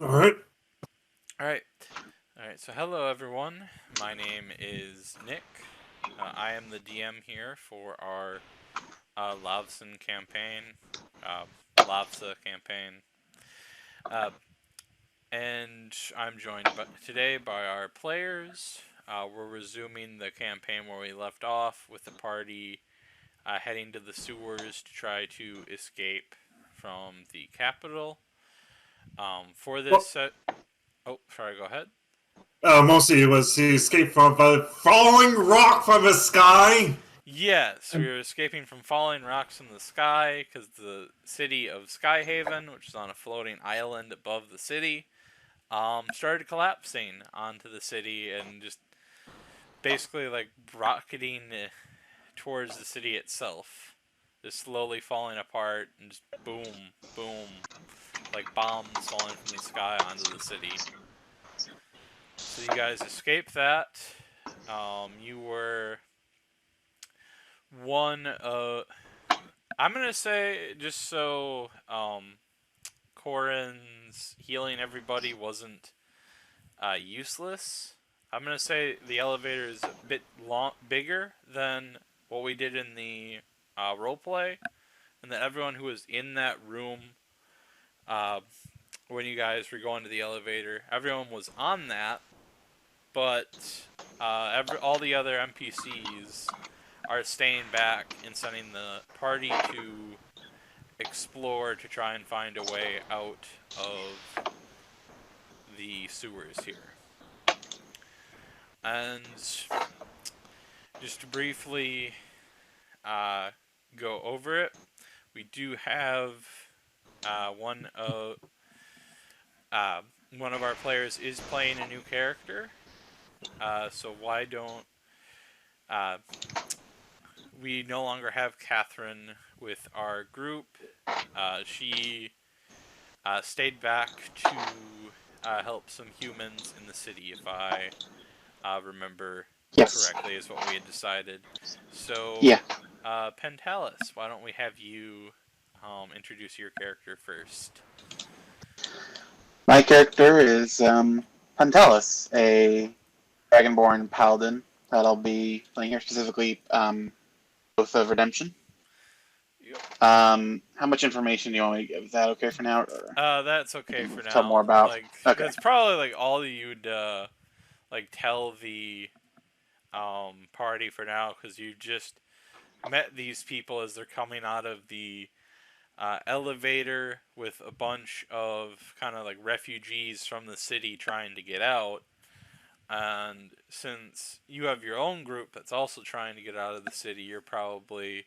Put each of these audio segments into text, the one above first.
All right. Alright. Alright, so hello everyone. My name is Nick. I am the DM here for our Lavse campaign. Uh, Lavse campaign. Uh, and I'm joined today by our players. We're resuming the campaign where we left off with the party heading to the sewers to try to escape from the capital. For this Well, set. Oh, sorry, go ahead. mostly it was to escape from a falling rock from the sky. Yes, we Um, were escaping from falling rocks from the sky because the city of Skyhaven, which is on a floating island above the city, started collapsing onto the city and just basically like rocketing towards the city itself, just slowly falling apart and just boom, boom, like bombs falling from the sky onto the city. So you guys escaped that. You were one I'm gonna say just so Corin's healing everybody wasn't useless. I'm gonna say the elevator is a bit bigger than what we did in the role play, and that everyone who was in that room uh, when you guys were going to the elevator, everyone was on that, but all the other NPCs are staying back and sending the party to explore to try and find a way out of the sewers here. And just to briefly uh, go over it, we do have uh, one of uh, one of our players is playing a new character. So why don't uh, we no longer have Catherine with our group? She stayed back to help some humans in the city, if I remember yes. correctly, is what we had decided. So, Yeah. Pentalis, why don't we have you introduce your character first? My character is Pantelis, a dragonborn paladin that I'll be playing here, specifically Oath of Redemption. Yep. How much information do you want me to give? Is that okay for now? Or That's we okay can for tell more now. about? Like, Okay. that's probably like all you'd like tell the party for now, because you just met these people as they're coming out of the elevator with a bunch of kind of like refugees from the city trying to get out. And since you have your own group that's also trying to get out of the city, you're probably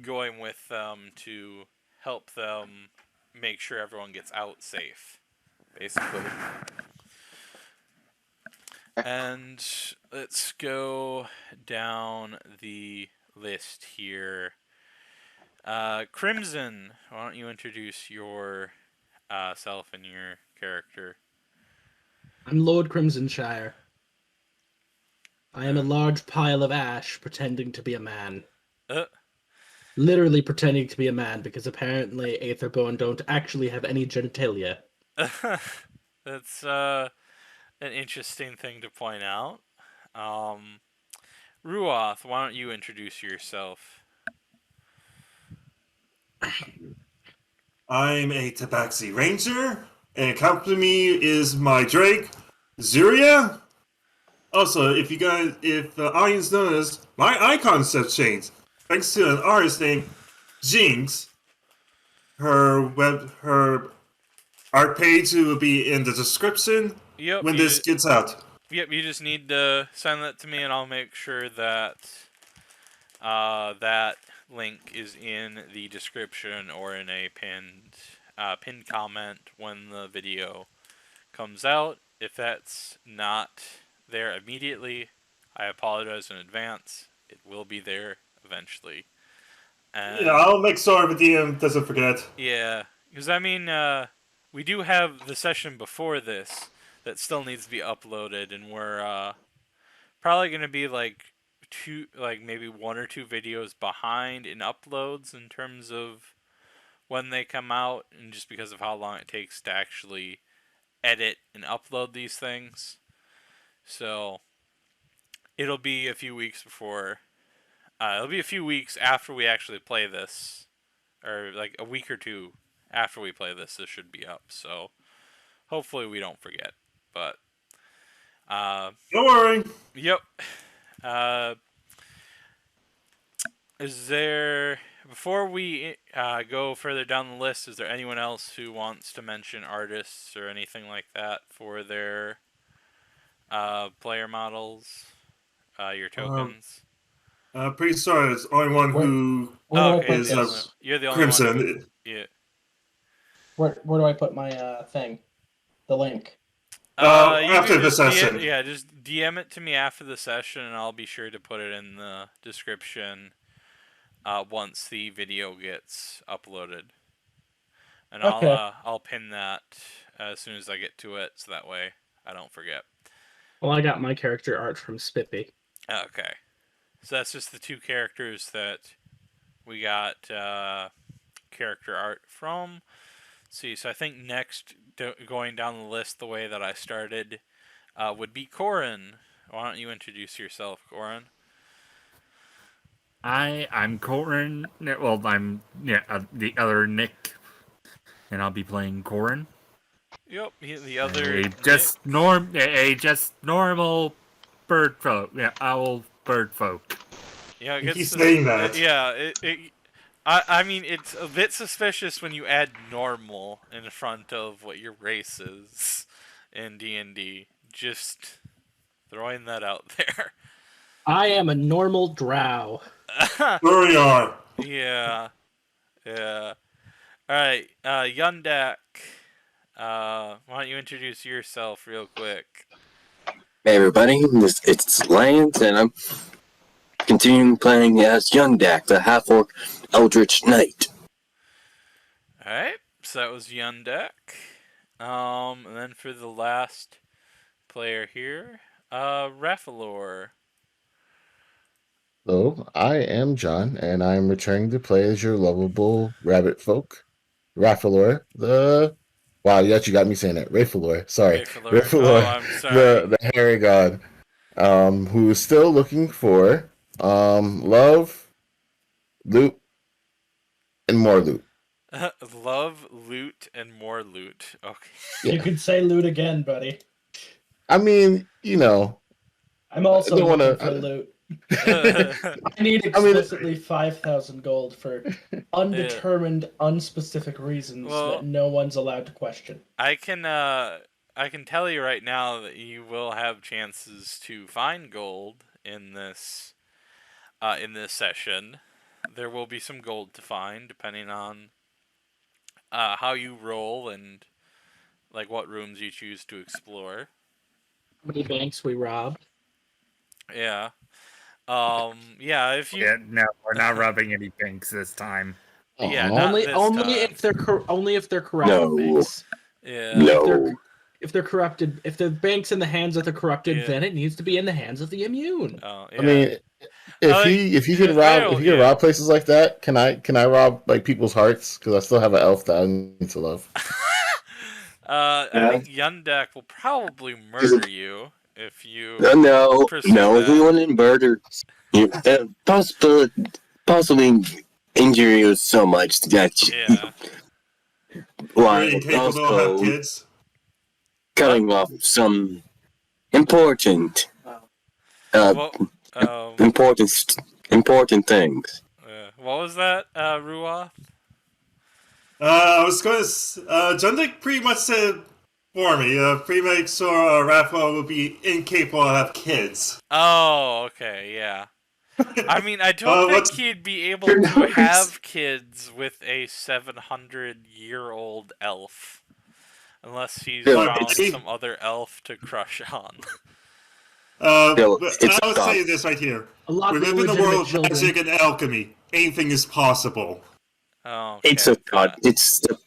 going with them to help them make sure everyone gets out safe, basically. And let's go down the list here. Crimson, why don't you introduce your self and your character? I'm Lord Crimsonshire. I am a Uh, large pile of ash pretending to be a man. uh, Literally pretending to be a man because apparently Aetherborn don't actually have any genitalia. that's an interesting thing to point out. Um, Ruoth, why don't you introduce yourself? I'm a Tabaxi Ranger, and accompanying me is my Drake, Zuria. Also, if the audience noticed, my icons have changed thanks to an artist named Jinx. Her art page will be in the description Yep, when this gets out. you just need to send that to me, and I'll make sure that that link is in the description or in a pinned comment when the video comes out. If that's not there immediately, I apologize in advance. It will be there eventually. Yeah, And I'll make sure the DM doesn't forget. yeah, because I mean, we do have the session before this that still needs to be uploaded, and we're probably gonna be like like maybe one or two videos behind in uploads in terms of when they come out, and just because of how long it takes to actually edit and upload these things. So it'll be a few weeks before. It'll be a few weeks after we actually play this, or like a week or two after we play this. This should be up. So hopefully we don't forget. But Don't worry. yep. Is there, before we go further down the list, is there anyone else who wants to mention artists or anything like that for their player models, your tokens? Pretty sorry, it's the only one who Where do I put is this? You're the only one. Crimson. Yeah. Where do I put my thing? The link. You after can the just session. just DM it to me after the session, and I'll be sure to put it in the description once the video gets uploaded. And Okay. I'll pin that as soon as I get to it, so that way I don't forget. Well, I got my character art from Spippy. Okay. So that's just the two characters that we got character art from. Let's see, so I think next, going down the list the way that I started, would be Corin. Why don't you introduce yourself, Corin? I'm Corin. Well, I'm the other Nick, and I'll be playing Corin. Yep, the other A just normal bird folk. Yeah, owl bird folk. Yeah, it You gets keep to- saying that. Yeah, I mean, it's a bit suspicious when you add normal in front of what your race is in D&D. Just throwing that out there. I am a normal drow. There we are. Yeah. Alright, Yundak, why don't you introduce yourself real quick? Hey everybody, it's Lance, and I'm continuing playing as Young Dak, the half-orc Eldritch Knight. Alright, so that was Yundak. And then for the last player here, Raffalor. Hello, I am John, and I'm returning to play as your lovable rabbit folk, Raffalor, wow, you actually got me saying that, Raffalor, sorry. Raffalor. Oh, I'm sorry. The hairy god, who is still looking for, love, loot, and more loot. Love, loot, and more loot. Okay. Yeah. You could say loot again, buddy. I mean, you know, I'm also I don't looking wanna- for loot. I need explicitly 5,000 gold for undetermined, unspecific reasons that no one's allowed to question. I can tell you right now that you will have chances to find gold in this session. There will be some gold to find depending on how you roll and like what rooms you choose to explore. How many banks we robbed? Yeah. If you No, we're not robbing any banks this time. Yeah, Aw. not Only this only time. if they're corrupted No. banks. Yeah. No. If they're corrupted, if the bank's in the hands of the corrupted, Yeah. then it needs to be in the hands of the immune. Oh, yeah. I mean, if you can rob places like that, can I rob like people's hearts? Because I still have an elf that I need to love. I think Yundak will probably murder you if you No, pursue no, that. we want to murder. Possibly injure you so much that Yeah. while Very incapable to have also kids. cutting off some important, Well, important things. what was that, Ruoth? I was going to. Jundik pretty much said for me. Pretty much sure Raphael will be incapable to have kids. Oh, okay, yeah. I mean, I don't think what's- he'd be able to have kids with a 700-year-old elf. Unless he's Yeah, found it's- some other elf to crush on. Bill, But it's I would a say this right here. A lot We of live in the illegitimate world of children. magic and alchemy. Anything is possible. Oh, It's a thought. It's the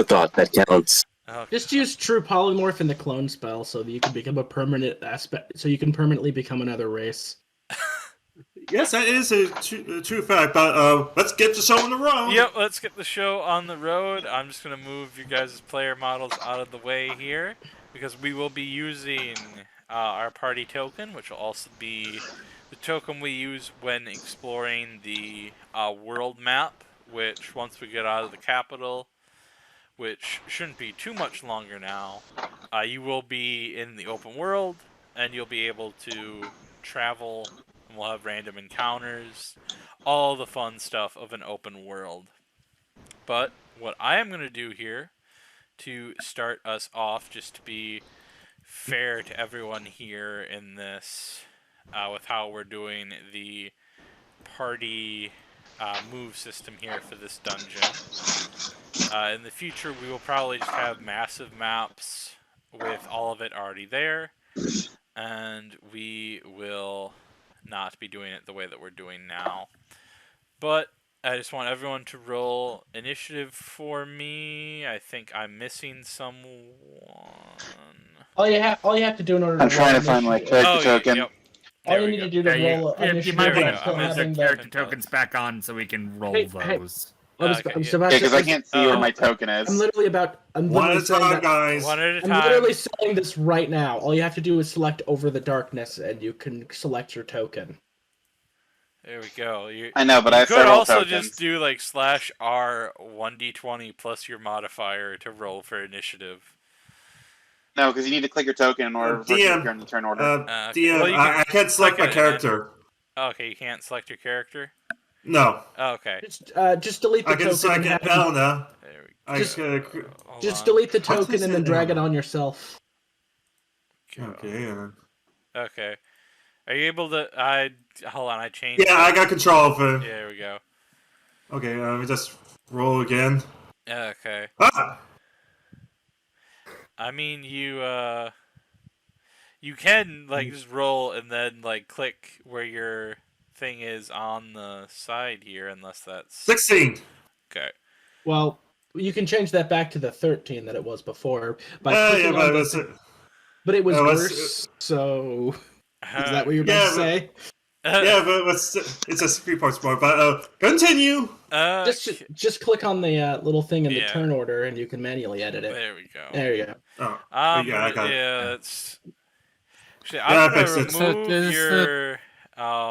thought that counts. Okay. Just use true polymorph in the clone spell so that you can become a permanent aspect. So you can permanently become another race. Yes, that is a true fact. But let's get the show on the road. Yep, let's get the show on the road. I'm just gonna move your guys' player models out of the way here because we will be using our party token, which will also be the token we use when exploring the world map. Which once we get out of the capital, which shouldn't be too much longer now, you will be in the open world and you'll be able to travel. We'll have random encounters, all the fun stuff of an open world. But what I am going to do here to start us off, just to be fair to everyone here in this, with how we're doing the party move system here for this dungeon. In the future, we will probably just have massive maps with all of it already there, and we will not be doing it the way that we're doing now. But I just want everyone to roll initiative for me. I think I'm missing someone. All you have to do in order to I'm trying roll to find my initiative- character token. Yep. All There you we need go. to do to roll you initiative might There we want go. is to I'm put gonna the having character the. tokens back on so we can roll Hey, those. Okay, I'm yeah. Yeah, because I can't see where Oh. my token is. I'm literally One literally at a saying time, that. guys. One at a I'm time. literally saying this right now. All you have to do is select over the darkness, and you can select your token. There we go. You I know, but I have could several also tokens. just do like /R 1d20 plus your modifier to roll for initiative. No, because you need to click your token in order for it to DM, appear in the turn order. Okay. DM, Well, you can I can't select my click it and then- character. Okay, you can't select your character? No, Okay. Just delete the I can token. select And have Elna. There we I Just- can, Hold just on. delete the What token is and then it drag it now? on yourself. Go. okay. Okay. Are you able to... Hold on, I changed Yeah, it. I got control of it. Yeah, there we go. Okay, let me just roll again. Okay. Ah! I mean, you can, like, just roll and then, like, click where your thing is on the side here, unless that's... 16! Okay. Well, you can change that back to the 13 that it was before by Yeah, clicking but on it the was, But it was it was- worse. So is that what you're about Yeah, to say? yeah, but it's a 3 points more. But continue. Just click on the little thing in the Yeah. turn order, and you can manually edit it. There we go. There you go. Oh, Yeah, I got it. that's... Actually, Yeah, I I'm gonna fixed it. remove So is your...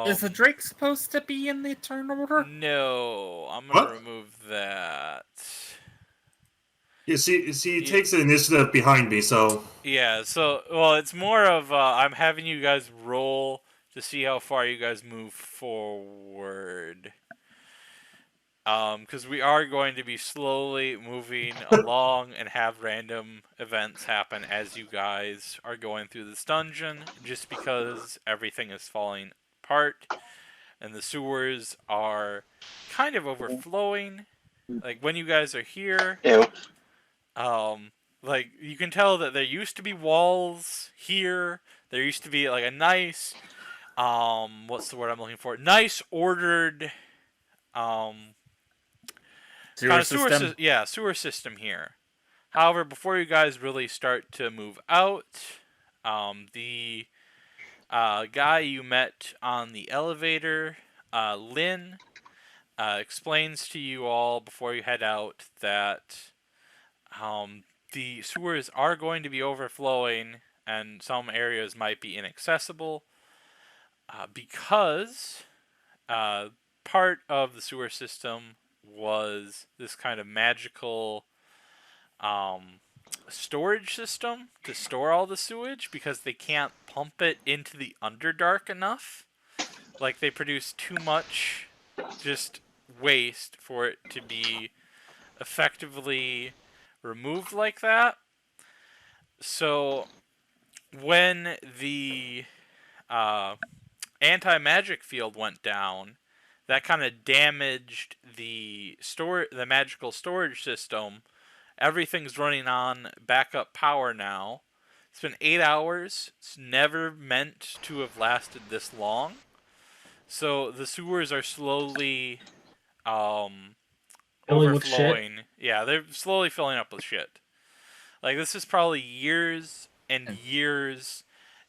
Is the Drake supposed to be in the turn order? No, I'm gonna What? remove that. You see, it takes the initiative behind me, so Yeah, so, well, it's more of, I'm having you guys roll to see how far you guys move forward. Because we are going to be slowly moving along and have random events happen as you guys are going through this dungeon, just because everything is falling apart and the sewers are kind of overflowing. Like, when you guys are here, Ew. like, you can tell that there used to be walls here. There used to be, like, a nice, what's the word I'm looking for? Nice, ordered, Sewer system? sewer system here. However, before you guys really start to move out, the guy you met on the elevator, Lynn, explains to you all before you head out that the sewers are going to be overflowing and some areas might be inaccessible because part of the sewer system was this kind of magical storage system to store all the sewage because they can't pump it into the Underdark enough. Like, they produce too much just waste for it to be effectively removed like that. So when the anti-magic field went down, that kind of damaged the magical storage system. Everything's running on backup power now. It's been 8 hours. It's never meant to have lasted this long. So the sewers are slowly Filling with shit? overflowing. Yeah, they're slowly filling up with shit. Like, this is probably years and years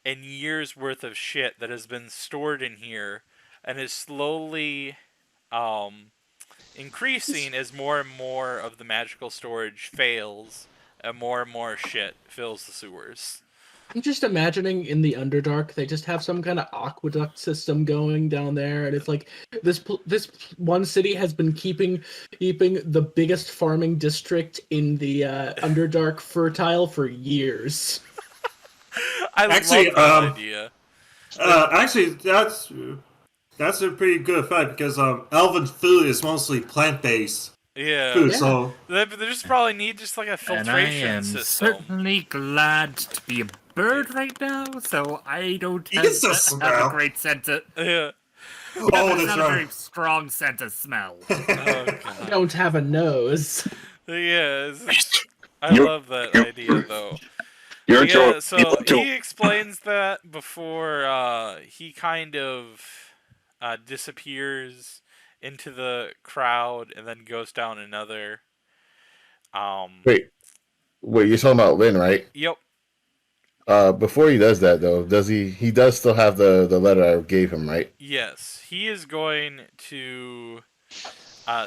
and years worth of shit that has been stored in here and is slowly increasing as more and more of the magical storage fails, and more shit fills the sewers. I'm just imagining in the Underdark, they just have some kind of aqueduct system going down there, and it's like this one city has been keeping the biggest farming district in the Underdark fertile for years. I love that idea. Actually, that's a pretty good fact because elven food is mostly plant-based. Yeah. Food, so They just probably need just like a filtration system. Certainly glad to be a bird right now, so I don't You have, can still have smell. a great sense of. Yeah. Oh, It's that's not a very right. strong sense of smell. I don't have a nose. Yeah. I love that idea though. You're So he explains that before he kind of disappears into the crowd and then goes down another. Wait, you're talking about Lynn, right? Yep. Before he does that, though, does he does still have the letter I gave him, right? Yes, he is going to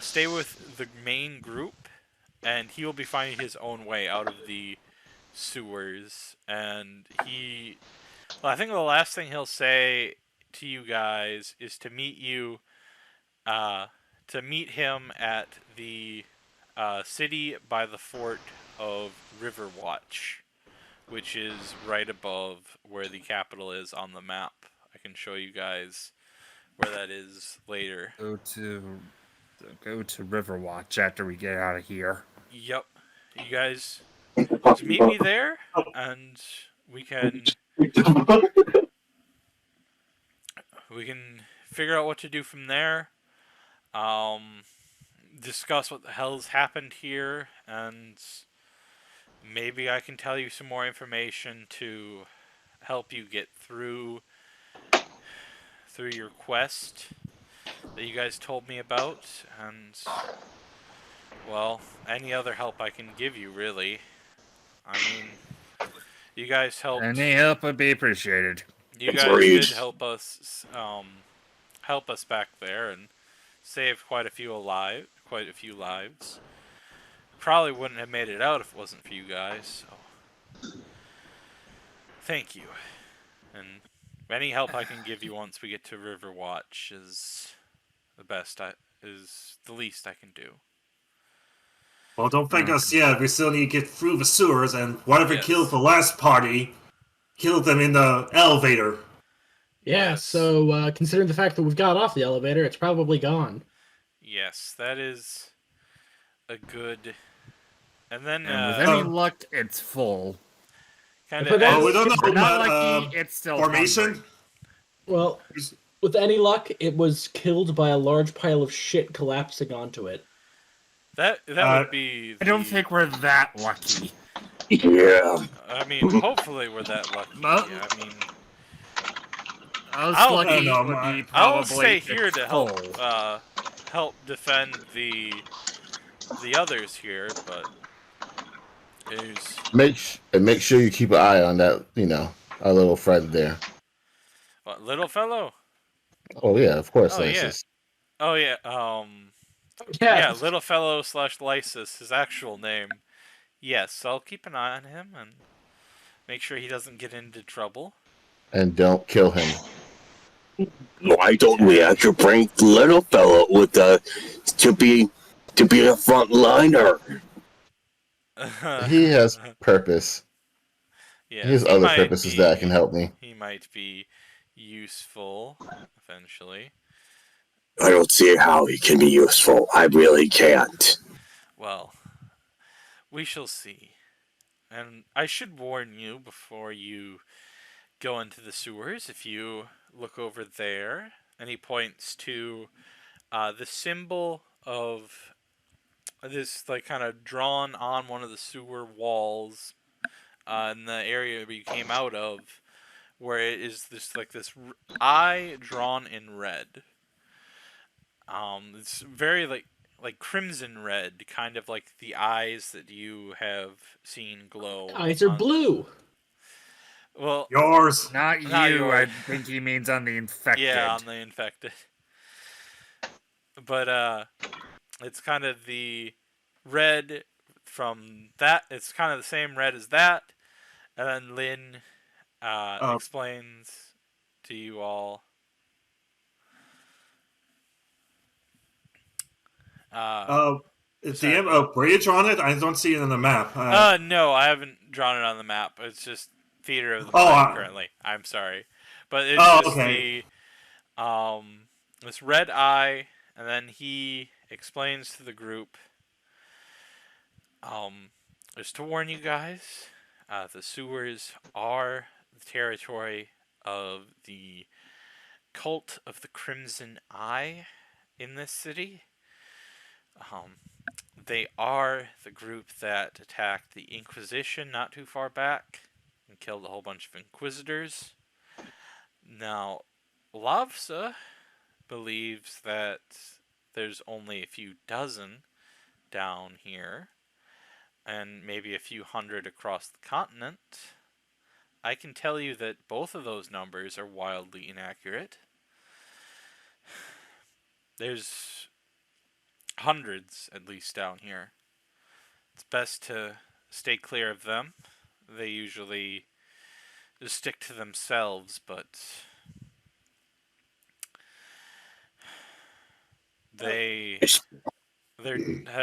stay with the main group, and he will be finding his own way out of the sewers. And I think the last thing he'll say to you guys is to meet you, to meet him at the city by the fort of Riverwatch, which is right above where the capital is on the map. I can show you guys where that is later. Go to Riverwatch after we get out of here. Yep. You guys just meet me there, and we can figure out what to do from there. Discuss what the hell's happened here, and maybe I can tell you some more information to help you get through your quest that you guys told me about, and well, any other help I can give you, really. I mean, you guys helped. Any help would be appreciated. You guys did help us back there and save quite a few lives. Probably wouldn't have made it out if it wasn't for you guys. So, thank you. And any help I can give you once we get to Riverwatch is the least I can do. Well, don't thank us yet. We still need to get through the sewers, and whatever killed the last party, killed them in the elevator. Yeah, so considering the fact that we've got off the elevator, it's probably gone. Yes, that is a good. And then, with any luck, it's full. Kind of. of. Well, we don't know, We're not but lucky, it's still formation. hungry. Well, with any luck, it was killed by a large pile of shit collapsing onto it. That would be. I don't think we're that lucky. Yeah. I mean, hopefully we're that lucky. I mean, I'll stay here to help defend the others here, but make sure you keep an eye on that. Our little friend there. What, little fellow? Oh yeah, of course. Oh Lysis. yeah. Oh yeah. Yeah, little fellow / Lysis, his actual name. Yes, I'll keep an eye on him and make sure he doesn't get into trouble. And don't kill him. Why don't we actually bring the little fellow with to be a front liner? He has purpose. Yeah, he has other purposes that can help me. He might be useful eventually. I don't see how he can be useful. I really can't. Well, we shall see. And I should warn you before you go into the sewers, if you look over there, and he points to the symbol of this, like, kind of drawn on one of the sewer walls in the area where you came out of, where it is this, like, this eye drawn in red. It's very, like crimson red, kind of like the eyes that you have seen glow. Eyes are blue. Well, Yours. Not you. Not I yours. think he means on the infected. Yeah, on the infected. But it's kind of the red from that. It's kind of the same red as that, and then Lynn explains to you all. Is Sorry, the a bridge on it? I don't see it on the map. no, I haven't drawn it on the map. It's just theater of the Oh, mind currently. I'm sorry, but it's just okay. this red eye, and then he explains to the group. Just to warn you guys, the sewers are the territory of the cult of the Crimson Eye in this city. They are the group that attacked the Inquisition not too far back and killed a whole bunch of Inquisitors. Now, Lavse believes that there's only a few dozen down here, and maybe a few hundred across the continent. I can tell you that both of those numbers are wildly inaccurate. There's hundreds, at least, down here. It's best to stay clear of them. They usually just stick to themselves, but they're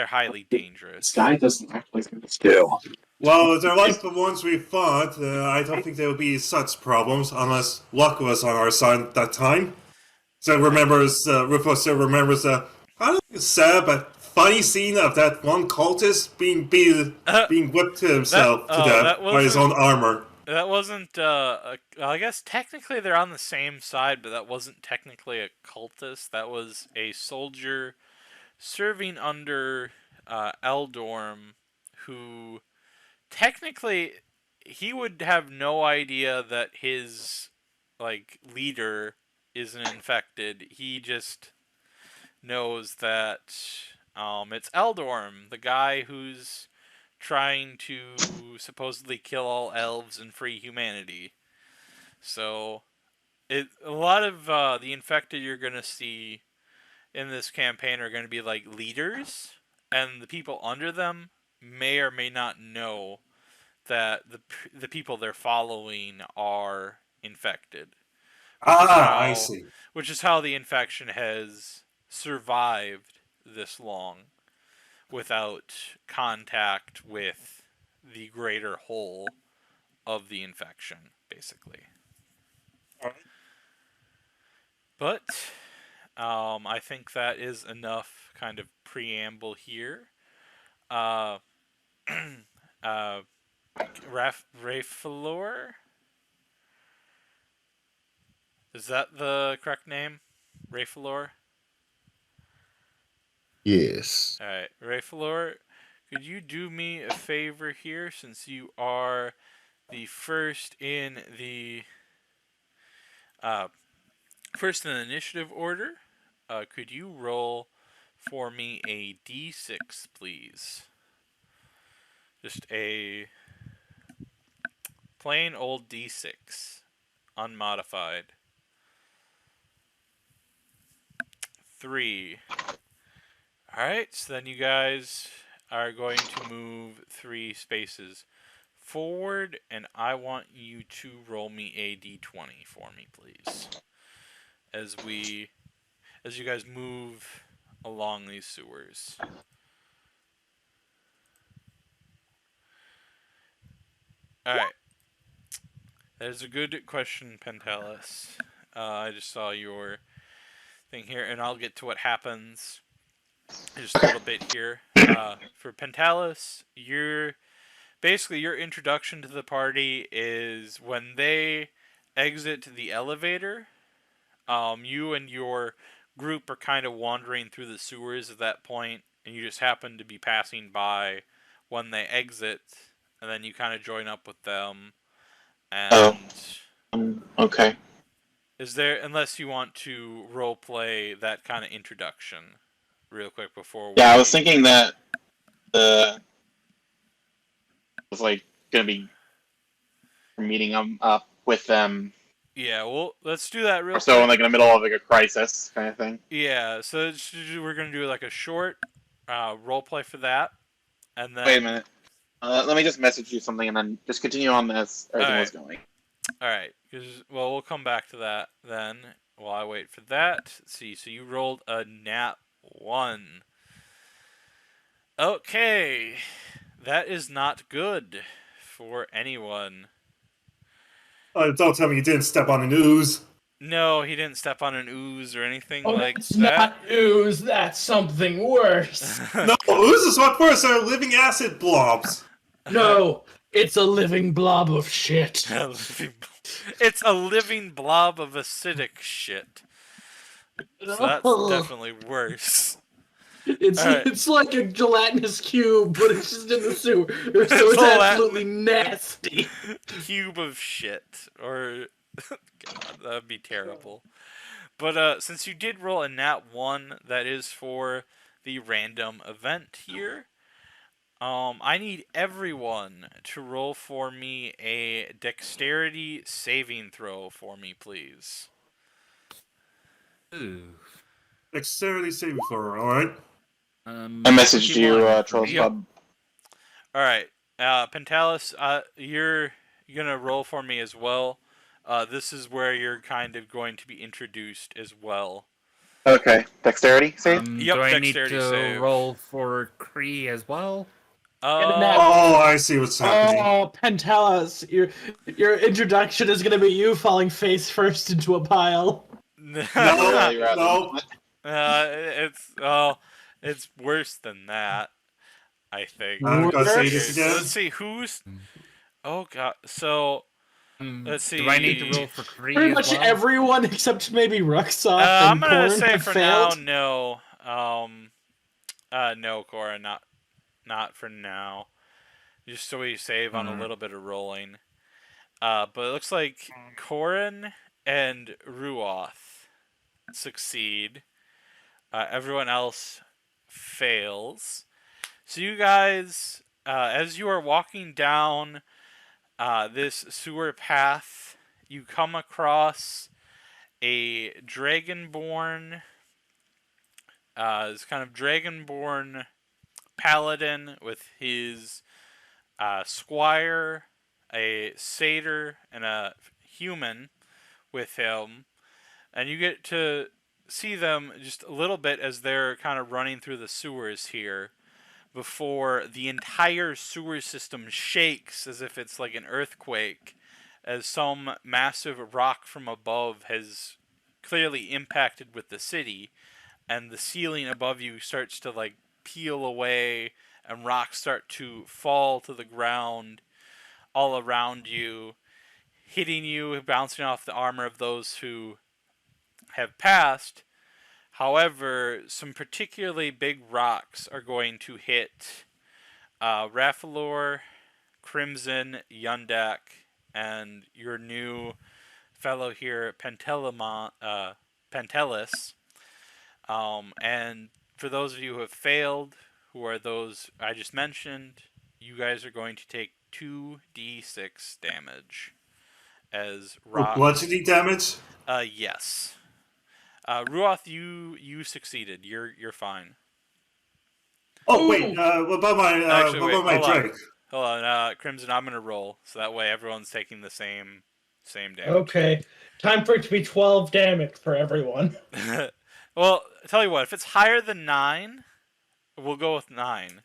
highly dangerous. This guy doesn't act like this too. Well, they're like the ones we fought. I don't think there would be such problems unless luck was on our side at that time. So Rufus still remembers I don't think it's sad, but funny scene of that one cultist being whipped to himself to death by his own armor. That wasn't, I guess technically they're on the same side, but that wasn't technically a cultist. That was a soldier serving under Eldorm, who technically he would have no idea that his leader isn't infected. He just knows that it's Eldorm, the guy who's trying to supposedly kill all elves and free humanity. So a lot of the infected you're going to see in this campaign are going to be like leaders, and the people under them may or may not know that the people they're following are infected. I see. Which is how the infection has survived this long without contact with the greater whole of the infection, basically. But I think that is enough kind of preamble here. Rafalor? Is that the correct name? Rafalor? Yes. Alright, Rafalor, could you do me a favor here, since you are the first in the initiative order? Could you roll for me a d6, please? Just a plain old d6, unmodified. 3. Alright, so then you guys are going to move 3 spaces forward, and I want you to roll me a d20 for me, please. As you guys move along these sewers. Alright. That is a good question, Pentelis. I just saw your thing here, and I'll get to what happens just a little bit here. For Pentelis, your introduction to the party is when they exit the elevator. You and your group are kind of wandering through the sewers at that point, and you just happen to be passing by when they exit, and then you kind of join up with them. And okay. Is there, unless you want to roleplay that kind of introduction real quick before Yeah, I was thinking that was like gonna be meeting them up with them. Yeah, well, let's do that real Or so, quick. like in the middle of like a crisis kind of thing. Yeah, so we're gonna do like a short role play for that, and then. Wait a minute. Let me just message you something and then just continue on as everything was going. All right, well, we'll come back to that then while I wait for that. Let's see, so you rolled a nat 1. Okay, that is not good for anyone. Don't tell me you didn't step on an ooze. No, he didn't step on an ooze or anything like that's that. not ooze. That's something worse. No, ooze is what worse. They're living acid blobs. No, it's a living blob of shit. It's a living blob of acidic shit. So that's definitely worse. It's like a gelatinous cube, but it's just in the sewer, so it's absolutely nasty. Cube of shit, or God, that would be terrible. But since you did roll a nat 1, that is for the random event here. I need everyone to roll for me a dexterity saving throw for me, please. Ooh. Dexterity saving throw, alright? I messaged you, Trollsquad. Yep. Alright, Pentalis, you're gonna roll for me as well. This is where you're kind of going to be introduced as well. Okay, dexterity save? Yep, do I need dexterity to save. roll for Kree as well? Oh, I see what's happening. Oh, Pentalis, your introduction is gonna be you falling face first into a pile. No. It's worse than that, I think. I'm gonna say this So again. let's see who's. Oh god. So let's see. Do I need to roll for Kree Pretty as much well? everyone except maybe Ruxoth I'm and gonna Corn say have for failed. now, no. No, Cora, not for now. Just so we save on a little bit of rolling. But it looks like Corin and Ruoth succeed. Everyone else fails. So you guys, as you are walking down this sewer path, you come across a dragonborn, this kind of dragonborn paladin with his squire, a satyr, and a human with him, and you get to see them just a little bit as they're kind of running through the sewers here before the entire sewer system shakes as if it's like an earthquake, as some massive rock from above has clearly impacted with the city, and the ceiling above you starts to like peel away and rocks start to fall to the ground all around you, hitting you, bouncing off the armor of those who have passed. However, some particularly big rocks are going to hit Rafalor, Crimson, Yundak, and your new fellow here, Pentelis. And for those of you who have failed, who are those I just mentioned, you guys are going to take 2d6 damage as rocks. Bludgeoning damage? Yes. Ruoth, you succeeded. You're fine. Oh wait, what about my drink? Hold on, Crimson. I'm gonna roll, so that way everyone's taking the same damage. Okay, time for it to be 12 damage for everyone. Well, tell you what, if it's higher than 9, we'll go with 9.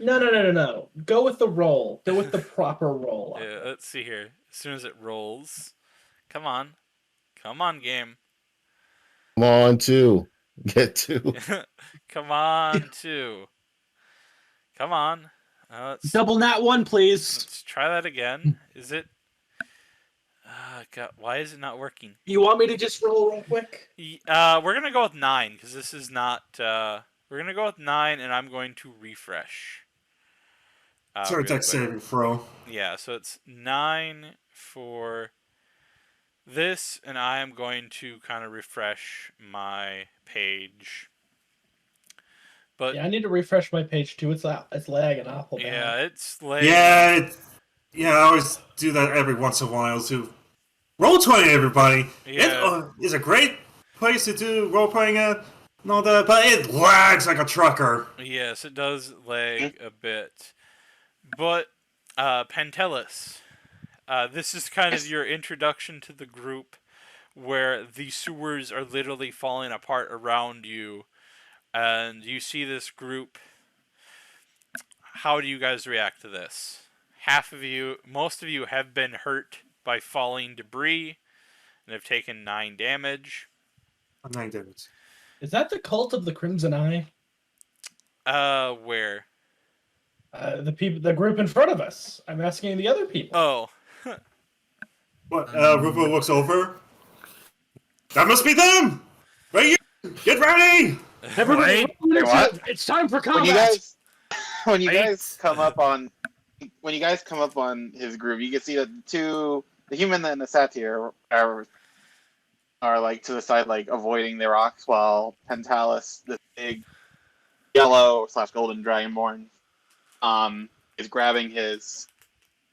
No. Go with the roll. Go with the proper roll. Yeah, let's see here. As soon as it rolls, come on, game. Come on, 2. Get 2. Come on, 2. Come on. Double nat 1, please. Let's try that again. Is it? God, why is it not working? You want me to just roll real quick? We're gonna go with 9 because this is not. We're gonna go with 9, and I'm going to refresh. Sorry, dex saving throw. Yeah, so it's 9 for this, and I am going to kind of refresh my page. But yeah, I need to refresh my page too. It's lagging awful bad. Yeah, it's lagging. Yeah, Yeah, I always do that every once in a while to role-playing everybody. Yeah. It is a great place to do role-playing at and all that, but it lags like a trucker. Yes, it does lag a bit. But, Pantelis, this is kind of your introduction to the group where the sewers are literally falling apart around you, and you see this group. How do you guys react to this? Most of you have been hurt by falling debris and have taken 9 damage. 9 damage. Is that the cult of the Crimson Eye? Where? The group in front of us. I'm asking the other people. Oh. What? Rupo looks over. That must be them! Right here! Get ready! Everybody, Wait, what? it's time for combat. When you guys come up on his group, you can see that the human and the satyr are like to the side, like avoiding the rocks, while Pantelis, this big yellow / golden dragonborn, is grabbing his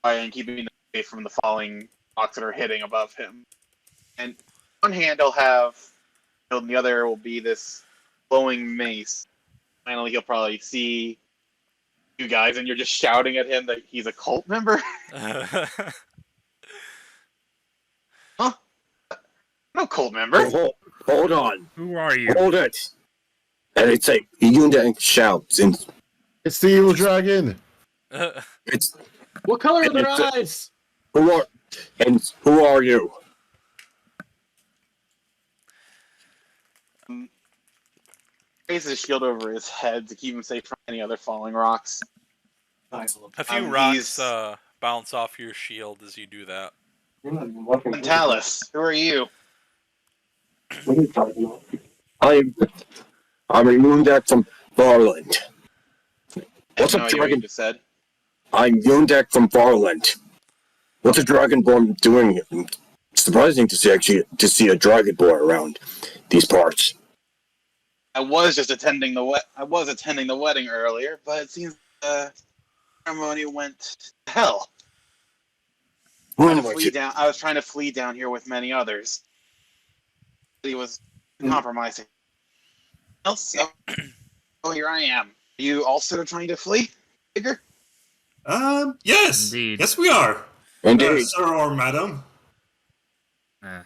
and keeping away from the falling rocks that are hitting above him. And one hand he'll have, and the other will be this glowing mace. Finally, he'll probably see you guys, and you're just shouting at him that he's a cult member. Huh? No cult member. Hold on. Who are you? Hold it. And it's like Yunda shouts, and It's the evil dragon. it's What color are their It's a- eyes? who are you? Raises a shield over his head to keep him safe from any other falling rocks. A few He's- rocks bounce off your shield as you do that. Pantelis, who are you? I'm a Yunda from Farland. What's I a have no idea what you dragon? just said. I'm Yunda from Farland. What's a dragonborn doing? Surprising to see a dragonborn around these parts. I was attending the wedding earlier, but it seems the ceremony went to hell. I was trying to flee down here with many others. He was compromising. So here I am. Are you also trying to flee, Bigger? Yes! Indeed. Yes, we are! Indeed. Sir or madam. Yeah,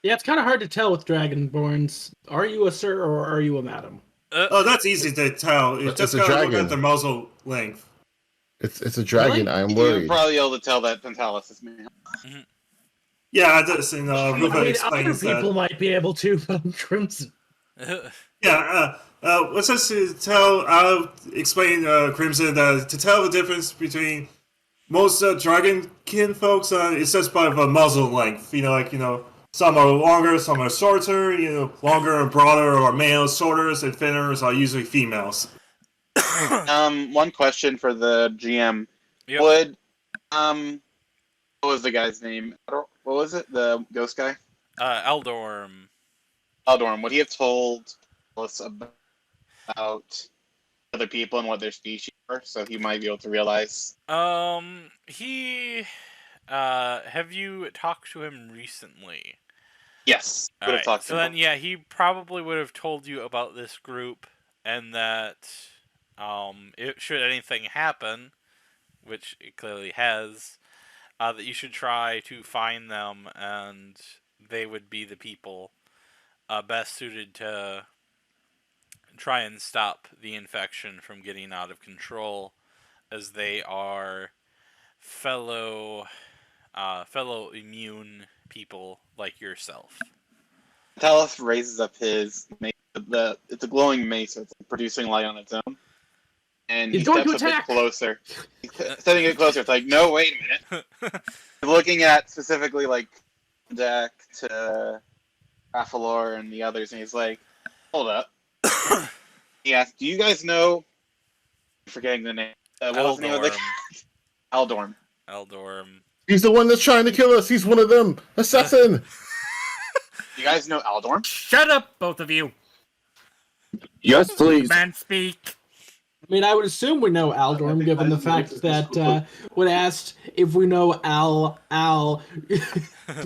it's kind of hard to tell with Dragonborns. Are you a sir or are you a madam? Oh, that's easy to tell. You It's just a gotta look dragon. at the muzzle length. It's a dragon. I'm You're worried. probably able to tell that Pantelis is male. Yeah, I just, you know, I Rupa mean, other explains people that. might be able to, but I'm Crimson. Yeah, what's this to tell? I'll explain, Crimson, that to tell the difference between most dragon kin folks, it's just by the muzzle length. Some are longer, some are shorter. Longer and broader are males, shorter and thinners are usually females. One question for the GM. Yep. Would what was the guy's name? What was it? The ghost guy? Eldorm. Eldorm. Would he have told us about other people and what their species were, so he might be able to realize? Have you talked to him recently? Yes. Would have Alright, talked to so him. then, yeah, he probably would have told you about this group, and that, should anything happen, which it clearly has, that you should try to find them, and they would be the people best suited to try and stop the infection from getting out of control, as they are fellow immune people like yourself. Talos raises up his mace. It's a glowing mace, so it's producing light on its own. And He's he going steps to a bit attack! closer. He's stepping it closer. It's like, no, wait a minute. He's looking at specifically like Jack to Raffalor and the others, and he's like, hold up. He asked, do you guys know? I'm forgetting the name. What was the name of the Eldorm. Eldorm. He's the one that's trying to kill us. He's one of them. Assassin. You guys know Eldorm? Shut up, both of you. Yes, please. Man, speak. I mean, I would assume we know Aldorm, given the fact that when asked if we know Al,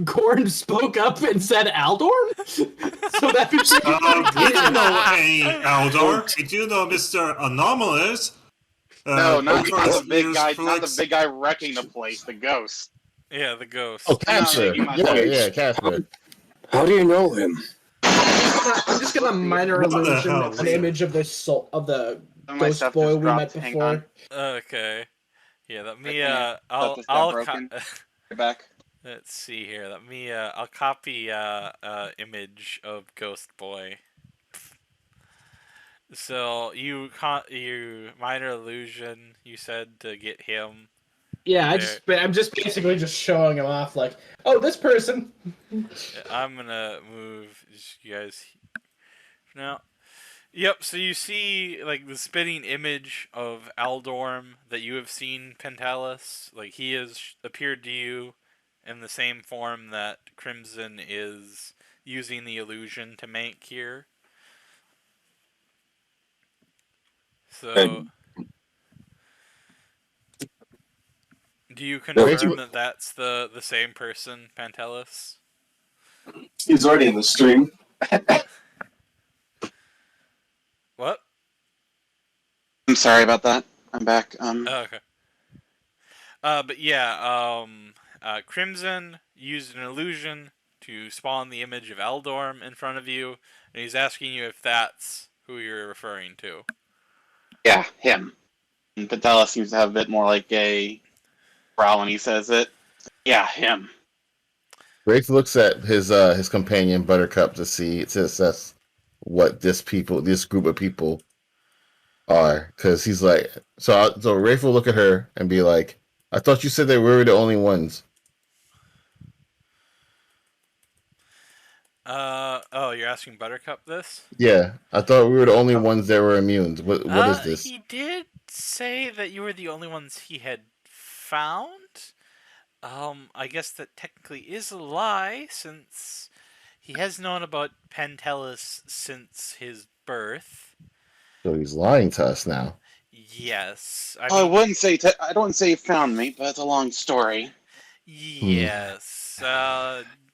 Corn spoke up and said Aldorm? So that means we don't know any Aldor. We do know Mr. Anomalous. No, not the big years guy. Not the flicks. big guy wrecking the place. The ghost. Yeah, the ghost. Oh, Casper. making my Yeah, Casper. How do you know him? I'm just gonna minor What the illusion hell? an image of the Some of my ghost stuff boy just we dropped. met Hang before. on. Okay. Yeah, let me. Let I'll. this got I'll. broken. Get back. Let's see here. Let me. I'll copy. Image of Ghost Boy. So you minor illusion. You said to get him. Yeah, I'm just basically just showing him off, like, oh, this person. I'm gonna move you guys now. Yep. So you see like the spinning image of Aldorm that you have seen, Pentalis. Like he has appeared to you in the same form that Crimson is using the illusion to make here. So, do you confirm that that's the same person, Pantelis? He's already in the stream. What? I'm sorry about that. I'm back. Oh, okay. But yeah, Crimson used an illusion to spawn the image of Aldorm in front of you, and he's asking you if that's who you're referring to. Yeah, him. And Patella seems to have a bit more like a growl when he says it. Yeah, him. Rafe looks at his companion Buttercup to assess what this group of people are, because he's like, so Rafe will look at her and be like, I thought you said that we were the only ones. Oh, you're asking Buttercup this? Yeah, I thought we were the only ones that were immune. What is this? He did say that you were the only ones he had found. I guess that technically is a lie, since he has known about Pantelis since his birth. So he's lying to us now. Yes. I wouldn't say I don't say he found me, but it's a long story. Yes.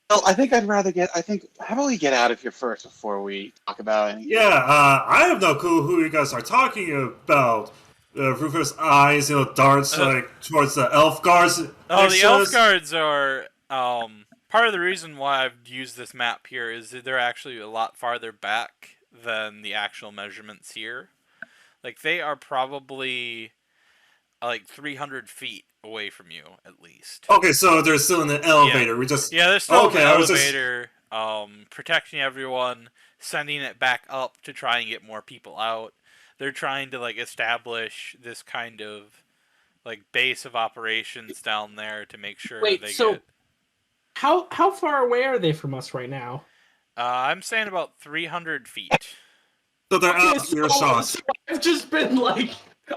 Well, I think I'd rather get. How about we get out of here first before we talk about anything? Yeah, I have no clue who you guys are talking about. Rufus' eyes, darts like towards the elf guards. Oh, the elf guards are part of the reason why I've used this map here is that they're actually a lot farther back than the actual measurements here. Like they are probably like 300 feet away from you at least. Okay, so they're still in the elevator. Yeah, they're still in the elevator, protecting everyone, sending it back up to try and get more people out. They're trying to like establish this kind of like base of operations down there to make sure get. How far away are they from us right now? I'm saying about 300 feet. So they're out of earshot. So I've just been like,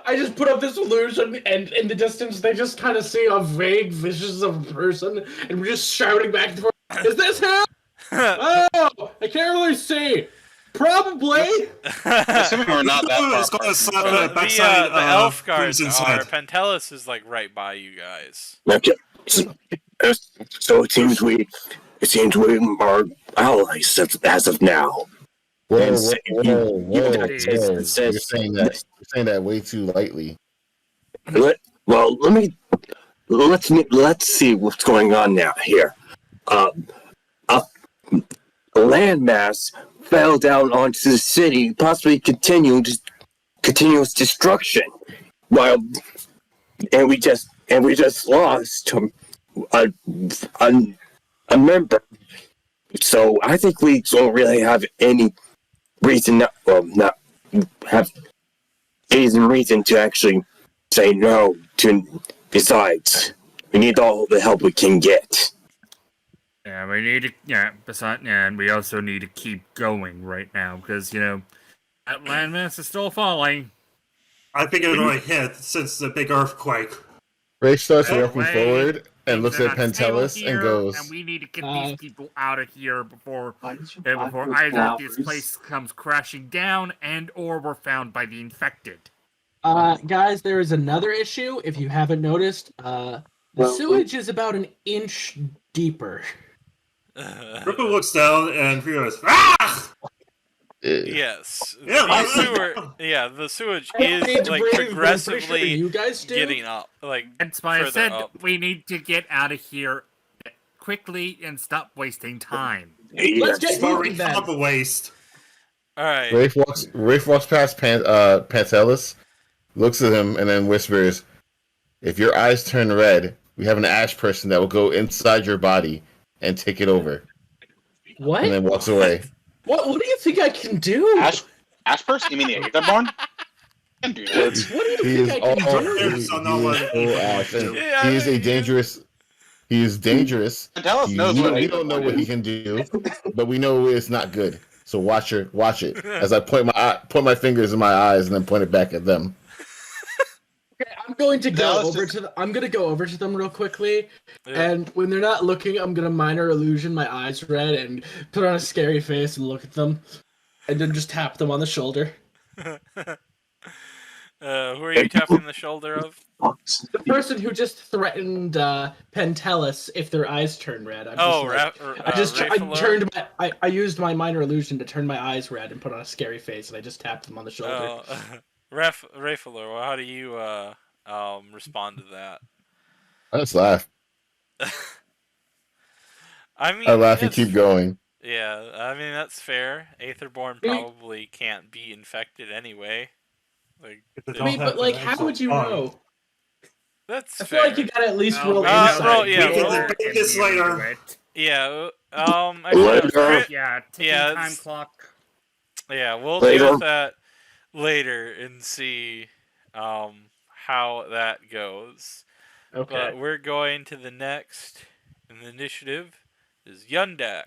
I just put up this illusion, and in the distance they just kind of see a vague visions of a person, and we're just shouting back and forth. Is this him? Oh, I can't really see. Probably. Assuming we're not that far. The elf guards are. Pantelis is like right by you guys. Okay. So it seems we are allies as of now. Whoa. You're saying that way too lightly. Let's see what's going on now here. A landmass fell down onto the city, possibly continuous destruction. And we just lost a member. So I think we don't really have any reason to actually say no to. Besides, we need all the help we can get. Yeah, we need to. Yeah, and we also need to keep going right now because that landmass is still falling. I think it only hit since the big earthquake. Ray starts walking forward and looks at Pantelis and goes, and we need to get these people out of here before either this place comes crashing down and or we're found by the infected. Guys, there is another issue. If you haven't noticed, the sewage is about an inch deeper. Ripple looks down and realizes, ah! Yes. Yeah, The sewage I don't need is to like breathe, but I'm pretty sure progressively you guys do. getting up. Like That's why I further said up. we need to get out of here quickly and stop wasting time. Let's get Sorry, moving then. not the waste. Alright. Rafe walks past Pantelis, looks at him, and then whispers, "If your eyes turn red, we have an ash person that will go inside your body and take it over." What? And then walks away. What do you think I can do? Ash person? You mean the Aetherborn? I can do that. What do He you is think I can all do? he is So no one- full ash, and Yeah, he is a dangerous. He is dangerous. Pantelis knows what We don't know what he can do, but we know it's not good. So watch it. As I point my fingers in my eyes and then point it back at them. Okay, I'm going to go No, over to them. I'm gonna go over to them real quickly, Yeah. and when they're not looking, I'm gonna minor illusion my eyes red and put on a scary face and look at them, and then just tap them on the shoulder. Who are you tapping the shoulder of? The person who just threatened Pentelis if their eyes turn red. I used my minor illusion to turn my eyes red and put on a scary face, and I just tapped them on the shoulder. Rafalor, well, how do you respond to that? I just laugh. I mean, I laugh and it's- keep going. Yeah, I mean that's fair. Aetherborn probably can't be infected anyway. Like, I mean, but like, how would you know? that's I fair. feel like you gotta at least roll know insight. roll- yeah, We can roll- debate this later. Yeah. Later. Crit- Yeah, ticking Yeah, time it's- clock. Yeah, we'll Later. deal with that later and see how that goes. Okay. But we're going to the next in the initiative is Yundak.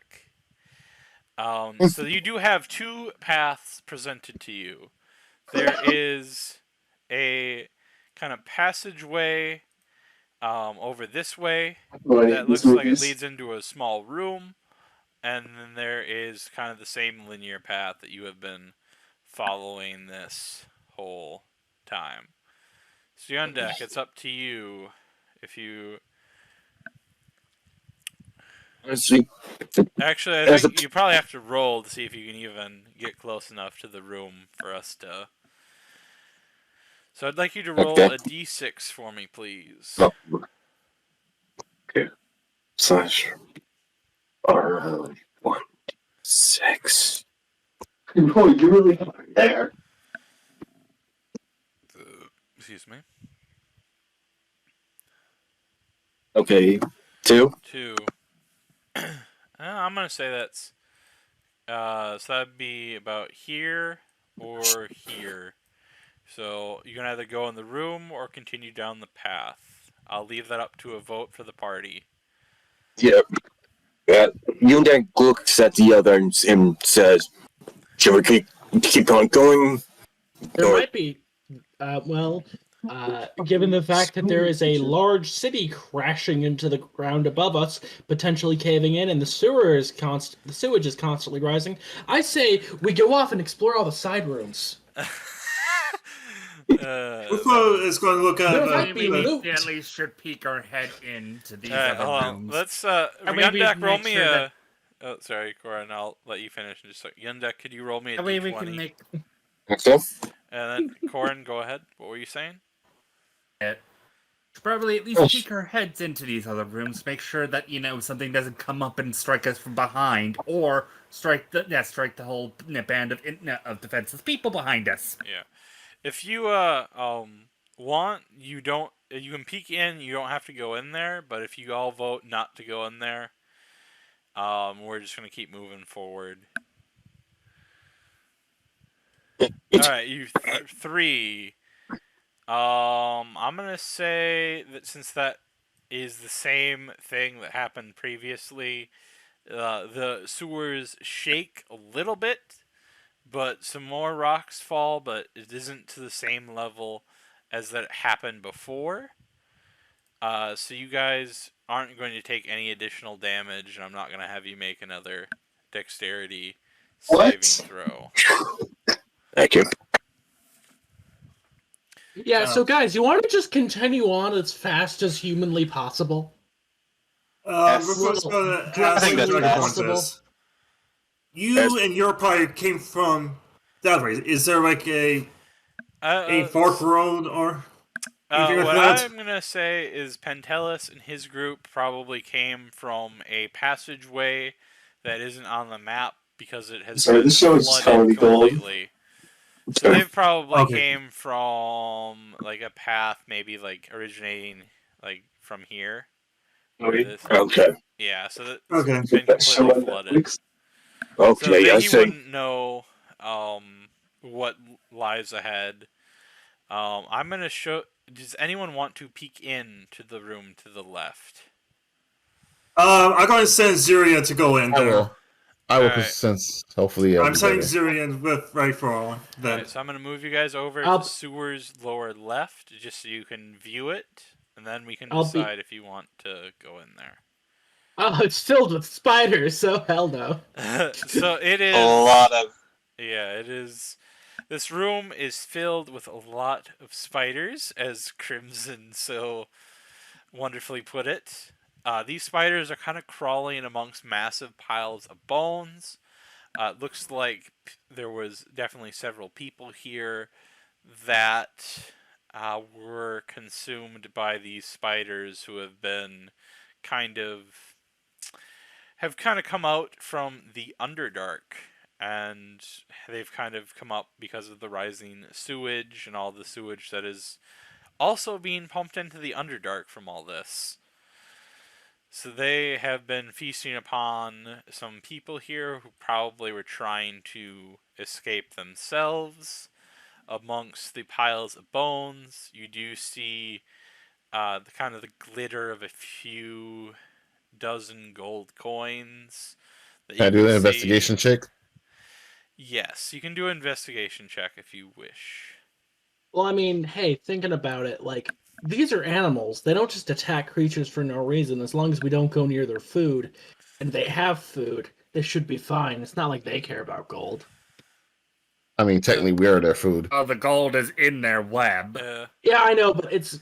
So you do have two paths presented to you. There is a kind of passageway over this way that looks like it leads into a small room, and then there is kind of the same linear path that you have been following this whole time. So Yundak, it's up to you if you... Let's see. Actually, I There's think you probably have to roll to see if you can even get close enough to the room for us to... So I'd like you to roll Okay. a d6 for me, please. Oh. Okay. Slash R1 6. No, you really are there. Excuse me. Okay. 2. 2. I'm gonna say that's so that'd be about here or here. So you can either go in the room or continue down the path. I'll leave that up to a vote for the party. Yep. Yeah. Yundak looks at the other and says, "Should we keep on going?" There Or- might be, given the fact that there is a large city crashing into the ground above us, potentially caving in, and the sewage is constantly rising, I say we go off and explore all the side rooms. Rufo is going to look at There might be We loot. at least should peek our head into these Alright, hold other on. rooms. Let's That way we Yundak, can roll make me sure a that- Oh, sorry, Corin, I'll let you finish in just a second. Yundak, could you roll me a That way d20? we can make Okay. And then Corin, go ahead. What were you saying? it. Should probably at least peek our heads into these other rooms, make sure that something doesn't come up and strike us from behind, or strike the whole band of defenseless people behind us. Yeah. If you want, you can peek in, you don't have to go in there, but if you all vote not to go in there, we're just gonna keep moving forward. Alright, you 3. I'm gonna say that since that is the same thing that happened previously, the sewers shake a little bit, but some more rocks fall, but it isn't to the same level as that it happened before. So you guys aren't going to take any additional damage, and I'm not going to have you make another dexterity What? saving throw. Thank you. Yeah, so guys, you want to just continue on as fast as humanly possible? Yes. We're first gonna Well, ask I think the that's Dragon best. Princess. You Yes. and your party came from that way. Is there like a fork road or anything like What that? I'm gonna say is Pentelis and his group probably came from a passageway that isn't on the map because it has Sorry, been this show is just telling me flooded gold. completely. So they've probably Okay. came from like a path, maybe like originating like from here. Okay. This, Okay. yeah, so that's Okay. been That show completely on flooded. Netflix. So Okay, I he see. wouldn't know what lies ahead. I'm gonna show. Does anyone want to peek into the room to the left? I'm going to send Ziria to go in I there. will. I will, Alright. since hopefully it'll I'm be sending better. Ziria in with Rifle. Then Alright, so I'm gonna move you guys over I'll- to Sewer's lower left, just so you can view it, and then we can I'll be- decide if you want to go in there. Oh, it's filled with spiders, so hell no. So it is. A lot of. Yeah, it is. This room is filled with a lot of spiders, as Crimson so wonderfully put it. These spiders are kind of crawling amongst massive piles of bones. It looks like there was definitely several people here that were consumed by these spiders who have been kind of come out from the Underdark, and they've kind of come up because of the rising sewage and all the sewage that is also being pumped into the Underdark from all this. So they have been feasting upon some people here who probably were trying to escape themselves. Amongst the piles of bones, you do see the kind of the glitter of a few dozen gold coins. That Can I you do can an see. investigation check? Yes, you can do an investigation check if you wish. Well, I mean, hey, thinking about it, like, these are animals. They don't just attack creatures for no reason. As long as we don't go near their food, and they have food, they should be fine. It's not like they care about gold. I mean, technically, we are their food. Oh, the gold is in their web. Yeah, I know, but it's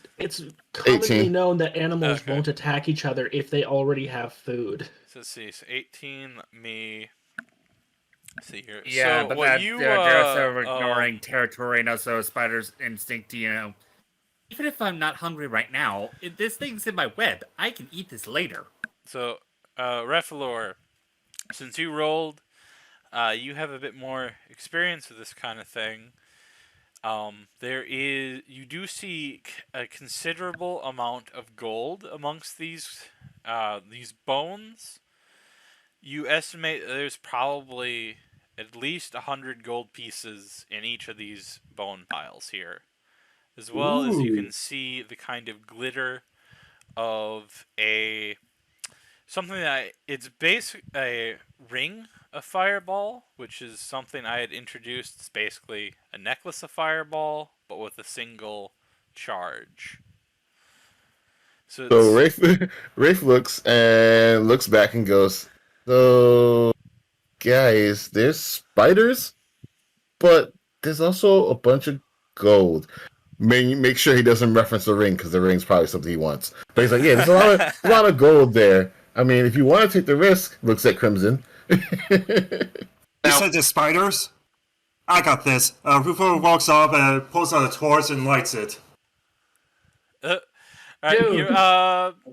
commonly 18. known that animals Okay. won't attack each other if they already have food. So let's see, so 18, let me see here. Yeah, so but what that, you, they're also ignoring territory and also spider's instinct, you know. Even if I'm not hungry right now, if this thing's in my web, I can eat this later. So, Refilor, since you rolled, you have a bit more experience with this kind of thing. You do see a considerable amount of gold amongst these bones. You estimate there's probably at least 100 gold pieces in each of these bone piles here. As well as you can see the kind of glitter of it's basically a ring of fireball, which is something I had introduced. It's basically a necklace of fireball, but with a single charge. So Rafe looks back and goes, "So, guys, there's spiders, but there's also a bunch of gold." Make sure he doesn't reference the ring because the ring's probably something he wants. But he's like, "Yeah, there's a lot of gold there. I mean, if you want to take the risk," looks at Crimson. you said the spiders. I got this. Rufo walks up and pulls out a torch and lights it. Alright,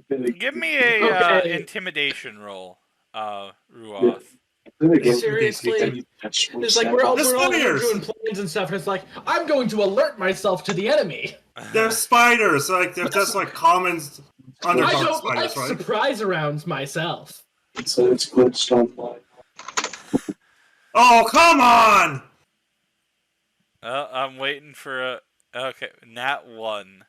Dude. give me a Okay. intimidation roll, Ruoth. Seriously? It's like we're all The here spiders! doing plans and stuff, and it's like, I'm going to alert myself to the enemy. They're spiders. Like they're just like common I underdark don't like spiders, right? surprise rounds myself. So it's glitched online. Oh, come on! I'm waiting for a... Okay, nat 1.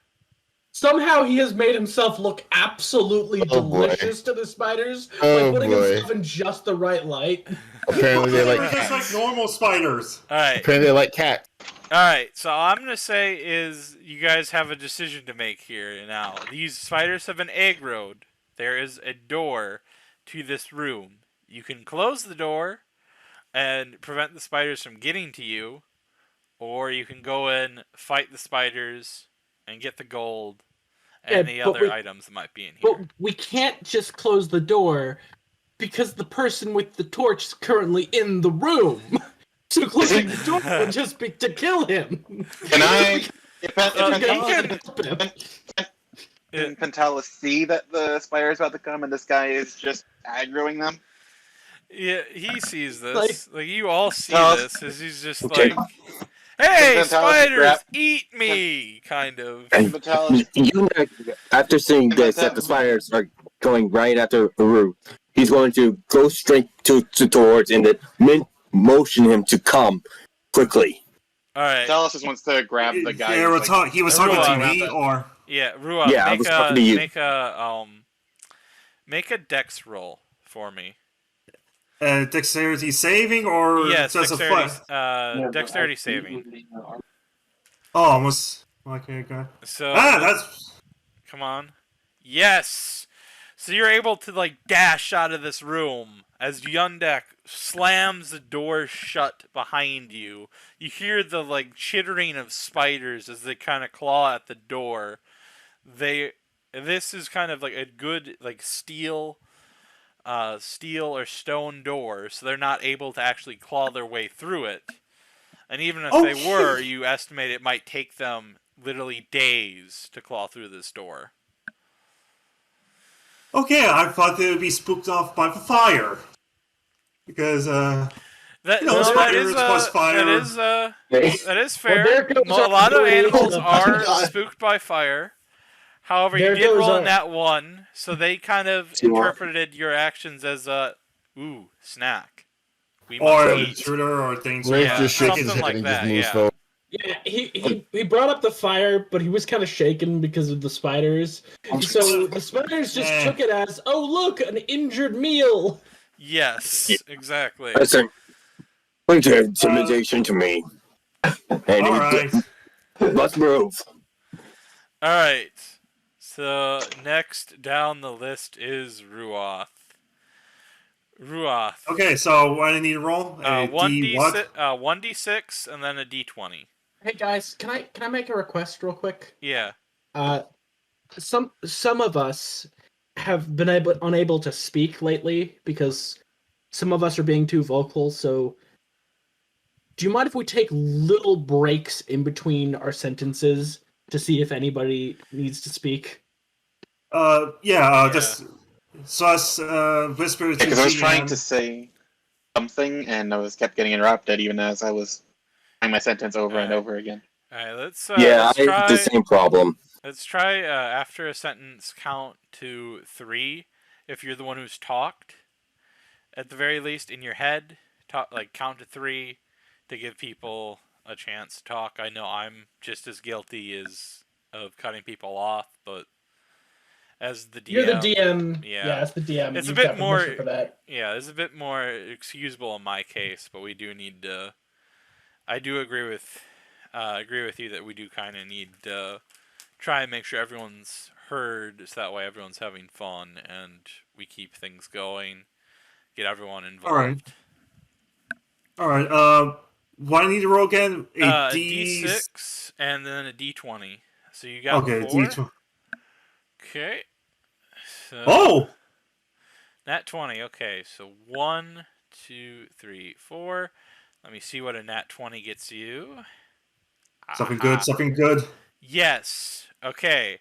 Somehow he has made himself look absolutely Oh, boy. delicious to the spiders Oh, by putting boy. himself in just the right light. Apparently, they They're like just like cats. normal spiders. Alright, Apparently, they like cats. alright, so all I'm gonna say is you guys have a decision to make here now. These spiders have been aggroed. There is a door to this room. You can close the door and prevent the spiders from getting to you, or you can go in, fight the spiders, and get the gold and the but other items that might be in here. But we can't just close the door because the person with the torch is currently in the room. So closing the door would just be to kill him. Can I? If It- Pentalis see that the spider's about to come and this guy is just aggroing them? Yeah, he sees this. Like you all see Tell us- this. As he's just Okay. like, "Hey, Then tell us to spiders, grab- eat me!" Kind of. And Pentalis, after seeing this, that the spiders are going right after Haru, he's going to go straight towards and then motion him to come quickly. All right. Pentalis just wants to grab the guy. Yeah, who's, like, he was Everyone talking to around me, it. or Yeah, Ruxoth, Yeah, I was talking to you. make a dex roll for me. dexterity saving, or Yes, just dexterity, a fight? Yeah, but dexterity I- saving. Oh, almost. Okay, okay. So That's come on. Yes. So you're able to like dash out of this room as Yundek slams the door shut behind you. You hear the like chittering of spiders as they kind of claw at the door. This is kind of like a good like steel or stone door, so they're not able to actually claw their way through it. And even if they were, you estimate it might take them literally days to claw through this door. okay. I thought they would be spooked off by the fire, because That, No, spiders plus fire. that is fair. there goes A lot our of animals duel. are spooked by fire. However, There you did goes roll our- in that one, so they kind of interpreted your actions as a snack. We or must an eat. intruder, or things. Rafe Yeah, just shakes his something head like and that, just moves yeah. forward. Yeah, he brought up the fire, but he was kind of shaken because of the spiders. So the spiders just Eh. took it as, oh look, an injured meal. Yes, exactly. Listen, point your intimidation to me. And All right. let's move. All right. So next down the list is Ruxoth. Ruxoth. Okay, so what do I need to roll? A D what? 1d6 and then a d20. Hey guys, can I make a request real quick? Yeah. Some of us have been unable to speak lately because some of us are being too vocal. So, do you mind if we take little breaks in between our sentences to see if anybody needs to speak? Yeah. Just Sus whisper to Because I was trying GM. to say something and I was kept getting interrupted even as I was trying my sentence over and over again. All right. Let's Yeah, let's I try. have the same problem. Let's try after a sentence count to 3. If you're the one who's talked, at the very least in your head, count to 3 to give people a chance to talk. I know I'm just as guilty of cutting people off, but as the DM, You're the DM. Yeah. As the DM, It's a you've bit got more- permission for that. yeah, it's a bit more excusable in my case, but we do need to. I do agree with you that we do kind of need to try and make sure everyone's heard, so that way everyone's having fun and we keep things going, get everyone involved. All right. What do I need to roll again? A D6 and then a D20. So you got Okay, 4. D20. Okay. So, Oh, nat 20. Okay, so 1, 2, 3, 4. Let me see what a nat 20 gets you. something Aha. good. Something good. Yes. Okay.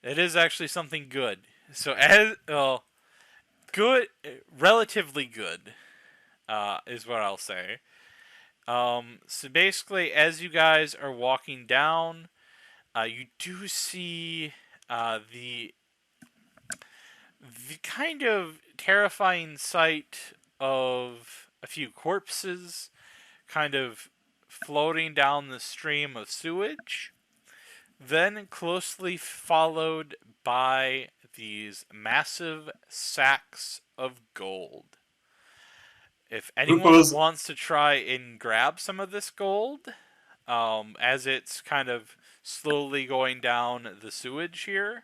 It is actually something good. So good, relatively good, is what I'll say. So basically, as you guys are walking down, you do see the kind of terrifying sight of a few corpses kind of floating down the stream of sewage, then closely followed by these massive sacks of gold. If anyone wants to try and grab some of this gold, as it's kind of slowly going down the sewage here,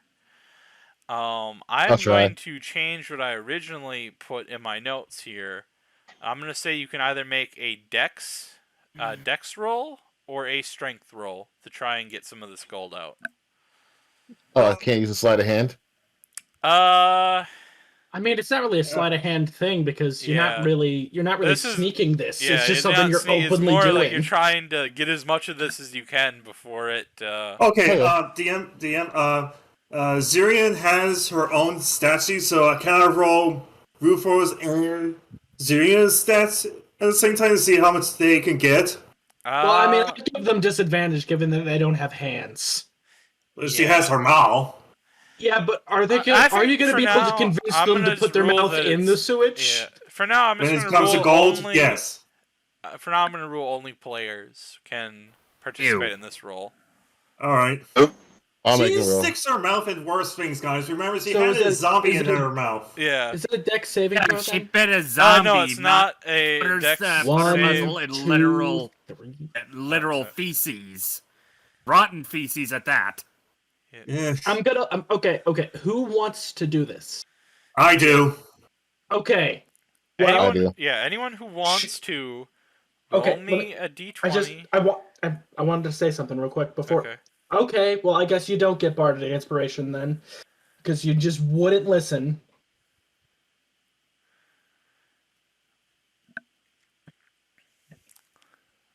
I'm I'll try. going to change what I originally put in my notes here. I'm going to say you can either make a dex roll or a strength roll to try and get some of this gold out. Oh, I can't use a sleight of hand. I mean, it's not really a sleight of hand thing because you're not Yeah. really sneaking this. Yeah, it's just something you're it's openly more doing. like you're trying to get as much of this as you can before it. Okay, DM, Zirian has her own statue, so I cannot roll Rufo's and Zirian's stats at the same time to see how much they can get. Well, I mean, I give them disadvantage given that they don't have hands. Well, she has her mouth. Yeah, but are they? I Are you think going to for be able to now, convince I'm them gonna to put just their rule mouth that in the it's- sewage? Yeah. For now, I'm just When it going to comes rule to gold, only. yes. For now, I'm going to rule only players can participate in this role. All right. I'll make She a roll. sticks her mouth in worse things, guys. Remember, she So had is a it- zombie is in it- her mouth. Yeah. Is it a dex saving Yeah, throw? she then? bit a zombie. No, it's not a put her dex put her One, muzzle in two, literal three. feces, rotten feces at that. Yeah, Okay. Who wants to do this? I do. Okay. Anyone, I do. Yeah, anyone who wants to Okay, roll me a d20. I wanted to say something real quick before. Okay. Okay, well, I guess you don't get bardic inspiration then, because you just wouldn't listen.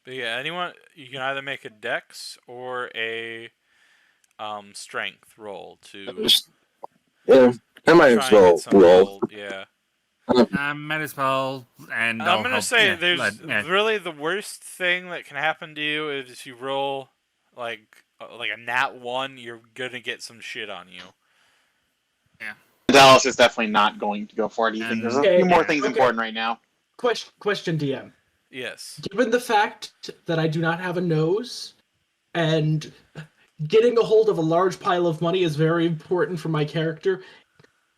But yeah, anyone, you can either make a dex or a strength roll to Yeah, I might try as and well get some roll. gold. Yeah. Might as well. And I'm gonna say there's yeah. really the worst thing that can happen to you is if you roll like a nat 1, you're gonna get some shit on you. Dallas is definitely not going to go for it. There's a Okay, few more okay, things okay. important right now. Question, DM. Yes. Given the fact that I do not have a nose, and getting a hold of a large pile of money is very important for my character,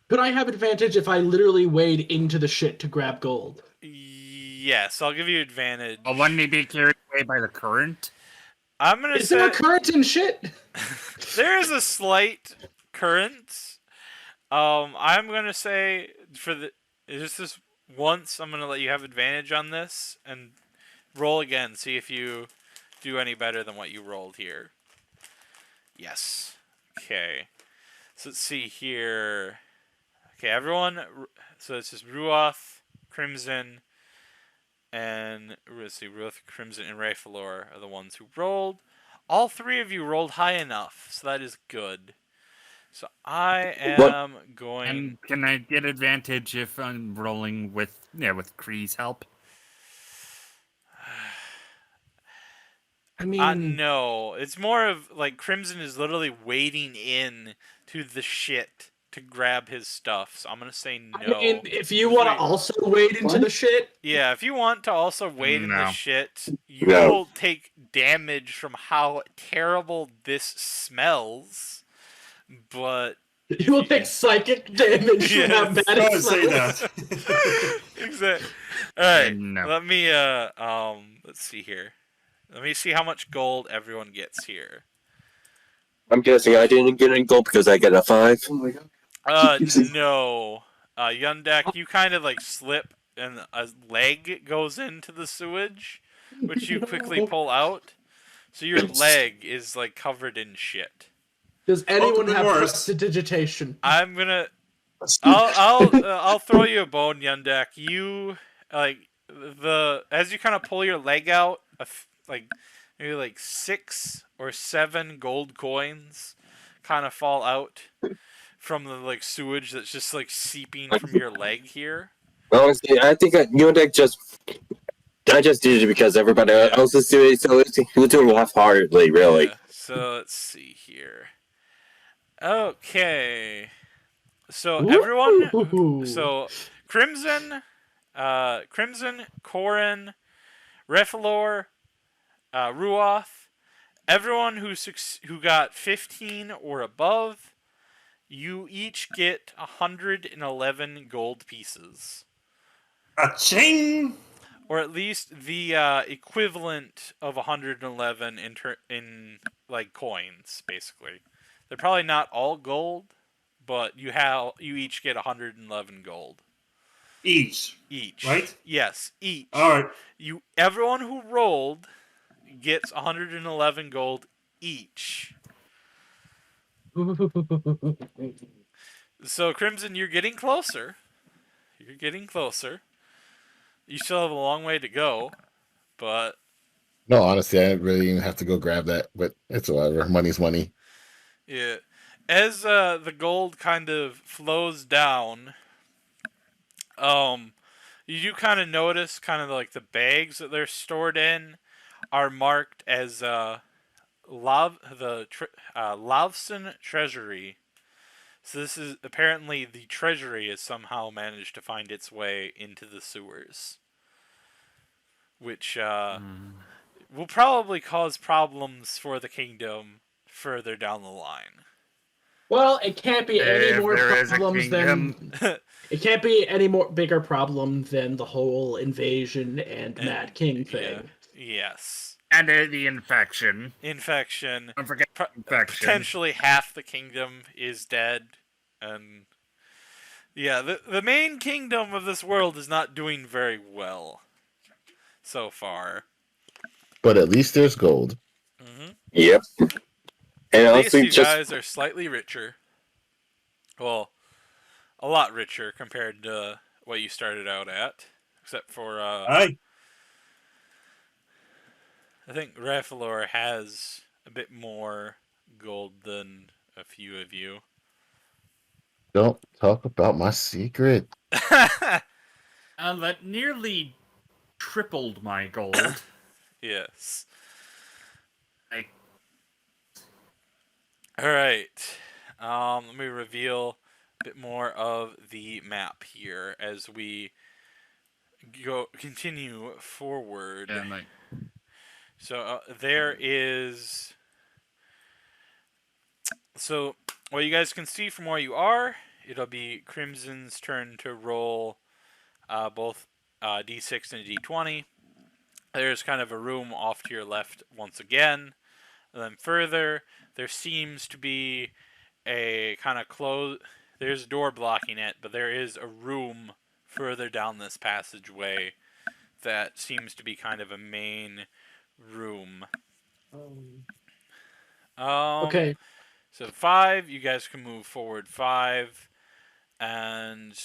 could I have advantage if I literally wade into the shit to grab gold? Yes, I'll give you advantage. Oh, wouldn't he be carried away by the current? I'm gonna Is say there a current in shit? there is a slight current. I'm gonna say just this once, I'm gonna let you have advantage on this and roll again. See if you do any better than what you rolled here. Yes. Okay. So let's see here. Okay, everyone. So it's just Ruxoth, Crimson, and let's see, Ruxoth, Crimson, and Rayfalor are the ones who rolled. All three of you rolled high enough, so that is good. So I am going. And can I get advantage if I'm rolling with Kree's help? I mean, no. It's more of like Crimson is literally wading in to the shit to grab his stuff. So I'm gonna say no. I mean, if you want to also wade into the shit, Yeah, if you want to also wade in the No. shit, you No. will take damage from how terrible this smells. But you will take psychic damage from how Yes. bad I it would say smells. that. exactly. All right. No. Let me let's see here. Let me see how much gold everyone gets here. I'm guessing I didn't get any gold because I got a 5. Oh my god. No. Yundek, you kind of like slip and a leg goes into the sewage, which you quickly pull out. So your leg is like covered in shit. Does anyone Ultimate have worst. prestidigitation? I'm gonna. I'll throw you a bone, Yundek. You as you kind of pull your leg out, maybe like 6 or 7 gold coins kind of fall out from the like sewage that's just like seeping from your leg here. Honestly, I think I just did it because everybody else is doing it, so he was doing it half-heartedly, really. Yeah, so let's see here. Okay. So everyone. Ooh. So Crimson, Corrin, Rayfalor, Ruxoth, everyone who got 15 or above, you each get 111 gold pieces, A-ching! or at least the equivalent of 111 in like coins, basically. They're probably not all gold, but you each get 111 gold. Each. Each. Right? Yes, each. Alright. Everyone who rolled gets 111 gold each. So, Crimson, you're getting closer. You're getting closer. You still have a long way to go, but... No, honestly, I didn't really even have to go grab that, but it's whatever. Money's money. Yeah. As the gold kind of flows down, you do kind of notice kind of like the bags that they're stored in are marked as Lavsen Treasury. So this is apparently the treasury has somehow managed to find its way into the sewers, which will probably cause problems for the kingdom further down the line. Well, it can't be any If more there is a problems than kingdom. it can't be any more bigger problem than the whole invasion and Mad King thing. Yes. And the infection. Infection. Don't forget infection. Potentially half the kingdom is dead. And yeah, the main kingdom of this world is not doing very well so far. But at least there's gold. Mm-hmm. Yep. And At least honestly, you guys are slightly richer. Well, a lot richer compared to what you started out at. Except for, Aye. I think Raffalor has a bit more gold than a few of you. Don't talk about my secret. That nearly tripled my gold. Yes. Like, Alright. Let me reveal a bit more of the map here as we continue forward. and like, So there is... So what you guys can see from where you are, it'll be Crimson's turn to roll both D6 and D20. There's kind of a room off to your left once again. And then further, there seems to be a kind of there's a door blocking it, but there is a room further down this passageway that seems to be kind of a main room. Okay. So 5, you guys can move forward 5, and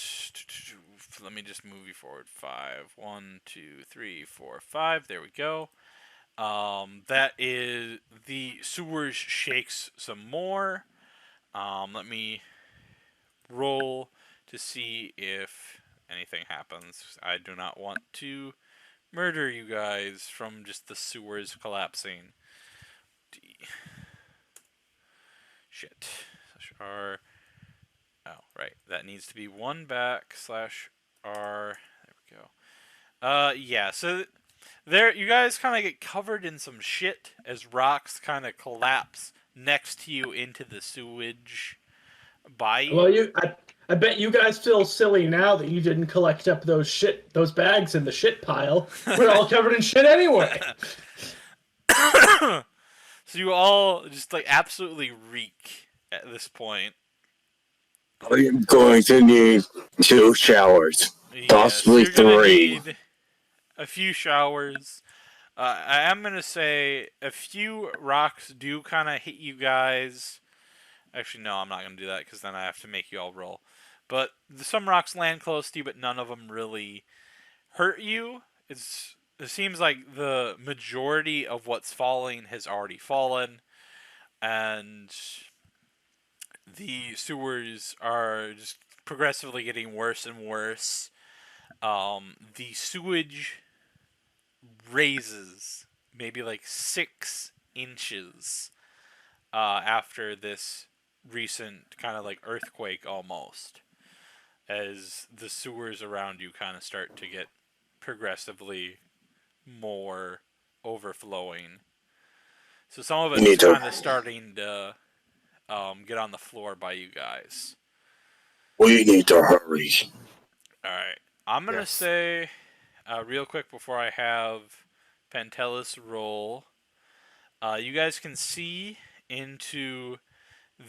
let me just move you forward 5. 1, 2, 3, 4, 5. There we go. That is the sewers shakes some more. Let me roll to see if anything happens. I do not want to murder you guys from just the sewers collapsing. Shit. R. Oh, right. That needs to be 1 back / R. There we go. Yeah, so there, you guys kind of get covered in some shit as rocks kind of collapse next to you into the sewage by you. Well, I bet you guys feel silly now that you didn't collect up those bags in the shit pile. We're all covered in shit anyway. So you all just like absolutely reek at this point. I am going to need 2 showers. Possibly you're gonna 3. need a few showers. I am gonna say a few rocks do kind of hit you guys. Actually, no, I'm not gonna do that because then I have to make you all roll. But some rocks land close to you, but none of them really hurt you. It seems like the majority of what's falling has already fallen, and the sewers are just progressively getting worse and worse. The sewage raises maybe like 6 inches after this recent kind of like earthquake almost, as the sewers around you kind of start to get progressively more overflowing. So some of it's kind of starting to get on the floor by you guys. We need to hurry. Alright. I'm going to say, real quick before I have Pantelis roll, you guys can see into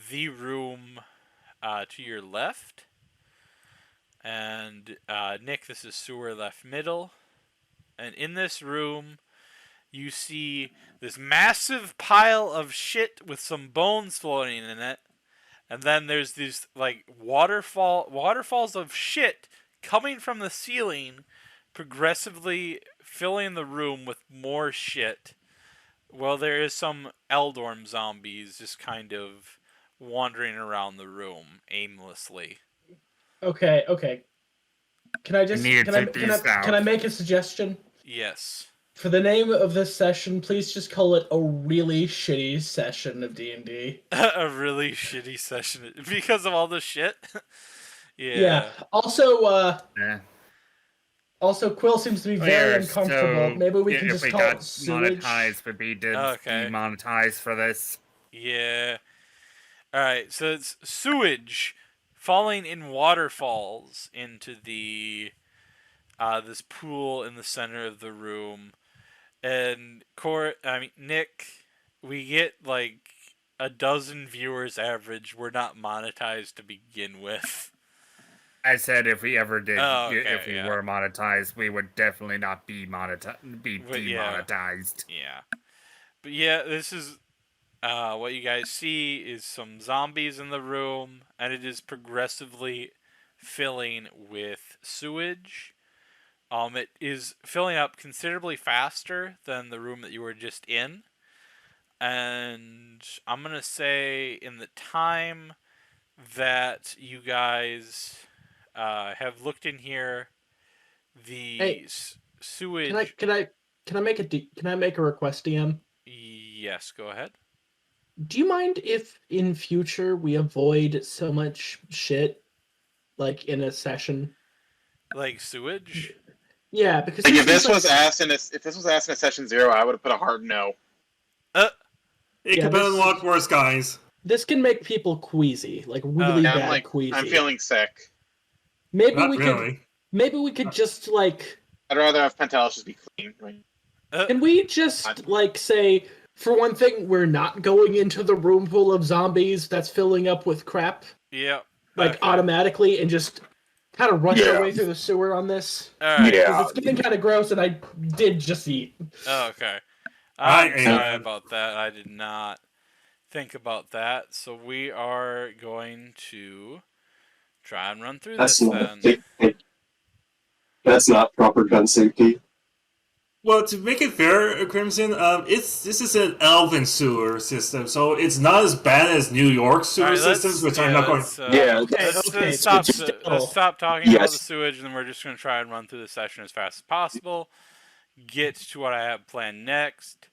the room to your left. And Nick, this is sewer left middle. And in this room, you see this massive pile of shit with some bones floating in it, and then there's these like waterfalls of shit coming from the ceiling, progressively filling the room with more shit. Well, there is some Eldorm zombies just kind of wandering around the room aimlessly. Okay. Can I just need can to I do can I, sound. can I make a suggestion? Yes. For the name of this session, please just call it a really shitty session of D&D. A really shitty session because of all the shit. Yeah. Also, Yeah. Also, Quill seems to be very uncomfortable. Maybe we can if just we call got it sewage. monetized, would be Okay. demonetized for this. Yeah. Alright, so it's sewage falling in waterfalls into the this pool in the center of the room. And Nick, we get like a dozen viewers average. We're not monetized to begin with. I said if we ever did, Oh, okay, if we yeah. were monetized, we would definitely not be demonetized. Yeah. But yeah, this is what you guys see is some zombies in the room, and it is progressively filling with sewage. It is filling up considerably faster than the room that you were just in. And I'm going to say in the time that you guys have looked in here, the sewage... Can I make a request, DM? Yes, go ahead. Do you mind if in future we avoid so much shit, like in a session? Like sewage? Yeah, because Like if this was asked in a session 0, I would have put a hard no. It could have been a lot worse, guys. This can make people queasy, like really Yeah, bad queasy. I'm feeling sick. Maybe Not we really. could just like. I'd rather have Pentalis just be clean. Right? Can we just like say, for one thing, we're not going into the room full of zombies that's filling up with crap? Yep. Like Okay. automatically and just kind of rush our way through the sewer on this. Alright. Because it's getting kind of gross, and I did just eat. Oh, okay. I'm sorry about that. I did not think about that. So we are going to try and run through That's this not then. That's not proper gun safety. Well, to make it fair, Crimson, this is an elven sewer system, so it's not as bad as New York sewer Alright, systems, which I'm not going. Let's stop talking about the sewage, and then we're just going to try and run through the session as fast as possible. Get to what I have planned next.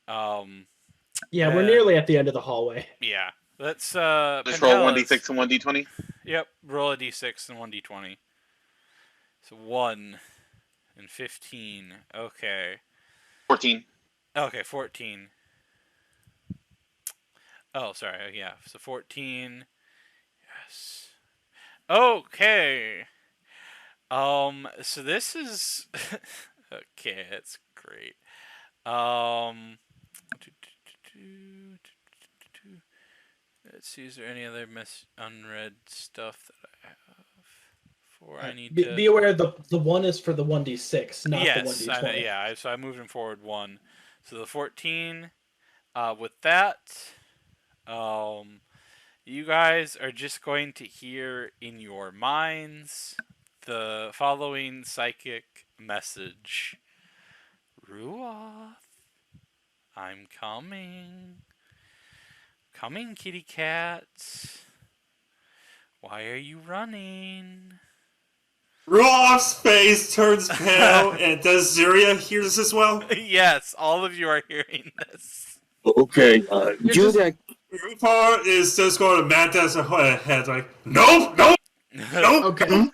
Yeah, we're nearly at the end of the hallway. Yeah. Let's just roll 1d6 and 1d20. Yep, roll a d6 and 1d20. So 1 and 15. Okay. 14. Okay, 14. Oh, sorry. Yeah, so 14. Yes. Okay. So this is okay. That's great. Let's see. Is there any other unread stuff that I have? I need to be aware the 1 is for the 1d6, not the 1d20. Yeah. So I moved him forward 1. So the 14. With that, you guys are just going to hear in your minds the following psychic message. Ruxoth, I'm coming. Coming, kitty cat. Why are you running? Ruxoth's face turns pale, and does Zyria hear this as well? Yes, all of you are hearing this. Okay, Rupar is just going to mad dash ahead, like, nope. Okay.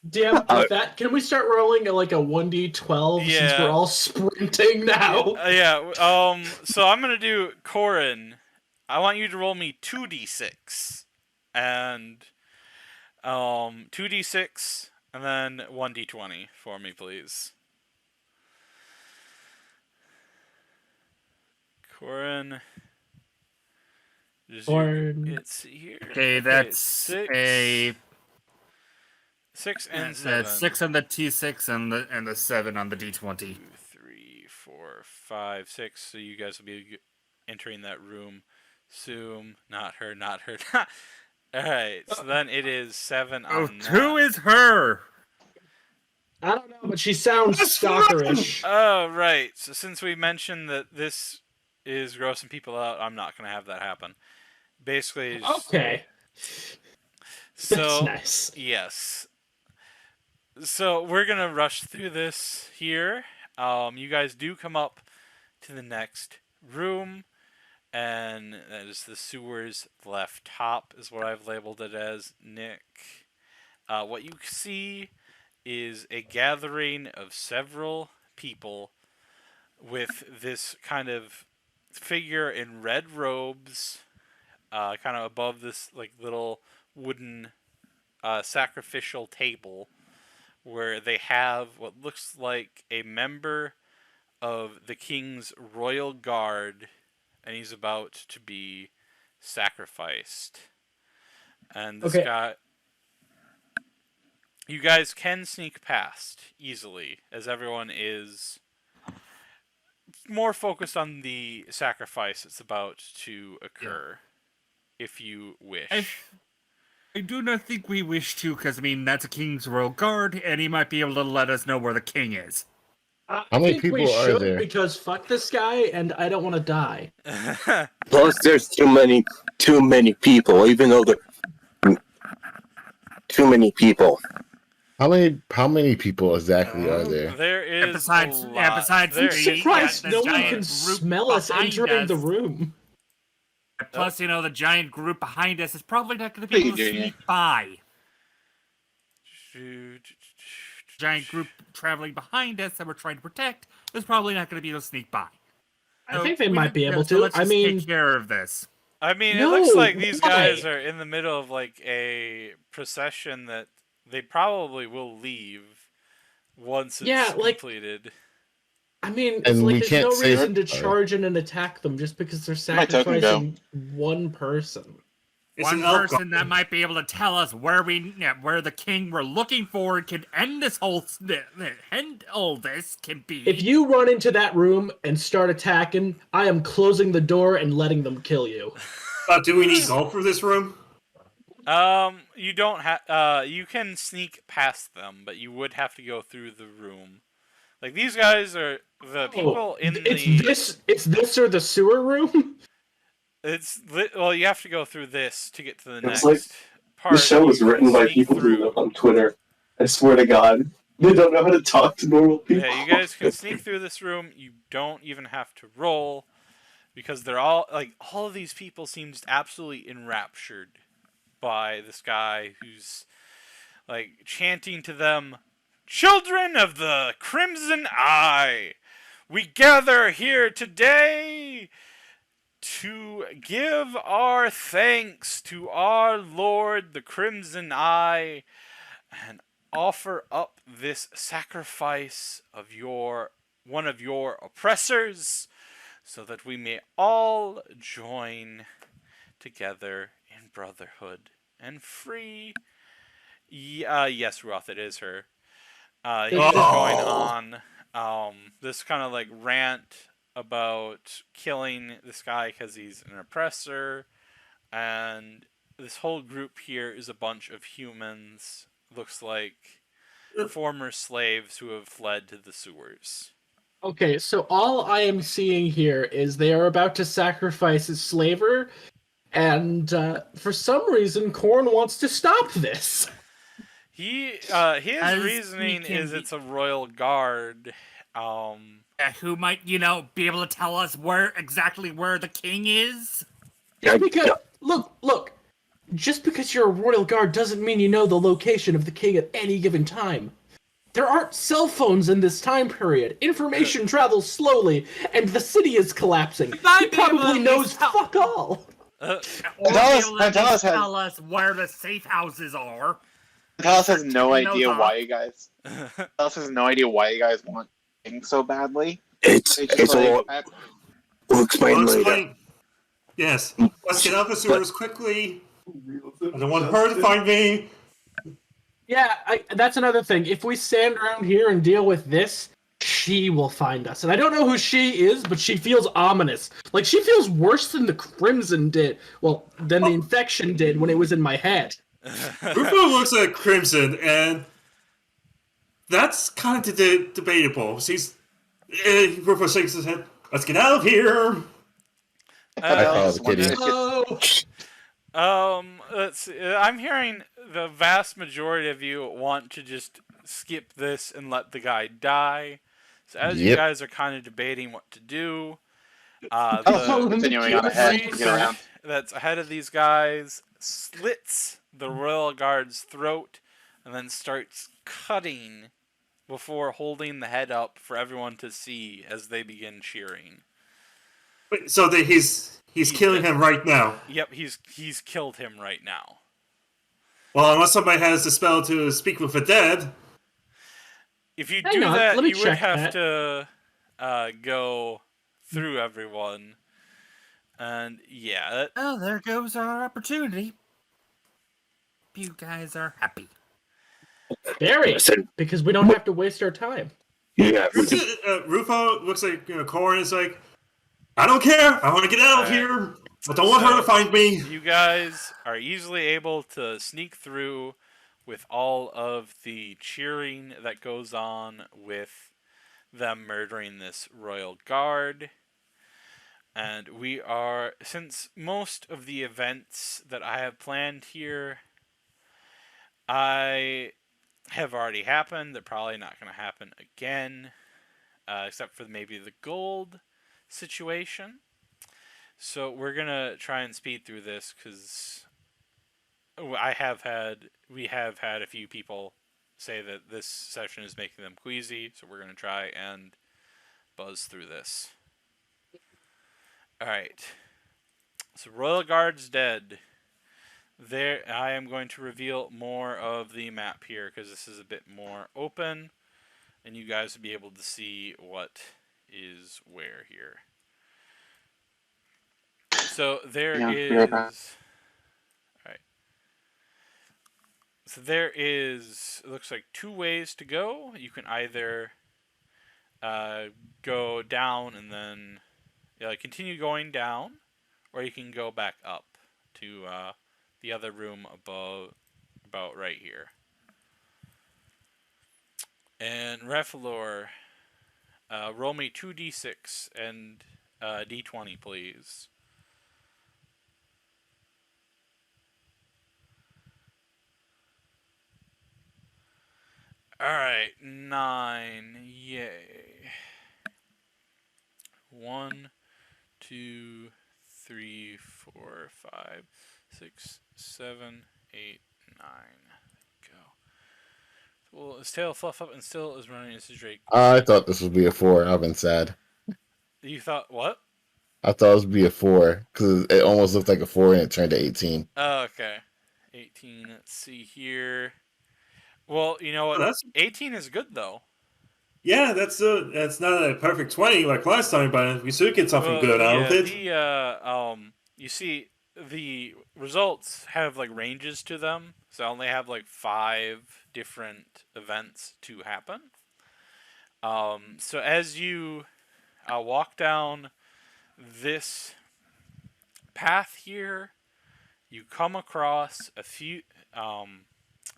Damn, with that, can we start rolling like a 1d12 since we're all sprinting now? So I'm gonna do Corin. I want you to roll me 2d6 and 2d6 and then 1d20 for me, please. Corin. It's here. Okay, that's 6. a 6 and 7. 6 on the T6 and the 7 on the D20. 2, 3, 4, 5, 6. So you guys will be entering that room soon. Not her, not her. Alright, so then it is 7 Oh, on that. 2 is her. I don't know, but she sounds Let's stalkerish. Oh, right. So since we mentioned that this is grossing people out, I'm not going to have that happen. Basically, Okay. so That's nice. yes. So we're going to rush through this here. You guys do come up to the next room, and that is the sewers left top is what I've labeled it as, Nick. What you see is a gathering of several people with this kind of figure in red robes, kind of above this like little wooden sacrificial table, where they have what looks like a member of the king's royal guard, and he's about to be sacrificed. And this guy, you guys can sneak past easily, as everyone is more focused on the sacrifice that's about to occur, if you wish. I do not think we wish to, because, I mean, that's a king's royal guard, and he might be able to let us know where the king is. I How many think we people are should, there? because fuck this guy, and I don't want to die. Plus, there's too many people. Even though there too many people. How many people exactly are there? There is besides- a lot. yeah, besides There the- is- Surprised the no one giant can group smell us behind entering the us. room. Plus, you know, the giant group behind us is probably not going to be able to Hey, sneak by. Giant group traveling behind us that we're trying to protect is probably not going to be able to sneak by. I think they we might need- be able so to. Let's I just mean, take care of this. I mean, No, it looks like these why? guys are in the middle of like a procession that they probably will leave once it's Yeah, like- completed. I mean, it's And like we there's can't no say reason to that. charge in and attack them just because they're My token go. sacrificing one person. It's One an elf person that guard. might be able to tell us where where the king we're looking for can end this whole end all this can be. If you run into that room and start attacking, I am closing the door and letting them kill you. Do we need gold for this room? You don't have. You can sneak past them, but you would have to go through the room. Like these guys are the people in It's this or the sewer room. Well, you have to go through this to get to the next It's like part. The show was You can written by sneak people who through. live on Twitter. I swear to God. They don't know how to talk to normal people. Yeah, you guys can sneak through this room. You don't even have to roll, because they're all of these people seem just absolutely enraptured by this guy who's like chanting to them, "Children of the Crimson Eye, we gather here today to give our thanks to our Lord the Crimson Eye and offer up this sacrifice of one of your oppressors, so that we may all join together in brotherhood and free." Yes, Ruxoth, it is her. He's going on this kind of like rant about killing this guy because he's an oppressor, and this whole group here is a bunch of humans. Looks like former slaves who have fled to the sewers. Okay, so all I am seeing here is they are about to sacrifice a slaver, and for some reason, Korn wants to stop this. His As reasoning we can is be- it's a royal guard. Who might, be able to tell us exactly where the king is? Because look, just because you're a royal guard doesn't mean you know the location of the king at any given time. There aren't cell phones in this time period. Information travels slowly, and the city is collapsing. might He be able to probably at knows least help- fuck all. Or Pantelis- be able to at Pantelis least has- tell us where the safe houses are. Talos has no He knows idea off. why you guys. Talos has no idea why you guys want things so badly. It's They just all. We'll explain I'll later. explain. Yes. Let's get out the sewers quickly. I don't want her to find me. Yeah, that's another thing. If we stand around here and deal with this, she will find us. And I don't know who she is, but she feels ominous. Like, she feels worse than the Crimson did. Well, than the infection did when it was in my head. Rufo looks at Crimson, and that's kind of debatable. Rufo shakes his head. Let's get out of here. the kitty. Let's see. I'm hearing the vast majority of you want to just skip this and let the guy die. So as you Yep. guys are kind of debating what to do, Continuing on ahead to get around. that's ahead of these guys slits the royal guard's throat and then starts cutting before holding the head up for everyone to see as they begin cheering. Wait, so he's killing him right now. Yep, he's killed him right now. Well, unless somebody has the spell to speak with the dead. If you Hang do on, that, let me you would check have that. to go through everyone. And yeah, Oh, there goes our opportunity. You guys are happy. Very, Listen, because we don't have to waste our time. yeah, Rufo looks like Corin is like, I don't care. I want to get out of Alright. here. I don't want her to find me. you guys are easily able to sneak through with all of the cheering that goes on with them murdering this royal guard. And we are, since most of the events that I have planned here have already happened, they're probably not going to happen again, except for maybe the gold situation. So we're going to try and speed through this because we have had a few people say that this session is making them queasy, so we're going to try and buzz through this. Alright. So Royal Guard's dead. There, I am going to reveal more of the map here because this is a bit more open, and you guys will be able to see what is where here. So there Yeah, is. be right back. Alright. So there is. It looks like 2 ways to go. You can either go down and then continue going down, or you can go back up to the other room about right here. And Reflor, roll me 2d6 and d20, please. Alright, 9. Yay. 1, 2, 3, 4, 5, 6, 7, 8, 9. Go. Well, his tail fluff up and still is running into Drake. I thought this would be a 4. I've been sad. You thought what? I thought it would be a 4 because it almost looked like a 4 and it turned to 18. Oh, okay. 18. Let's see here. Well, you know what? Well, that's- 18 is good though. Yeah, that's not a perfect 20 like last time, but we should get something Well, good out of it. You see, the results have like ranges to them, so I only have like 5 different events to happen. So as you walk down this path here, you come across a few,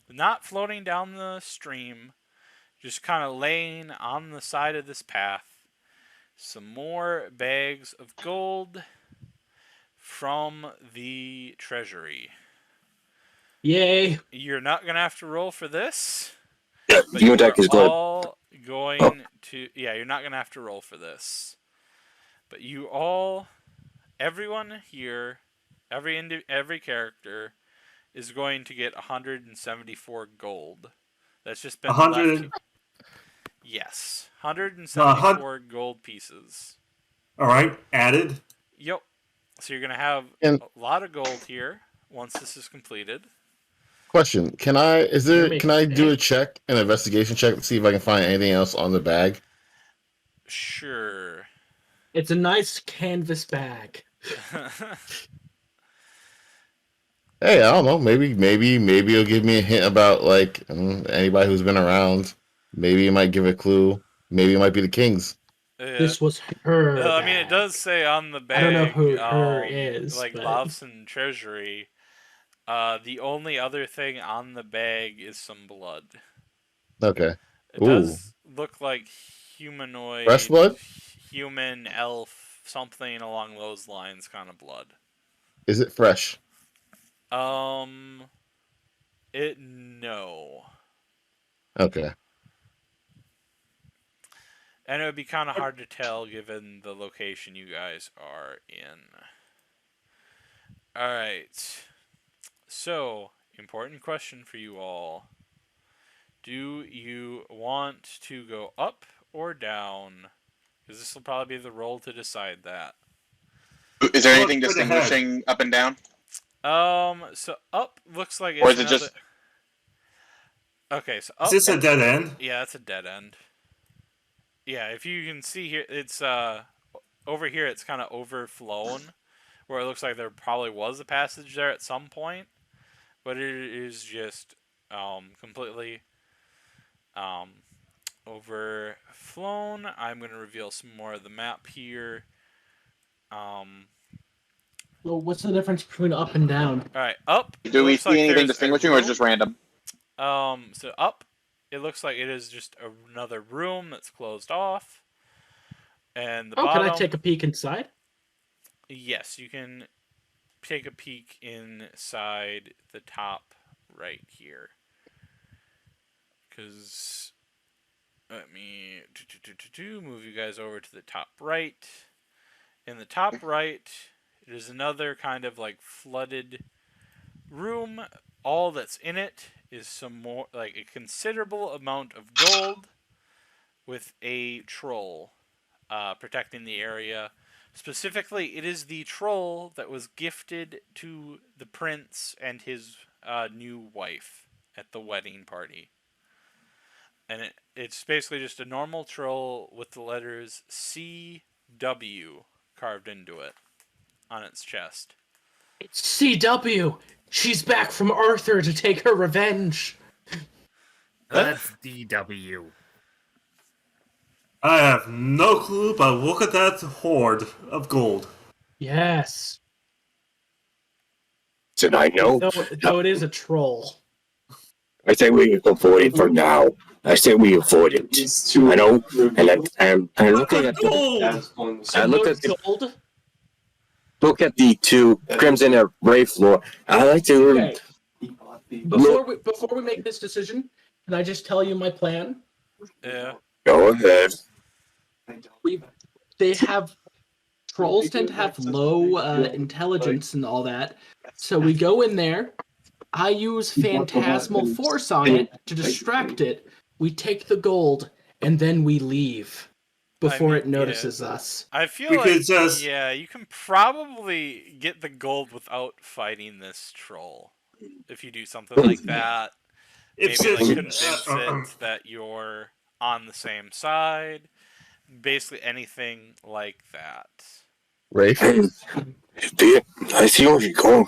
not floating down the stream, just kind of laying on the side of this path, some more bags of gold from the treasury. Yay. You're not going to have to roll for this. yeah, But view you attack are is good. all going to... Yeah, you're not going to have to roll for this. But you all... Everyone here, every character, is going to get 174 gold. That's just been 100. left. Yes. 174 gold pieces. All right, added. Yep. So you're going to have And- a lot of gold here once this is completed. Question: Can I do a check, an investigation check, to see if I can find anything else on the bag? Sure. It's a nice canvas bag. Hey, I don't know. Maybe it'll give me a hint about like anybody who's been around. Maybe it might give a clue. Maybe it might be the kings. Yeah. This was her. I mean, it bag. does say on the bag. I don't know who her is, Like but- Lavse and Treasury. The only other thing on the bag is some blood. Okay. It Ooh. does look like humanoid, Fresh blood? human, elf, something along those lines, kind of blood. Is it fresh? No. Okay. And it would be kind of hard to tell given the location you guys are in. Alright. So, important question for you all. Do you want to go up or down? Because this will probably be the roll to decide that. Is there anything Look for the head. distinguishing up and down? So up looks like it's Or is it another... just- Okay, so up... Is this a dead end? Yeah, that's a dead end. Yeah, if you can see here, it's over here. It's kind of overflown, where it looks like there probably was a passage there at some point, but it is just completely overflown. I'm gonna reveal some more of the map here. Well, what's the difference between up and down? All right, up. Do we looks see like anything there's a distinguishing, or is it room. just random? So up, it looks like it is just another room that's closed off. And the Oh, bottom... can I take a peek inside? Yes, you can take a peek inside the top right here. Because, let me move you guys over to the top right. In the top right, it is another kind of like flooded room. All that's in it is some more, like a considerable amount of gold with a troll protecting the area. Specifically, it is the troll that was gifted to the prince and his new wife at the wedding party. And it's basically just a normal troll with the letters CW carved into it on its chest. It's CW. She's back from Arthur to take her revenge. That's DW. I have no clue, but look at that hoard of gold. Yes. Did I know? Though it is a troll. I say we avoid it for now. I say we avoid it. It's too. I know, and I'm looking at the, Gold! I look at the, gold. look at the two Crimson and Ray floor. I like to. Okay. Before we make this decision, can I just tell you my plan? Yeah. Go ahead. Trolls tend to have low intelligence and all that, so we go in there. I use phantasmal force on it to distract it. We take the gold and then we leave before it notices us. I feel We like, could just- yeah, you can probably get the gold without fighting this troll. If you do something like that, If maybe like it's- convince it that you're on the same side. Basically anything like that. Rafe? I see where you're going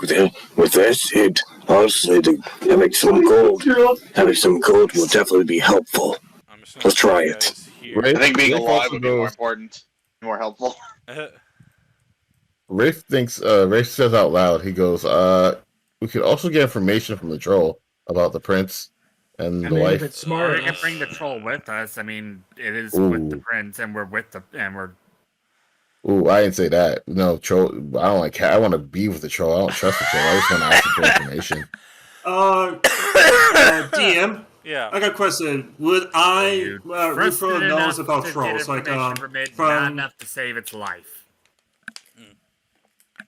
with this. It honestly, having some gold will definitely be helpful. I'm just Let's try put you it. guys here. Rafe, I think being Rafe alive also would be more goes- important, more helpful. Rafe thinks. Rafe says out loud. He goes, "We could also get information from the troll about the prince and I the mean, if wife." it's smart We can enough. bring the troll with us. I mean, it is with the Ooh. prince, and we're with the we're. Ooh, I didn't say that. No, troll. I don't like. I want to be with the troll. I don't trust the troll. I just want to ask him for information. DM, Yeah. I got a question. Would I You Rufo trusted knows enough about to trolls? get Like, information from it, not from enough to save its life.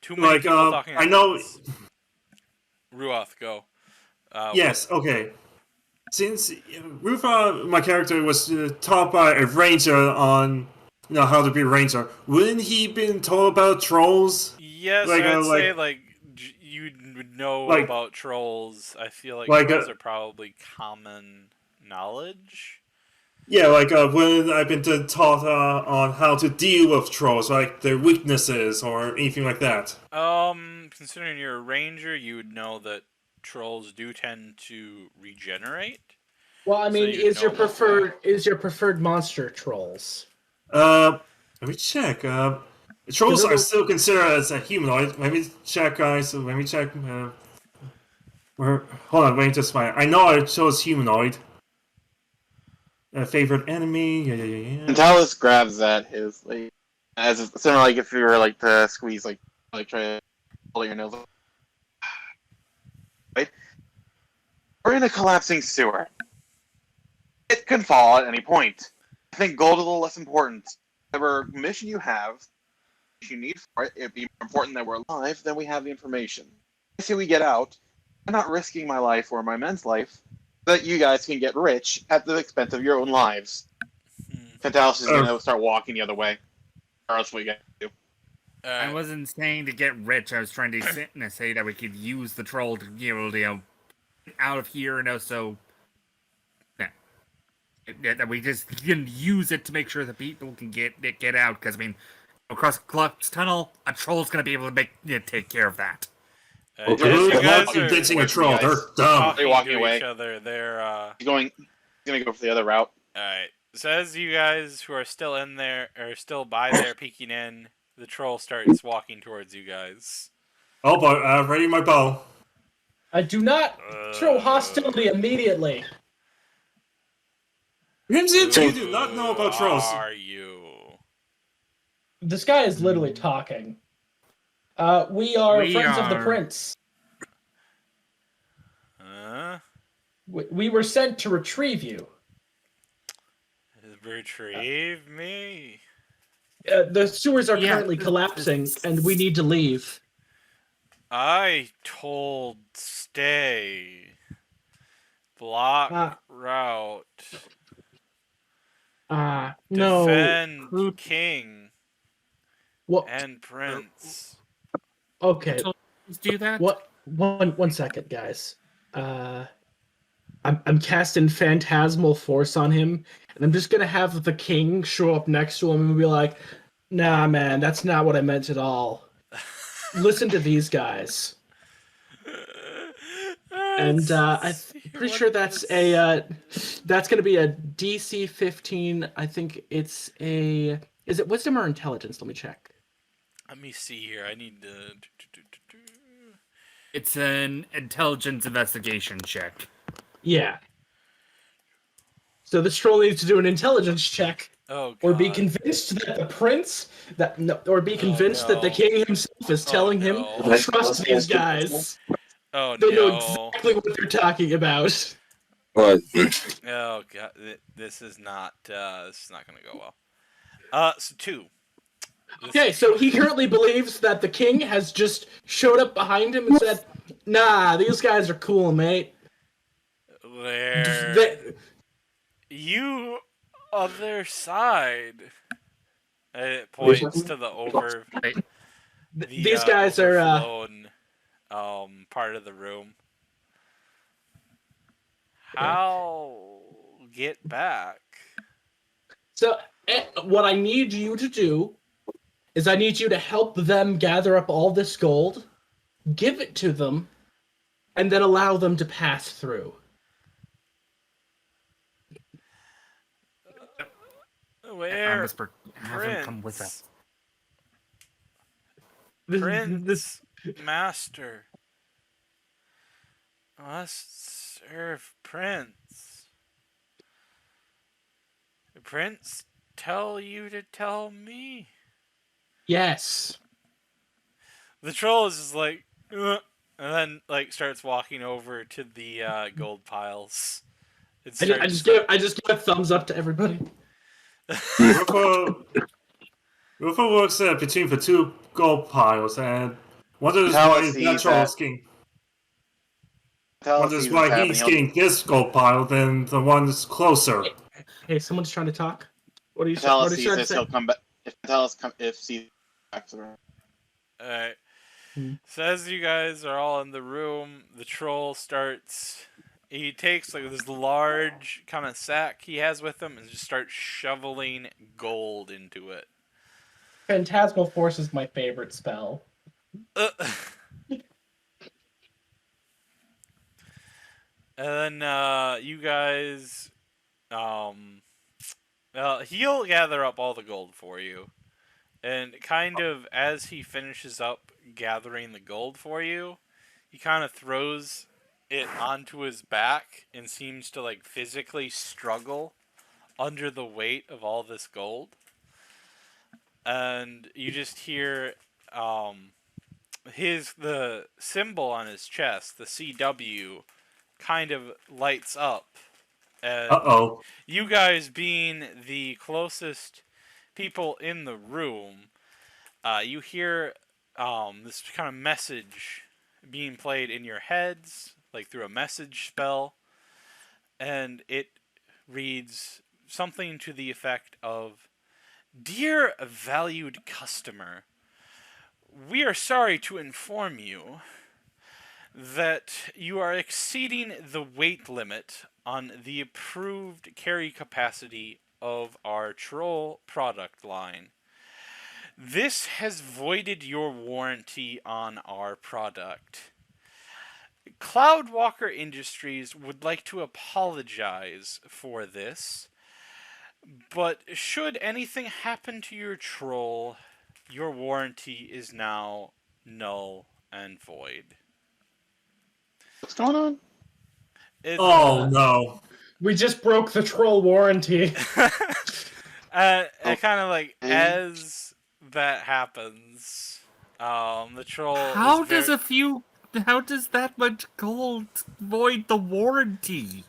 Too many like, people talking I at know. once. Ruxoth, go. Yes. Okay. Since Rufo, my character, was taught by a ranger on how to be a ranger, wouldn't he been told about trolls? Yes, Like, I'd like- say like you would know like- about trolls. I feel like like, trolls are probably common knowledge. Yeah, like when I've been taught on how to deal with trolls, like their weaknesses or anything like that. Considering you're a ranger, you would know that trolls do tend to regenerate. Well, I mean, you is your know preferred monster trolls? Let me check. Trolls are it'll- still considered as a humanoid. Let me check, guys. Let me check. Hold on, wait just a minute. I know I chose humanoid. Favorite enemy? Yeah. Pentalis grabs at his like, as it's similar like if you were like to squeeze like try to pull your nose. Right? We're in a collapsing sewer. It can fall at any point. I think gold is a little less important. Whatever mission you have, if you need for it, it'd be more important that we're alive than we have the information. I say we get out. I'm not risking my life or my men's life so that you guys can get rich at the expense of your own lives. Pentalis is gonna start walking the other way. Or else we get to. I wasn't saying to get rich. I was trying to say that we could use the troll to be able to, get out of here, and also that we just can use it to make sure that people can get out. Because I mean, across Cluck's tunnel, a troll's gonna be able to take care of that. Good luck convincing a troll. They're dumb. They're walking away. Each other. They're He's gonna go for the other route. All right. So as you guys who are still in there or still by there peeking in, the troll starts walking towards you guys. Oh boy, ready my bow. I do not show hostility immediately. Crimson, you do not know about trolls. Who are you? This guy is literally talking. We are friends of the prince. Huh? We were sent to retrieve you. Retrieve me? The sewers are currently collapsing, and we need to leave. I told stay. Block route. No. Defend king. What? And prince. Okay. Let's do that. What? One second, guys. I'm casting Phantasmal Force on him, and I'm just gonna have the king show up next to him and be like, "Nah, man, that's not what I meant at all. Listen to these guys." And I'm pretty sure that's that's gonna be a DC 15. I think it's a. Is it Wisdom or Intelligence? Let me check. Let me see here. I need to. It's an intelligence investigation check. Yeah. So this troll needs to do an intelligence check, or be convinced that the prince that be convinced that the king himself is telling him, trust these guys. Oh They know no! exactly what they're talking about. Oh god, this is not gonna go well. So 2. Okay, so he currently believes that the king has just showed up behind him and said, "Nah, these guys are cool, mate." You other side. It points to the over. These guys are part of the room. How get back? So what I need you to do is I need you to help them gather up all this gold, give it to them, and then allow them to pass through. Where? Have him come with us. Prince, master, must serve Prince. The Prince tell you to tell me. Yes. The troll is just like, and then starts walking over to the gold piles. I just give a thumbs up to everybody. Rufo works between the 2 gold piles, and wonders why he's not Charles King. Wonders why he's getting this gold pile than the one that's closer. Hey, someone's trying to talk. What are you Pentalis trying sees to this, say? he'll come back. If Pentalis sees back to the room. Alright. So as you guys are all in the room, the troll starts. He takes this large kind of sack he has with him and just starts shoveling gold into it. Phantasmal Force is my favorite spell. And then you guys, he'll gather up all the gold for you. And kind of as he finishes up gathering the gold for you, he kind of throws it onto his back and seems to like physically struggle under the weight of all this gold. And you just hear the symbol on his chest, the CW, kind of lights up. And Uh-oh. you guys being the closest people in the room, you hear this kind of message being played in your heads, like through a message spell, and it reads something to the effect of, "Dear valued customer, we are sorry to inform you that you are exceeding the weight limit on the approved carry capacity of our troll product line. This has voided your warranty on our product. Cloudwalker Industries would like to apologize for this, but should anything happen to your troll, your warranty is now null and void." What's going on? It's, Oh, no. We just broke the troll warranty. kind of like as that happens, the troll. How does that much gold void the warranty?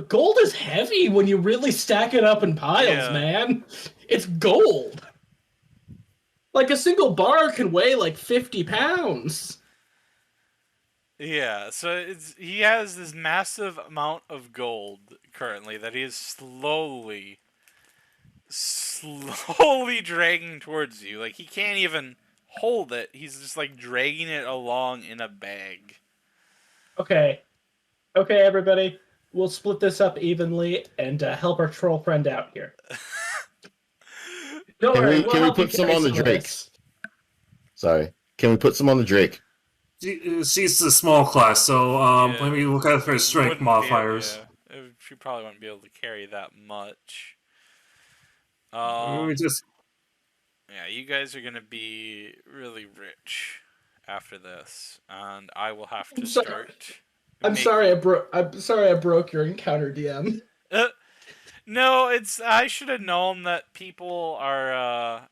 Gold is heavy when you really stack it up in piles, Yeah. man. It's gold. Like a single bar can weigh like 50 pounds. Yeah, so he has this massive amount of gold currently that he is slowly dragging towards you. Like, he can't even hold it. He's just, like, dragging it along in a bag. Okay, everybody. We'll split this up evenly and help our troll friend out here. Don't Can worry, we- we'll can we help you put some carry on the of Drake? this. Sorry. Can we put some on the Drake? She's the small class, so Yeah. let me look at her strength Wouldn't be modifiers. able- she probably wouldn't be able to carry that much. Let me just... Yeah, you guys are gonna be really rich after this, and I will have to I'm sorry. start. I'm sorry I broke your encounter DM. No, I should have known that people are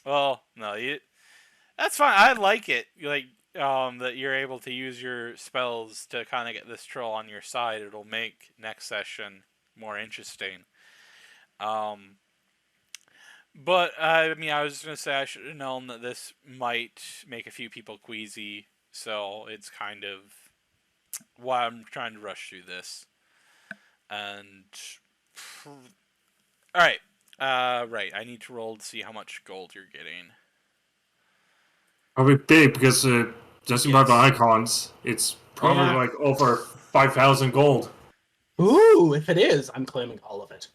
well, no, that's fine. I like it. Like that you're able to use your spells to kind of get this troll on your side. It'll make next session more interesting. But I mean, I was gonna say I should have known that this might make a few people queasy, so it's kind of why I'm trying to rush through this. And all right, right. I need to roll to see how much gold you're getting. Probably big, because judging by the icons, it's probably Yeah. like over 5,000 gold. Ooh, if it is, I'm claiming all of it.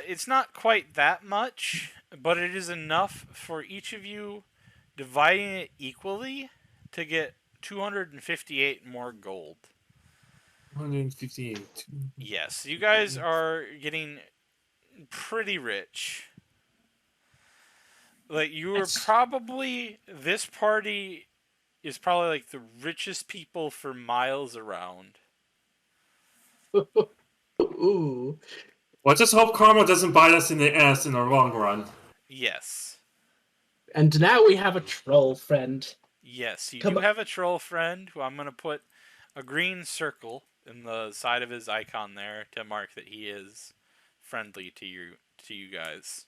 It's not quite that much, but it is enough for each of you dividing it equally to get 258 more gold. 158. Yes, you guys are getting pretty rich. Like, this party is probably like the richest people for miles around. Ooh. Let's just hope karma doesn't bite us in the ass in the long run. Yes. And now we have a troll friend. Yes, you Come do on. have a troll friend who I'm going to put a green circle in the side of his icon there to mark that he is friendly to you guys.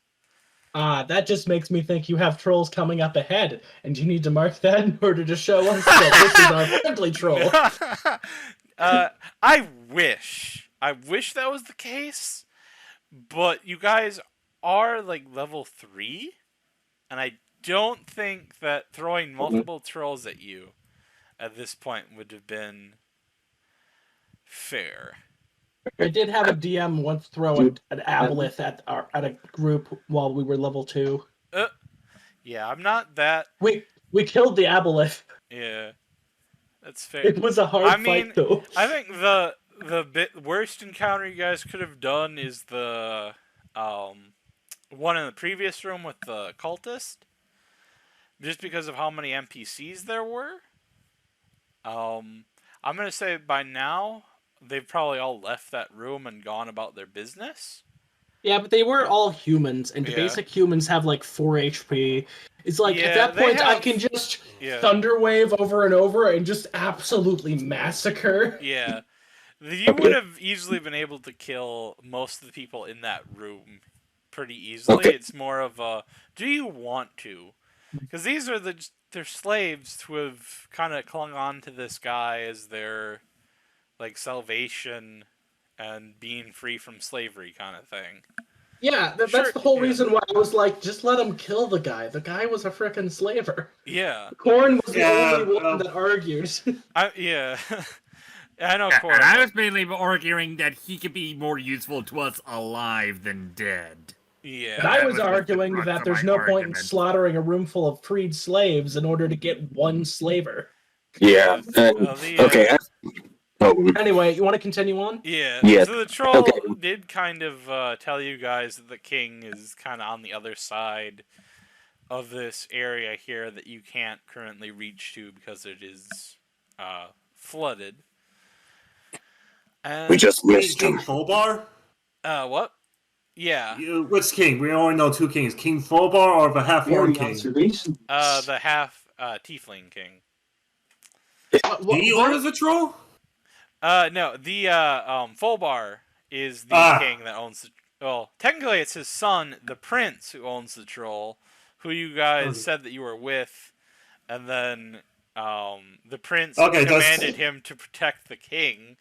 That just makes me think you have trolls coming up ahead, and you need to mark that in order to show us that this is our friendly troll. I wish that was the case, but you guys are like level 3, and I don't think that throwing multiple trolls at you at this point would have been fair. I did have a DM once throw an aboleth at a group while we were level 2. Yeah, I'm not that. We killed the aboleth. Yeah. That's fair. It was a hard I mean, fight, though. I think the worst encounter you guys could have done is the one in the previous room with the cultist, just because of how many NPCs there were. I'm gonna say by now they've probably all left that room and gone about their business. Yeah, but they were all humans, and Yeah. basic humans have like 4 HP. It's like Yeah, at that they point I have- can just Yeah. thunderwave over and over and just absolutely massacre. Yeah. You would have easily been able to kill most of the people in that room pretty easily. Okay. It's more of a, do you want to? Because these are they're slaves who have kind of clung on to this guy as their like salvation and being free from slavery kind of thing. Yeah, Sure, that's the whole yeah. reason why I was like, just let him kill the guy. The guy was a frickin' slaver. Yeah. Korn was the Yeah, only one that argued. Yeah. I know Yeah, Cora. and I was mainly arguing that he could be more useful to us alive than dead. Yeah. And I that was was the arguing crux that of there's my no point in argument. slaughtering a room full of freed slaves in order to get one slaver. Yeah. Okay. Oh, Anyway, you want to continue on? Yeah. Yes. So the troll Okay. did kind of tell you guys that the king is kind of on the other side of this area here that you can't currently reach to because it is flooded. And we just missed King him. Fullbar? what? Yeah. Which king? We only know 2 kings. King Fullbar or the half-horn Very king? observation. The half tiefling king. He orders the troll? No, the Fulbar is the king that owns the. Well, technically, it's his son, the prince, who owns the troll, who you guys said that you were with, and then the prince commanded him to protect the king,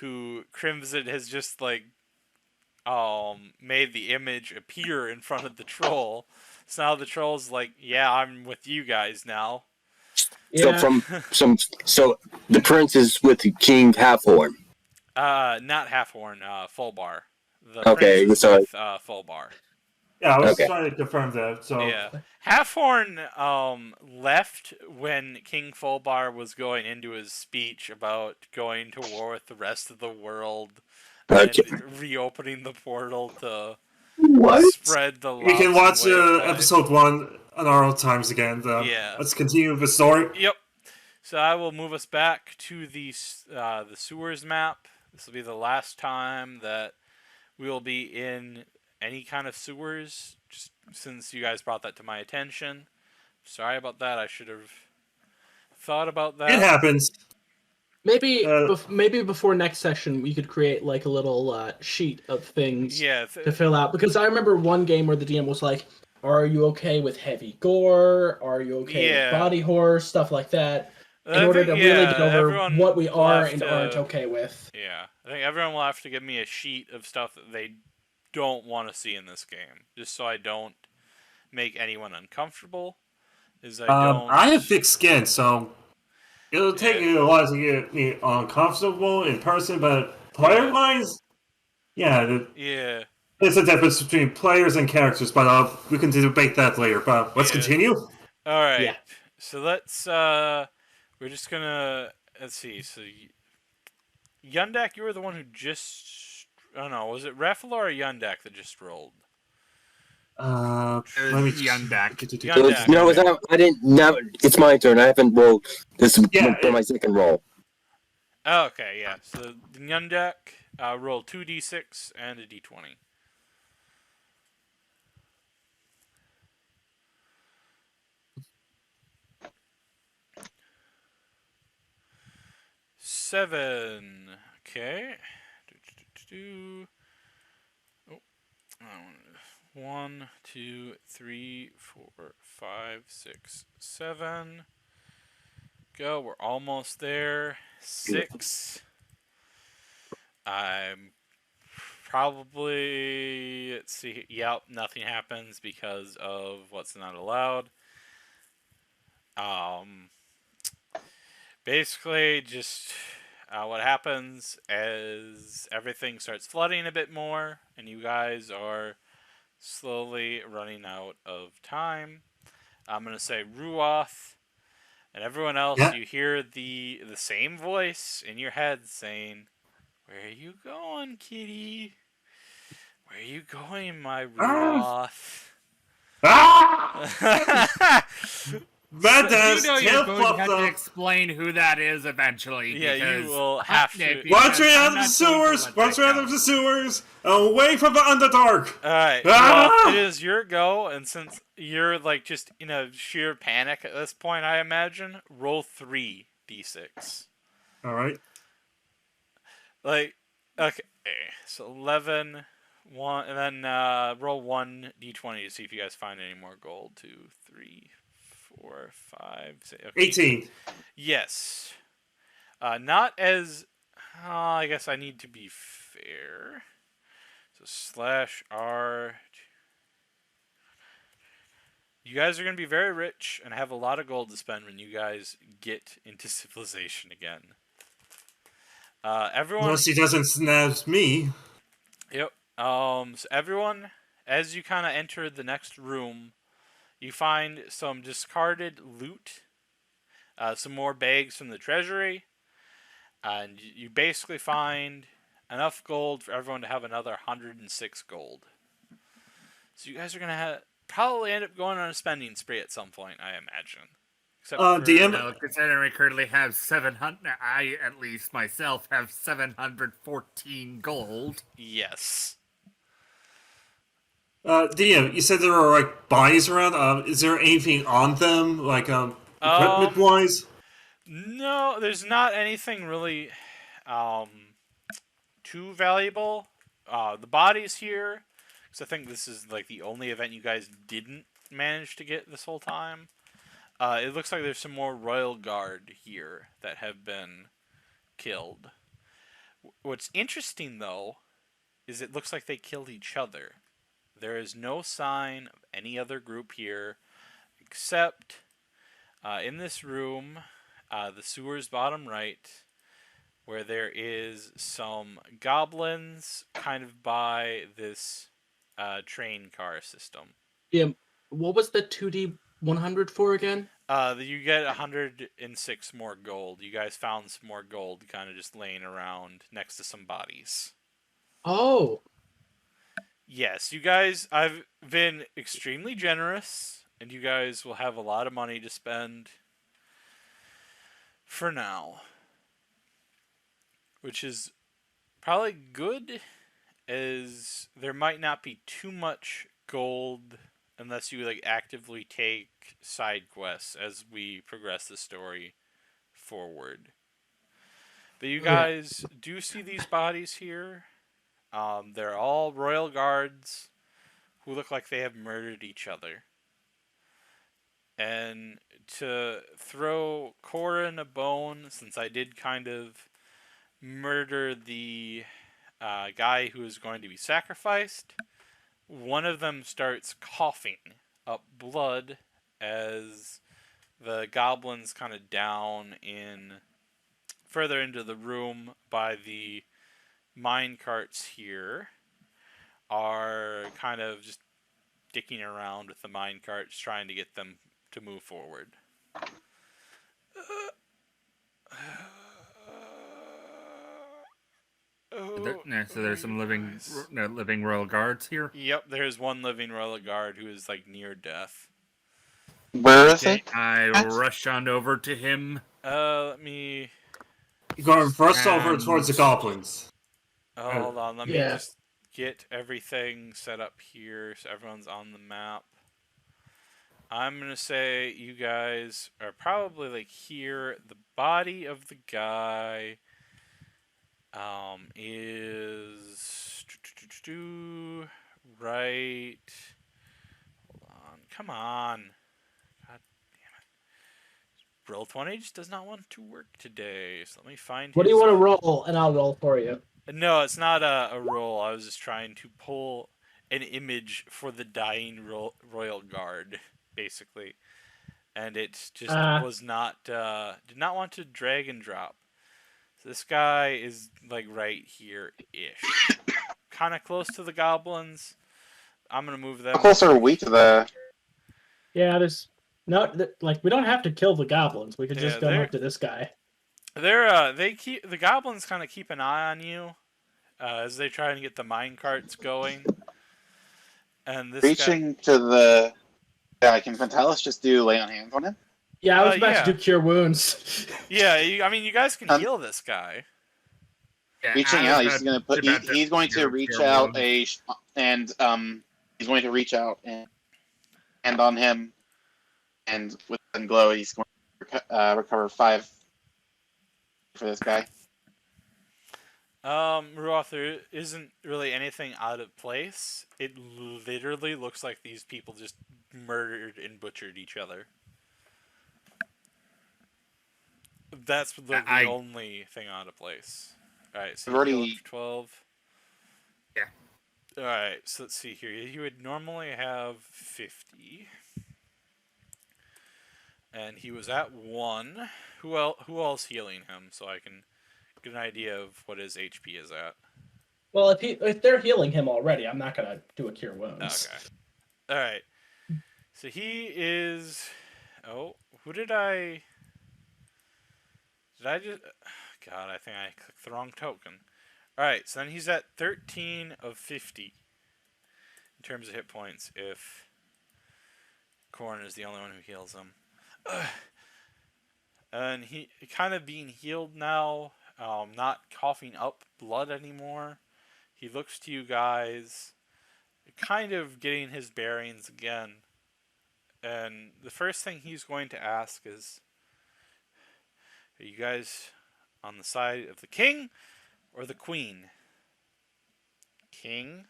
who Crimson has just like made the image appear in front of the troll. So now the troll's like, yeah, I'm with you guys now. Yeah. So the prince is with the king Halfhorn. Not Halfhorn, Fulbar. The Okay, prince is so- with Fulbar. Yeah, I was Okay. trying to confirm that. So Yeah. Halfhorn left when King Fulbar was going into his speech about going to war with the rest of the world Okay. and reopening the portal to What? spread the we can Lavse watch way of life. episode 1 on our own times again. Yeah. Let's continue with the story. Yep. So I will move us back to the sewers map. This will be the last time that we will be in any kind of sewers, just since you guys brought that to my attention. Sorry about that. I should have thought about that. It happens. Maybe maybe before next session we could create like a little sheet of things Yeah. to fill out, because I remember one game where the DM was like, "Are you okay with heavy gore? Are you okay Yeah. with body horror? Stuff like that." In I order think, to really get over everyone what we will are have and to- aren't okay with. Yeah. I think everyone will have to give me a sheet of stuff that they don't want to see in this game, just so I don't make anyone uncomfortable. I have thick skin, so it'll take you a while to get me uncomfortable in person, but player-wise, yeah, Yeah. there's a difference between players and characters, but we can debate that later. But let's Yeah. continue. All right. Yeah. So let's we're just gonna let's see. So Yundak, you were the one who just I don't know, was it Raffalo or Yundak that just rolled? Let me Yundak. Yundak. No, it's not, I didn't. Now it's my turn. I haven't rolled. This is for my second roll. Oh, okay, yeah. So Yundak rolled 2d6 and a d20. Seven. Okay. Oh, 1, 2, 3, 4, 5, 6, 7. Go. We're almost there. 6. I'm probably. Let's see. Yep, nothing happens because of what's not allowed. Basically, just what happens is everything starts flooding a bit more, and you guys are slowly running out of time. I'm going to say Ruxoth, And everyone else, Yeah. you hear the same voice in your head saying, "Where are you going, kitty? Where are you going, my Ruxoth?" Ah! You Badass know you're tail going to flopped have to up. explain who that is eventually. Yeah, you because, will have to. Once we're out I'm of the not going to sewers, let once that we're out go. of the sewers, away from the Underdark. Alright, Ah! well, it is your go, and since you're, like, just in a sheer panic at this point, I imagine, roll 3d6. Alright. Like, okay, so 11, 1, and then roll 1d20 to see if you guys find any more gold. 2, 3, 4, 5, 6, okay. 18. Yes. Not as... I guess I need to be fair. So /R... You guys are going to be very rich and have a lot of gold to spend when you guys get into civilization again. Everyone... Unless he doesn't snap me. Yep. So everyone, as you kind of enter the next room, you find some discarded loot, some more bags from the treasury, and you basically find enough gold for everyone to have another 106 gold. So you guys are gonna probably end up going on a spending spree at some point, I imagine. Except for, DM No, considering we currently have 700, I at least myself have 714 gold. Yes. DM, you said there are like bodies around. Is there anything on them, like equipment wise? No, there's not anything really too valuable. The bodies here, because I think this is like the only event you guys didn't manage to get this whole time. It looks like there's some more Royal Guard here that have been killed. What's interesting, though, is it looks like they killed each other. There is no sign of any other group here, except in this room, the sewer's bottom right, where there is some goblins kind of by this train car system. Yeah. What was the 2D 100 for again? You get 106 more gold. You guys found some more gold kind of just laying around next to some bodies. Oh. Yes, you guys, I've been extremely generous, and you guys will have a lot of money to spend for now. Which is probably good, as there might not be too much gold unless you like actively take side quests as we progress the story forward. But you guys do see these bodies here. They're all royal guards who look like they have murdered each other. And to throw Corin a bone, since I did kind of murder the guy who is going to be sacrificed, one of them starts coughing up blood as the goblins kind of down in further into the room by the mine carts here are kind of just dicking around with the mine carts, trying to get them to move forward. So there's some living royal guards here. Yep, there's one living royal guard who is like near death. Where is Okay, it? I rush on over to him. Let me... Going first over towards the goblins. hold on, let me Yeah. just get everything set up here so everyone's on the map. I'm gonna say you guys are probably like here. The body of the guy is right. Hold on, come on. God damn it. Roll20 just does not want to work today. So let me find. What do you want to roll? And I'll roll for you. No, it's not a roll. I was just trying to pull an image for the dying royal guard, basically, and it just was not did not want to drag and drop. So this guy is like right here ish, kind of close to the goblins. I'm gonna move them. How close are we to the? Yeah, there's No, like we don't have to kill the goblins. We could just Yeah, go they're- up to this guy. The goblins kind of keep an eye on you as they try and get the mine carts going. And this guy, Reaching to the guy, can Ventalis just do lay on hands on him? Yeah, I was about yeah. to do cure wounds. yeah, I mean, you guys can heal this guy. Yeah, Reaching out, he's going to put. He's going to reach out wounds. he's going to reach out and hand on him, and with the glow, he's going to recover 5 for this guy. Ruxoth, there isn't really anything out of place. It literally looks like these people just murdered and butchered each other. That's the only thing out of place. Alright, so I've you already- healed for 12. Yeah. Alright, so let's see here. You would normally have 50. And he was at 1. Who else healing him so I can get an idea of what his HP is at? Well, if they're healing him already, I'm not gonna do a cure wounds. Okay. Alright. So he is... Oh, who did I... Did I just... God, I think I clicked the wrong token. Alright, so then he's at 13 of 50. In terms of hit points, if... Corn is the only one who heals him. And he kind of being healed now, not coughing up blood anymore. He looks to you guys, kind of getting his bearings again. And the first thing he's going to ask is, are you guys on the side of the king or the queen? King?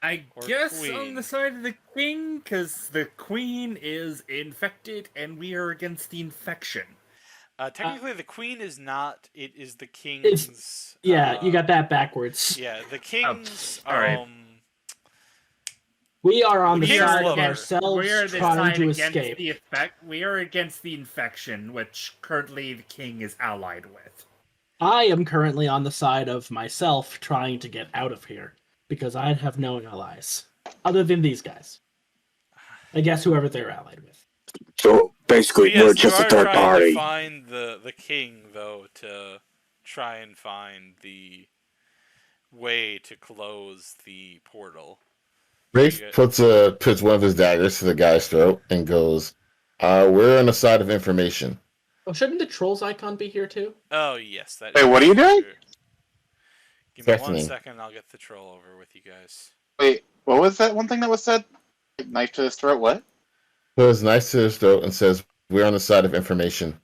I Or guess queen. on the side of the queen, because the queen is infected and we are against the infection. Technically, the queen is not. It is the king's. Yeah, you got that backwards. Yeah, the king's. alright. We are on the King's side of lover. ourselves We are the trying side to against escape. the effect. We are against the infection, which currently the king is allied with. I am currently on the side of myself trying to get out of here because I have no allies other than these guys. I guess whoever they're allied with. So basically, Yes, we're you just a are third trying party. to find the king, though, to try and find the way to close the portal. Rafe Okay. puts one of his daggers to the guy's throat and goes, "We're on the side of information." Oh, shouldn't the trolls icon be here too? Oh yes, that. Wait, is what are you doing? true. Give me one Stephanie. second, I'll get the troll over with you guys. Wait, what was that one thing that was said? Knife to his throat, what? Puts nice to his throat and says, "We're on the side of information."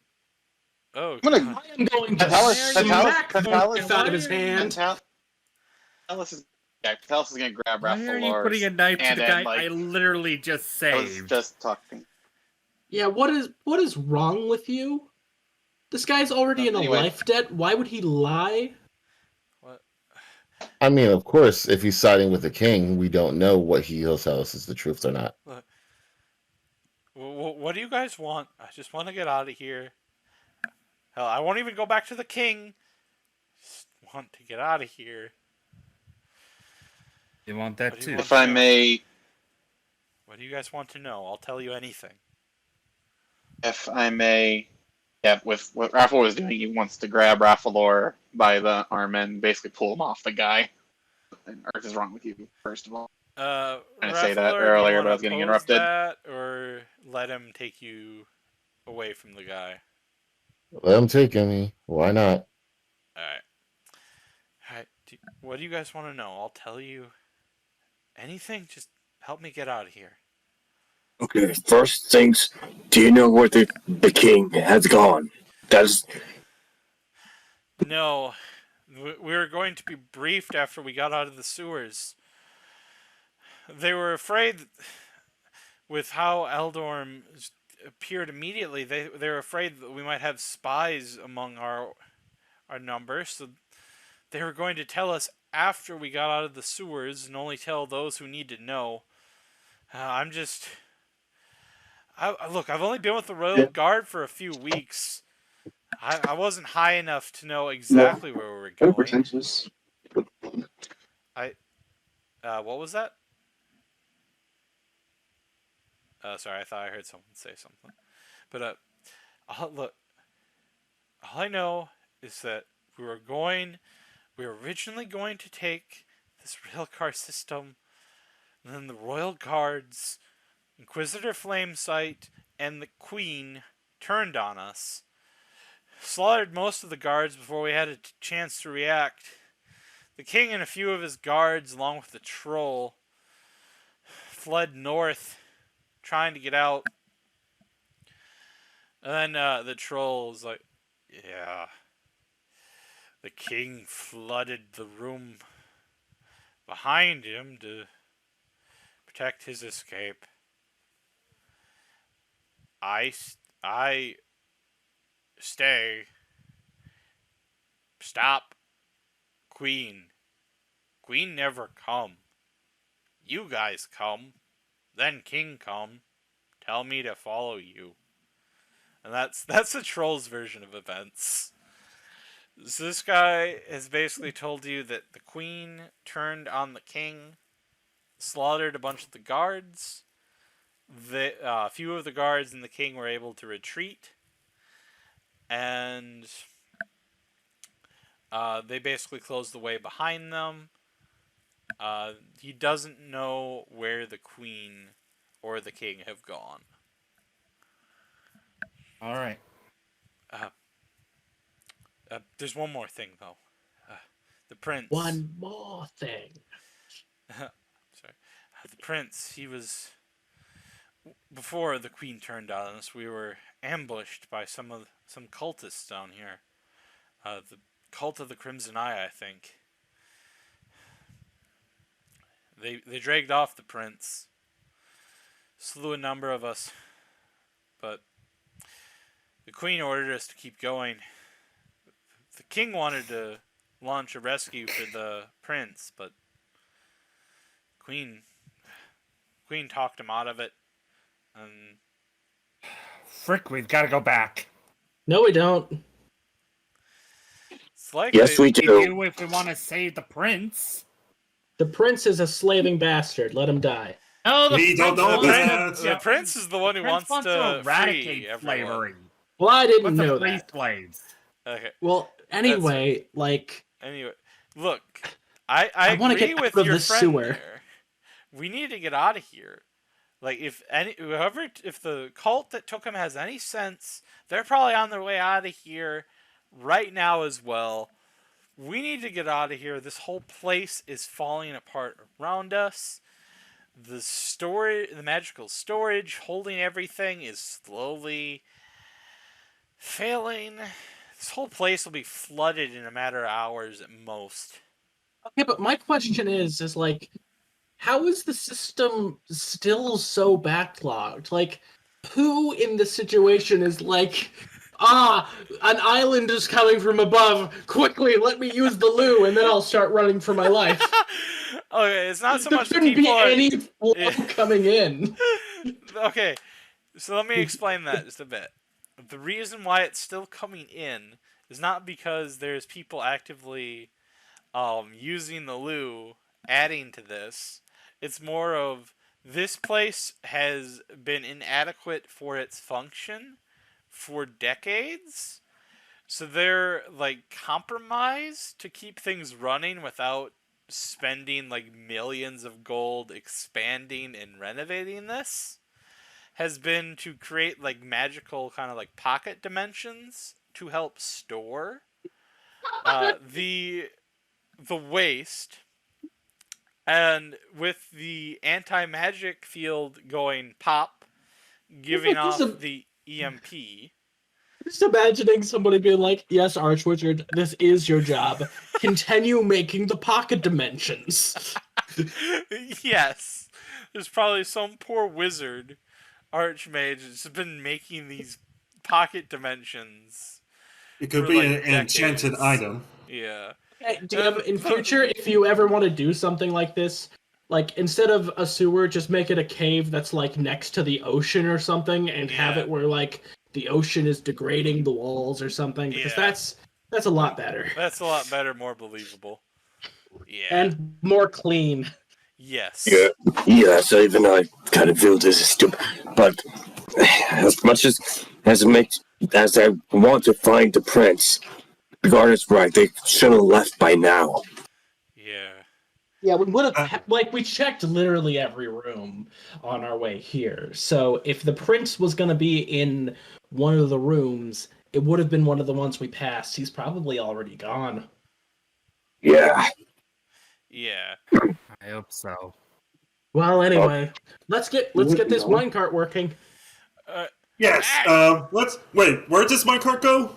Oh, I'm gonna- God. I am going to Ventalis- smack Ventalis- the out of his hand. Ventalis is gonna grab Why are you Raphael's putting a knife to and the then, guy I literally just I was saved? just talking. Yeah, what is wrong with you? This guy's already in a Anyway. life debt. Why would he lie? What? I mean, of course, if he's siding with the king, we don't know what he'll tell us is the truth or not. What do you guys want? I just want to get out of here. Hell, I won't even go back to the king. Just want to get out of here. You want What that do you too? want? If I may, What do you guys want to know? I'll tell you anything. yeah, with what Raphael was doing, he wants to grab Raphaelor by the arm and basically pull him off the guy. And Earth is wrong with you, first of all. I to say that earlier, but I was getting interrupted. That, or let him take you away from the guy. Let him take me. Why not? Alright. Alright. What do you guys want to know? I'll tell you anything. Just help me get out of here. Okay, first things, do you know where the king has gone? That's No. We were going to be briefed after we got out of the sewers. They were afraid with how Eldorm appeared immediately. They were afraid that we might have spies among our number, so they were going to tell us after we got out of the sewers and only tell those who need to know. Look, I've only been with the Royal Guard for a few weeks. I wasn't high enough to know exactly where we were No going. pretentious. What was that? Sorry, I thought I heard someone say something. But look, all I know is that we were originally going to take this railcar system, and then the Royal Guards, Inquisitor Flamesight, and the Queen turned on us, slaughtered most of the guards before we had a chance to react. The king and a few of his guards, along with the troll, fled north, trying to get out. And then the troll was like, yeah, the king flooded the room behind him to protect his escape. I stay. Stop. Queen. Queen never come. You guys come. Then king come. Tell me to follow you. And that's the troll's version of events. So this guy has basically told you that the queen turned on the king, slaughtered a bunch of the guards. A few of the guards and the king were able to retreat, and they basically closed the way behind them. He doesn't know where the queen or the king have gone. All right. There's one more thing, though. The prince. One more thing. Sorry. The prince, he was... Before the queen turned on us, we were ambushed by some cultists down here. The Cult of the Crimson Eye, I think. They dragged off the prince. Slew a number of us. But the queen ordered us to keep going. The king wanted to launch a rescue for the prince, but Queen talked him out of it. And Frick, we've got to go back. No, we don't. it's like Yes, we We do. do if we want to save the prince. The prince is a slaving bastard. Let him die. No, the We don't prince know wants that. the prince is the one who Prince wants wants to eradicate free everyone. slavery. Well, I didn't What's know a free that. slaves? Okay. Well, anyway, like, Anyway, look, I wanna agree get with out of your this friend sewer. there. We need to get out of here. Like, if the cult that took him has any sense, they're probably on their way out of here right now as well. We need to get out of here. This whole place is falling apart around us. The magical storage holding everything is slowly failing. This whole place will be flooded in a matter of hours at most. okay, but my question is like, how is the system still so backlogged? Like, who in the situation is like, an island is coming from above. Quickly, let me use the loo, and then I'll start running for my life. Okay, it's not so There much shouldn't be people are... any flow Yeah. coming in. Okay, so let me explain that just a bit. The reason why it's still coming in is not because there's people actively using the loo, adding to this. It's more of this place has been inadequate for its function for decades. So they're like compromised to keep things running without spending like millions of gold expanding and renovating this. Has been to create like magical kind of like pocket dimensions to help store the waste. And with the anti-magic field going pop, giving off the EMP. Just imagining somebody being like, yes, Archwizard, this is your job. Continue making the pocket dimensions. Yes. There's probably some poor wizard, archmage, that's been making these pocket dimensions. It could For, be like, an enchanted decades. item. Yeah. Hey, do you have, in future, if you ever want to do something like this, like, instead of a sewer, just make it a cave that's, like, next to the ocean or something, and have Yeah. it where, like, the ocean is degrading the walls or something, because Yeah. that's a lot better. That's a lot better, more believable. Yeah. And more clean. Yes. Yeah, so even I kind of feel this is stupid, but as much as I want to find the prince, the guard is right. They should have left by now. Yeah. Yeah, we would have we checked literally every room on our way here. So if the prince was gonna be in one of the rooms, it would have been one of the ones we passed. He's probably already gone. Yeah. Yeah. I hope so. Well, anyway, let's get this minecart working. Yes. Wait. Where does my cart go?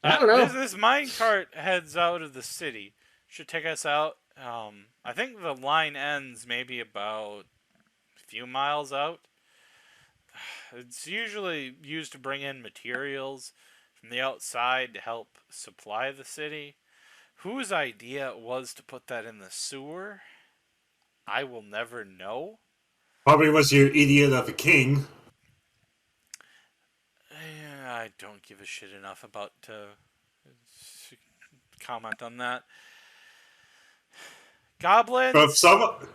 I don't know. This minecart heads out of the city. Should take us out. I think the line ends maybe about a few miles out. It's usually used to bring in materials from the outside to help supply the city. Whose idea it was to put that in the sewer, I will never know. Probably was your idiot of a king. I don't give a shit enough about to comment on that. Goblins? But some...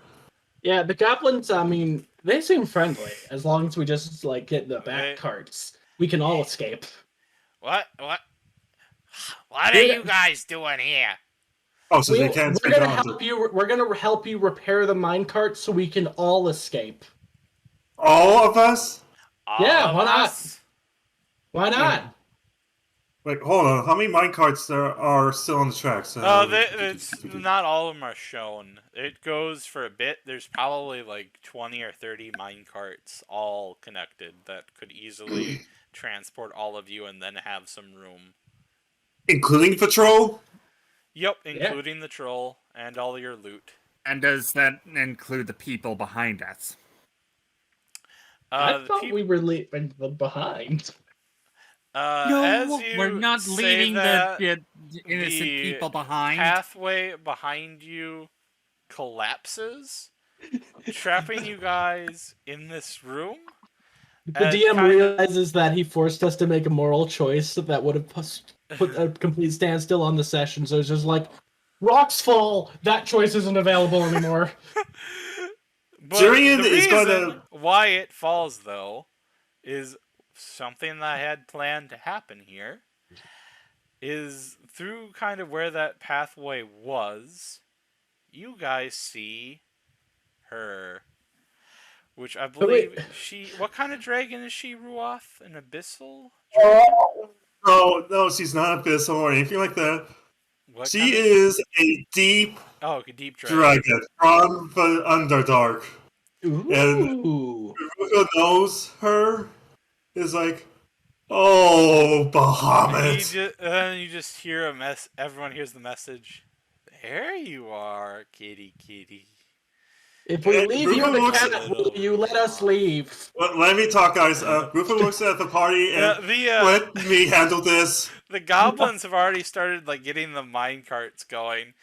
Yeah, the goblins, I mean, they seem friendly. As long as we just, get the back carts. We can all escape. What are you guys doing here? Oh, so they can't we're gonna help you. We're gonna help you repair the minecart so we can all escape. All of us? Yeah, why not? Why not? Wait, hold on. How many minecarts there are still on the tracks? It's not all of them are shown. It goes for a bit. There's probably 20 or 30 minecarts all connected that could easily transport all of you and then have some room. Including the troll? Yep, including the troll and all your loot. And does that include the people behind us? I thought we were leaving them behind. We're not leaving the innocent people behind. The pathway behind you collapses, trapping you guys in this room. The DM realizes that he forced us to make a moral choice that would have put a complete standstill on the session, so it's just like, rocks fall, that choice isn't available anymore. But the reason why it falls, though, is something that I had planned to happen here, is through kind of where that pathway was, you guys see her. Which I believe what kind of dragon is she, Ruxoth? An abyssal dragon? Oh, no, she's not abyssal or anything like that. She is a deep dragon from the Underdark. Ooh. And who knows her is like, oh, Bahamut. You just hear everyone hears the message. There you are, kitty kitty. If we leave you in the cabin, will you let us leave? Well, let me talk, guys. Rufo looks at the party and let me handle this. The goblins have already started getting the minecarts going.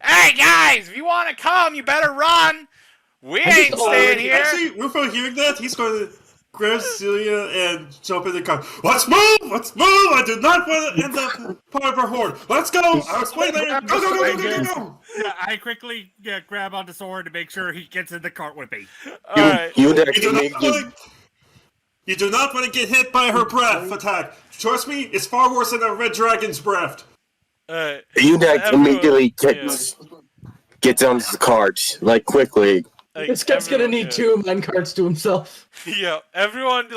Hey guys, if you want to come, you better run. We ain't staying here. Actually, Rufo hearing that, he's going to grab Celia and jump in the car. Let's move! Let's move! I do not want to end up part of our horde. Let's go! I'll explain later. Go! Yeah, I quickly grab onto Sword to make sure he gets in the cart with me. You do not want to get hit by her breath attack. Trust me, it's far worse than a red dragon's breath. Udak immediately gets on the cart, quickly. This guy's gonna need 2 minecarts to himself. Yeah, everyone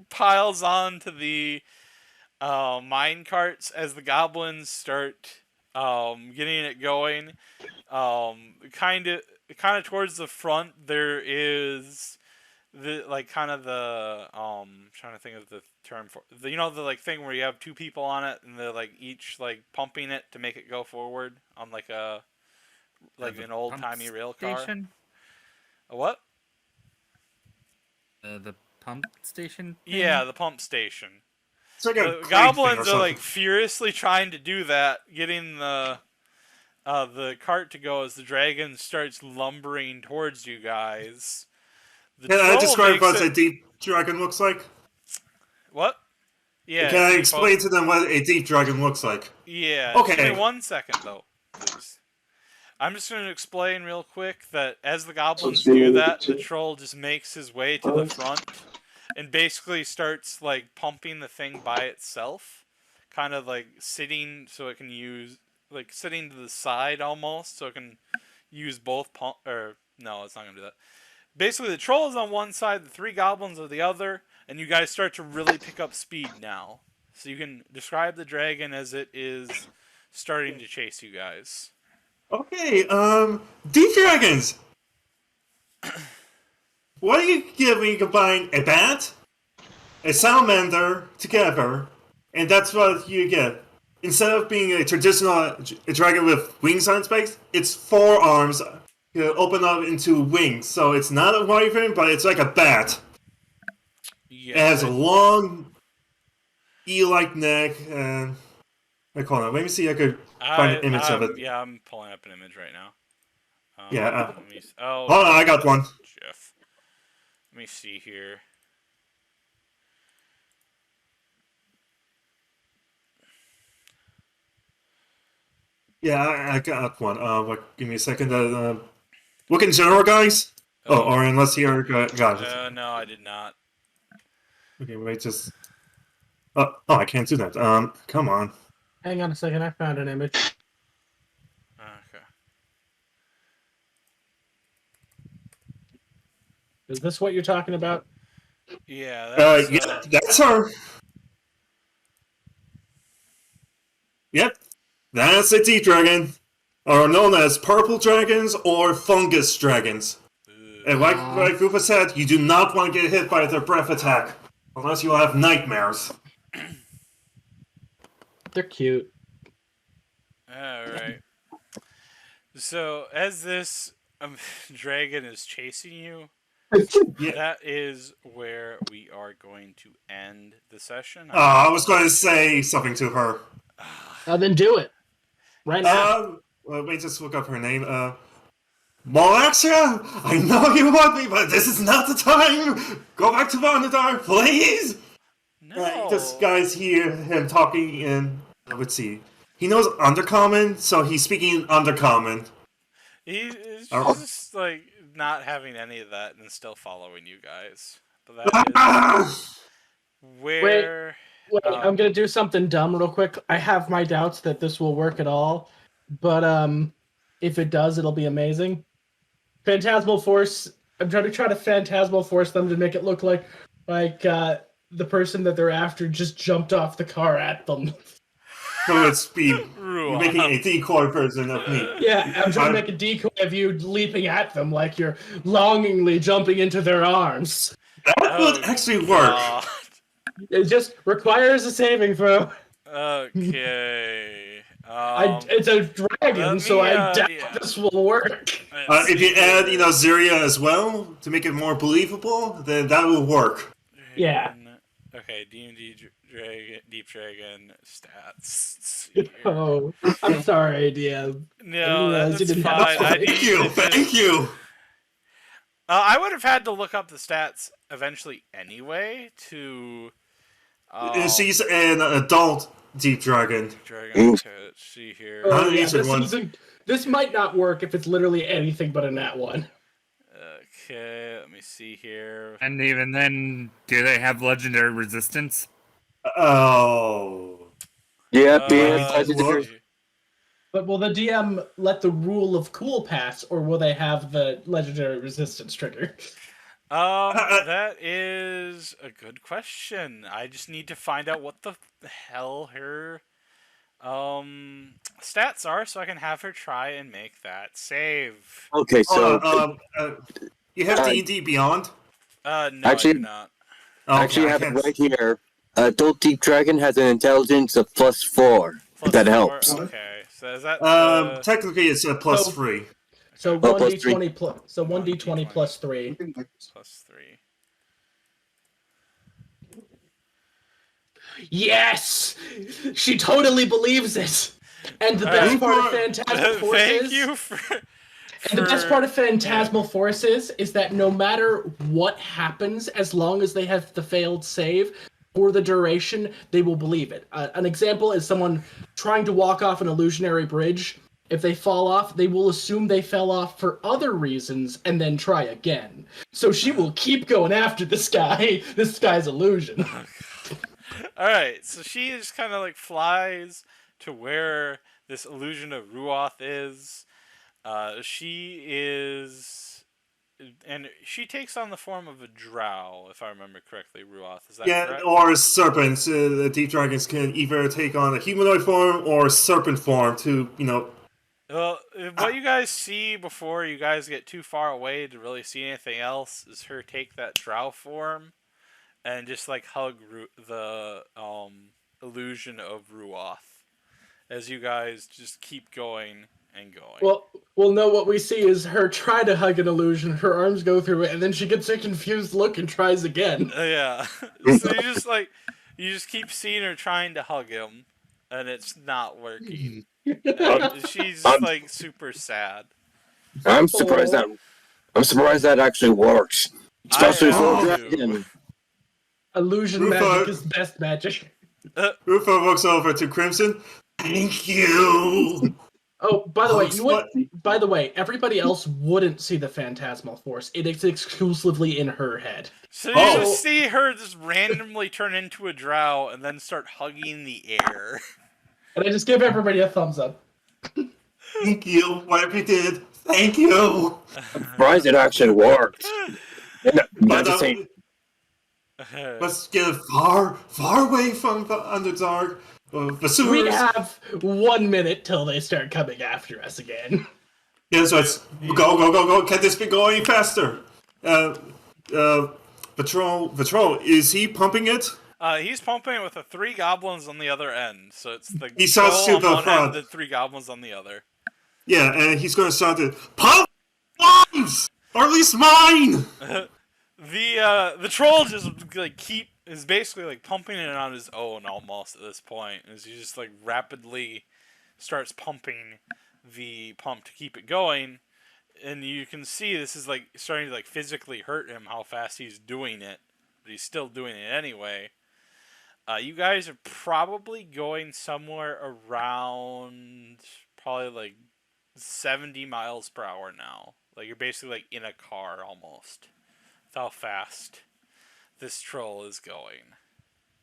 piles on to the minecarts as the goblins start getting it going. Kind of towards the front there is the I'm trying to think of the term for the thing where you have 2 people on it and they're each pumping it to make it go forward on an old timey rail car. Station? A what? The pump station? Yeah, the pump station. The goblins are furiously trying to do that, getting the cart to go as the dragon starts lumbering towards you guys. Can I describe what a deep dragon looks like? What? Yeah. Can I explain to them what a deep dragon looks like? Yeah. Okay. Give me 1 second though, please. I'm just going to explain real quick that as the goblins do that, the troll just makes his way to the front and basically starts like pumping the thing by itself, kind of like sitting so it can use like sitting to the side almost so it can use both pump or no, it's not gonna do that. Basically, the troll is on one side, the 3 goblins are the other, and you guys start to really pick up speed now. So you can describe the dragon as it is starting to chase you guys. Okay, Deep Dragons! What do you get when you combine a bat, a salamander together, and that's what you get. Instead of being a traditional dragon with wings on its back, it's 4 arms open up into wings. So it's not a wyvern, but it's like a bat. Yeah, It has a long, eel-like neck, and... Hold on, let me see if I could find an image of it. Yeah, I'm pulling up an image right now. Yeah, let me oh, hold on, I got one. Jeff. Let me see here. Yeah, I got one. Give me a second. Look in general, guys. Oh, or unless here, got it. No, I did not. Okay, wait, just... Oh, I can't do that. Come on. Hang on a second, I found an image. Okay. Is this what you're talking about? Yeah, that's, that's her. Yep, that's a deep dragon, or known as purple dragons or fungus dragons. And like Rupa said, you do not want to get hit by their breath attack, unless you have nightmares. They're cute. Alright. So, as this dragon is chasing you, that is where we are going to end the session. I was going to say something to her. Then do it. Right now. Let me just look up her name. Malaxia, I know you want me, but this is not the time! Go back to Vonadar, please! No. This guy's hear him talking in... Let's see. He knows Undercommon, so he's speaking in Undercommon. He's just, like, not having any of that and still following you guys. But that is where... Wait, I'm gonna do something dumb real quick. I have my doubts that this will work at all, but if it does, it'll be amazing. Phantasmal Force. I'm trying to Phantasmal Force them to make it look like the person that they're after just jumped off the car at them. So it's speed. You're making a decoy version of me. Yeah, I'm trying to make a decoy of you leaping at them like you're longingly jumping into their arms. That would actually work. It just requires a saving throw. Okay. It's a dragon, so I doubt this will work. If you add, Zyria as well to make it more believable, then that will work. Yeah. Okay, D&D Deep Dragon stats. Oh, I'm sorry, DM. No, that's fine. Thank you. I would have had to look up the stats eventually anyway to... She's an adult Deep Dragon. Okay, let's see here. This might not work if it's literally anything but a nat 1. Okay, let me see here. And even then, do they have legendary resistance? Oh. Yeah, legendary. But will the DM let the rule of cool pass, or will they have the legendary resistance trigger? That is a good question. I just need to find out what the hell her stats are, so I can have her try and make that save. Okay, so you have D&D Beyond? No, actually, I do not. Actually, I have it right here. Adult Deep Dragon has an intelligence of +4. If that helps. Okay, so is that technically it's a +3. So 1d20 plus. So 1d20 plus 3. Plus 3. Yes, she totally believes it. And the best part of Phantasmal Force Thank you for. And the best part of Phantasmal Force is that no matter what happens, as long as they have the failed save for the duration, they will believe it. An example is someone trying to walk off an illusionary bridge, If they fall off, they will assume they fell off for other reasons and then try again. So she will keep going after this guy's illusion. Alright, so she just kind of like flies to where this illusion of Ruxoth is. She takes on the form of a drow, if I remember correctly, Ruxoth. Is that correct? Or serpents. The deep dragons can either take on a humanoid form or serpent form to, Well, what you guys see before you guys get too far away to really see anything else is her take that drow form and just like hug the illusion of Ruxoth as you guys just keep going and going. Well, no, what we see is her try to hug an illusion, her arms go through it, and then she gets a confused look and tries again. Yeah. So you just keep seeing her trying to hug him, and it's not working. She's like super sad. I'm surprised that actually works. Especially for a dragon. Illusion magic is best magic. Rufo looks over to Crimson. Thank you. Oh, by the way, you know what? By the way, everybody else wouldn't see the phantasmal force. It is exclusively in her head. So you just see her just randomly turn into a drow and then start hugging the air. And I just give everybody a thumbs up. Thank you. Whatever you did, thank you. I'm surprised it actually worked. Let's get far away from the Underdark. The sewers. We have 1 minute till they start coming after us again. Yeah, so it's go. Can this be going faster? Patrol, is he pumping it? He's pumping it with the 3 goblins on the other end. So it's the he starts to on the one front. end, the 3 goblins on the other. Yeah, and he's going to start it. Pump ones! Or at least mine! The troll just like is basically like pumping it on his own almost at this point, as he just like rapidly starts pumping the pump to keep it going, and you can see this is like starting to like physically hurt him how fast he's doing it, but he's still doing it anyway. You guys are probably going somewhere around probably like 70 miles per hour now. Like you're basically like in a car almost. That's how fast this troll is going.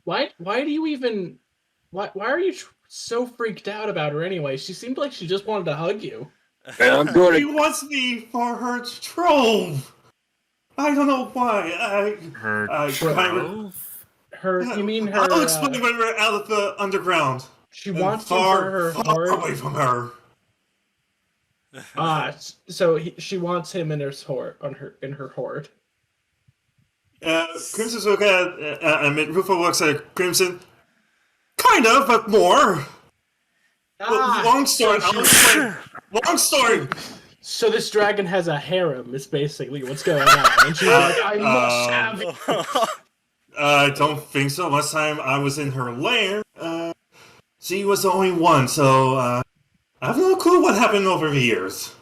Why do you even... Why are you so freaked out about her anyway? She seemed like she just wanted to hug you. She wants me for her trove. I don't know why. You mean her... I'll explain when we're out of the underground. She wants you for her far away from her. So she wants him in her horde. Crimson's looking at Rufo looks at Crimson. Kind of, but more. Long story. Long story. So this dragon has a harem, is basically what's going on. And she's like, I must have it. I don't think so. Last time I was in her lair, she was the only one, so I have no clue what happened over the years.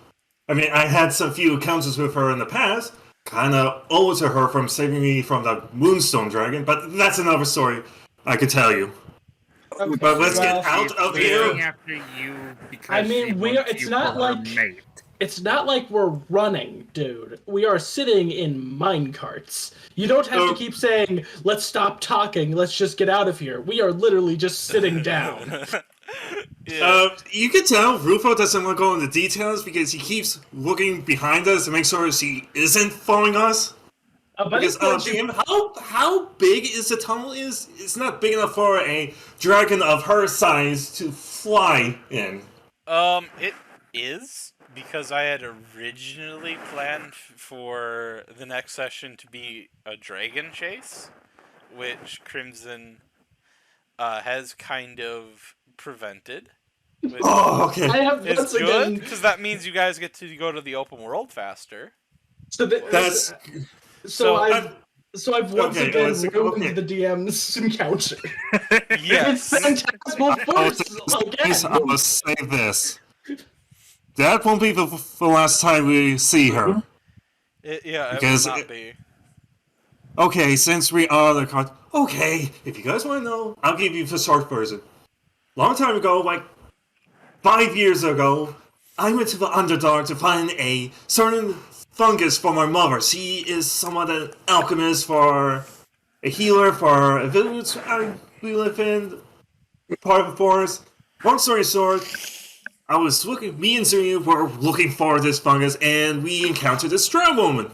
I mean, I had some few encounters with her in the past. Kind of owe it to her from saving me from the Moonstone Dragon, but that's another story I could tell you. Okay, but let's get out of here. After you I mean, it's not like we're running, dude. We are sitting in minecarts. You don't have to keep saying, let's stop talking, let's just get out of here. We are literally just sitting down. You can tell Rufo doesn't want to go into details because he keeps looking behind us to make sure she isn't following us. Because how big is the tunnel? It's not big enough for a dragon of her size to fly in. It is, because I had originally planned for the next session to be a dragon chase, which Crimson has kind of prevented. Okay. I have it's good, because that means you guys get to go to the open world faster. So I've once again ruined the DM's encounter. Yes. It's phantasmal force I will say this. That won't be the last time we see her. It will not be. Okay, since we are the card. Okay, if you guys want to know, I'll give you the short version. Long time ago, like 5 years ago, I went to the Underdark to find a certain fungus for my mother. She is somewhat an alchemist for a healer for a village we live in, part of the forest. Long story short, me and Zuri were looking for this fungus, and we encountered this drow woman.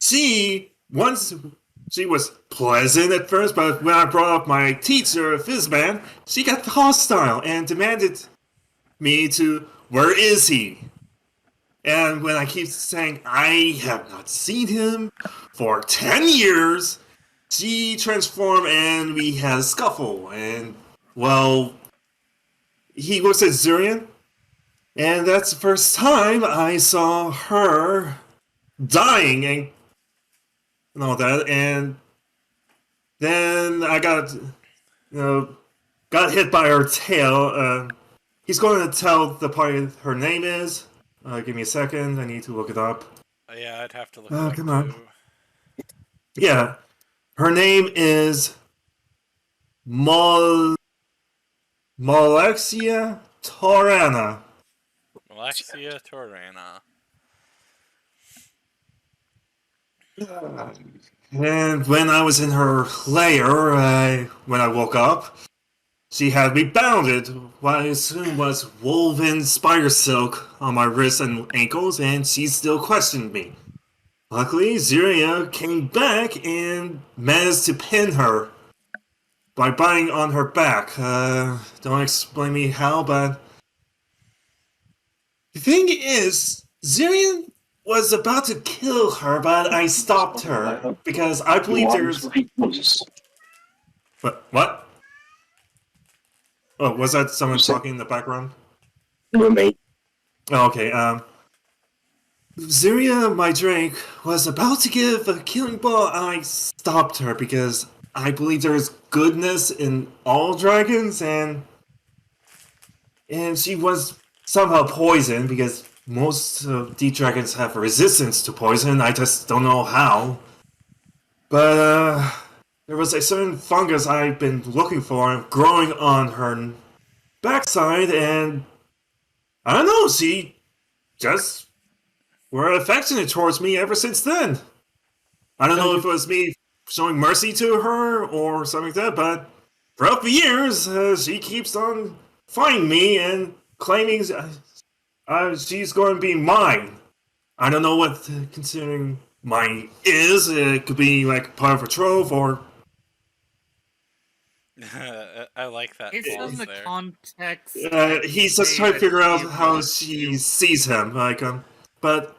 She was pleasant at first, but when I brought up my teacher, Fizzman, she got hostile and demanded me to, where is he? And when I keep saying I have not seen him for 10 years, she transformed and we had a scuffle. And, well, he looks at Zurian, and that's the first time I saw her dying and all that. And then I got hit by her tail. He's going to tell the party her name is. Give me a second. I need to look it up. Yeah, I'd have to look it up come on. too. Yeah. Her name is Malexia Torana. Alexia Torana. And when I was in her lair, when I woke up, she had me bounded, what I assume was woven spider silk on my wrists and ankles, and she still questioned me. Luckily, Ziria came back and managed to pin her by biting on her back. Don't explain me how, but the thing is, Zirian was about to kill her, but I stopped her because I believe there's. What? Oh, was that someone talking in the background? Roommate. Oh, okay. Ziria, my drink, was about to give a killing blow. I stopped her because I believe there's goodness in all dragons, and she was somehow poisoned because most of the dragons have resistance to poison. I just don't know how. But there was a certain fungus I've been looking for growing on her backside, and I don't know, she just were affectionate towards me ever since then. I don't know if it was me showing mercy to her or something like that, but throughout the years, she keeps on finding me and claiming she's going to be mine. I don't know what considering mine is. It could be like part of a trove or. I like that. It's pause in the there. context. He's just trying to figure out how she sees him. But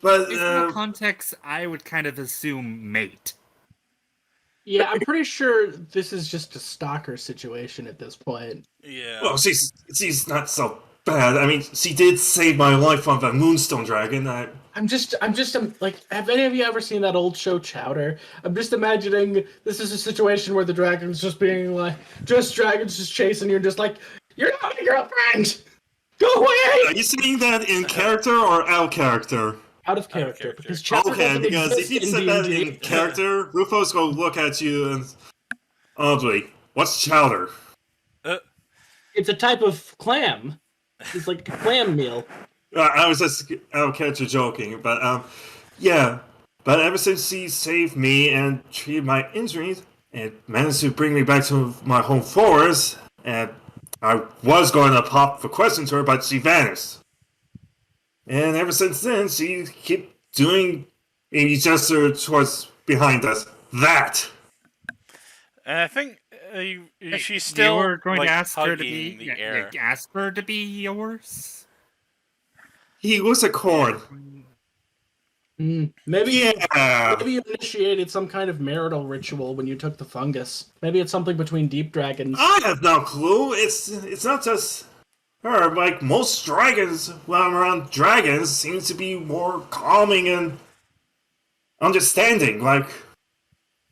It's in the context, I would kind of assume mate. Yeah, I'm pretty sure this is just a stalker situation at this point. Yeah. well, she's not so bad. I mean, she did save my life from the Moonstone Dragon. I'm like, have any of you ever seen that old show Chowder? I'm just imagining this is a situation where the dragon's just being like, dragons just chasing you and just like, you're not my girlfriend! Go away! Are you saying that in character or out of character? Out of character, because Chowder Okay, doesn't because if exist you in said that D&D. in character, Rufus will look at you and Audrey, what's chowder? It's a type of clam. It's like a clam meal. I was just out of character joking, but yeah. But ever since she saved me and treated my injuries and managed to bring me back to my home forest, and I was going to pop the question to her, but she vanished. And ever since then, she kept doing a gesture towards behind us. That. And I think she's still You were going like, to ask her to hugging be the air. ask her to be yours. He was a corn. Maybe Yeah. maybe you initiated some kind of marital ritual when you took the fungus. Maybe it's something between deep dragons. I have no clue. It's not just her. Like most dragons, when I'm around dragons, seems to be more calming and understanding. Like,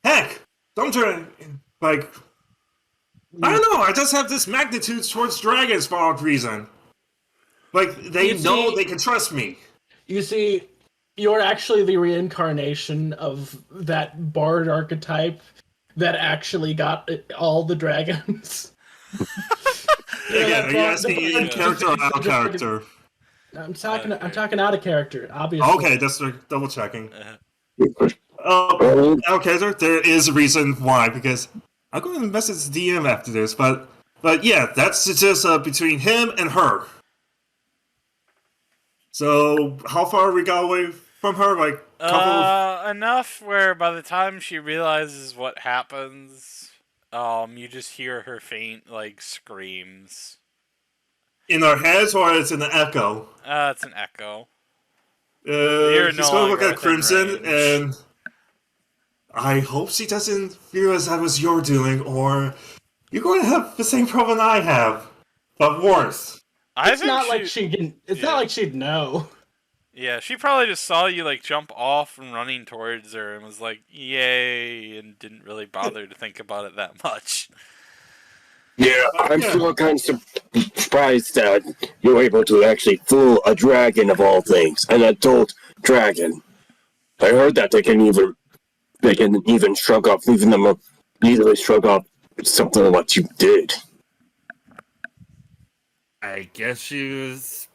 heck, some like, I don't know. I just have this magnitude towards dragons for odd reason. Like they know they can trust me. You see, you're actually the reincarnation of that bard archetype that actually got all the dragons. Again, are you Well, asking the- in character or out of character? I'm talking out of character, obviously. Okay, just double checking. Uh, Oh, out of character. There is a reason why, because I'm going to message the DM after this, but yeah, that's just between him and her. So how far we got away from her? Like enough where by the time she realizes what happens, you just hear her faint like screams. in our heads, or it's in the echo. It's an echo. He's no going to look longer at Crimson, within and I hope she doesn't realize that was your doing, or you're going to have the same problem I have, but worse. It's not like she didn't. It's not like she'd know. Yeah, she probably just saw you like jump off and running towards her and was like, "Yay!" and didn't really bother to think about it that much. Yeah, I'm still kind of surprised that you're able to actually fool a dragon of all things, an adult dragon. I heard that they can even shrug off, leaving them easily shrug off something of what you did. I guess she was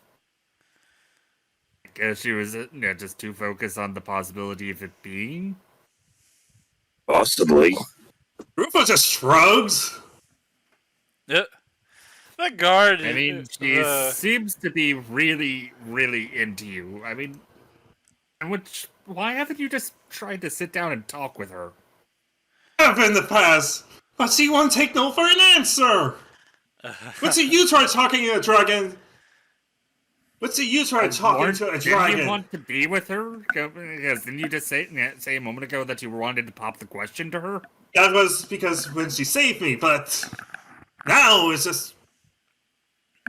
just too focused on the possibility of it being. Possibly. Rufus just shrugs. Yeah. The guard. I mean, she seems to be really, really into you. I mean, why haven't you just tried to sit down and talk with her? Have in the past, but she won't take no for an answer. What's it you try talking to a dragon? What's it you try talking to a dragon? Didn't you want to be with her? Because didn't you just say a moment ago that you wanted to pop the question to her? That was because when she saved me, but now it's just...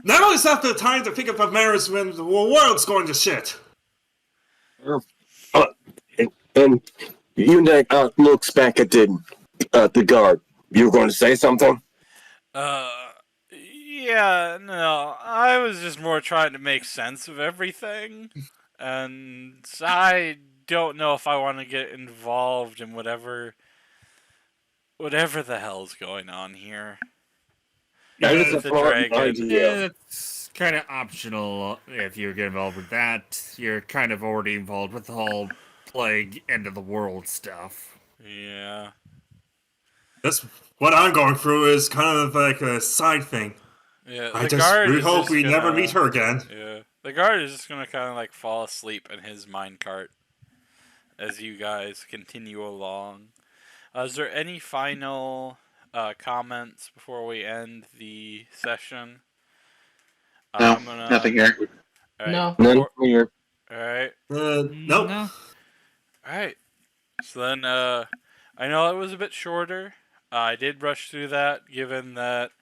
Now is not the time to pick up a marriage when the world's going to shit. And you looks back at the guard. You were going to say something? Yeah, no, I was just more trying to make sense of everything, and I don't know if I want to get involved in whatever the hell's going on here. That is a dragon. idea. It's kind of optional if you get involved with that. You're kind of already involved with the whole plague end of the world stuff. Yeah. That's what I'm going through is kind of like a side thing. Yeah, I just hope we never meet her again. Yeah, the guard is just gonna kind of like fall asleep in his minecart as you guys continue along. Is there any final comments before we end the session? No, nothing here. All right. No. None here. All right. Nope. No. All right. So then, I know it was a bit shorter. I did rush through that, given that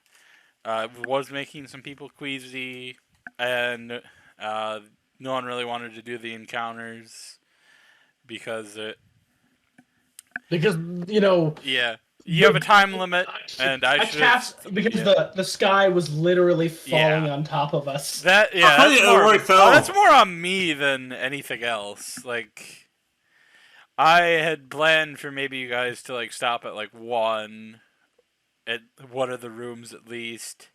it was making some people queasy, and no one really wanted to do the encounters because yeah, you have a time limit, and I should because the sky was literally falling on top of us. that's more on me than anything else. Like, I had planned for maybe you guys to like stop at like one of the rooms at least.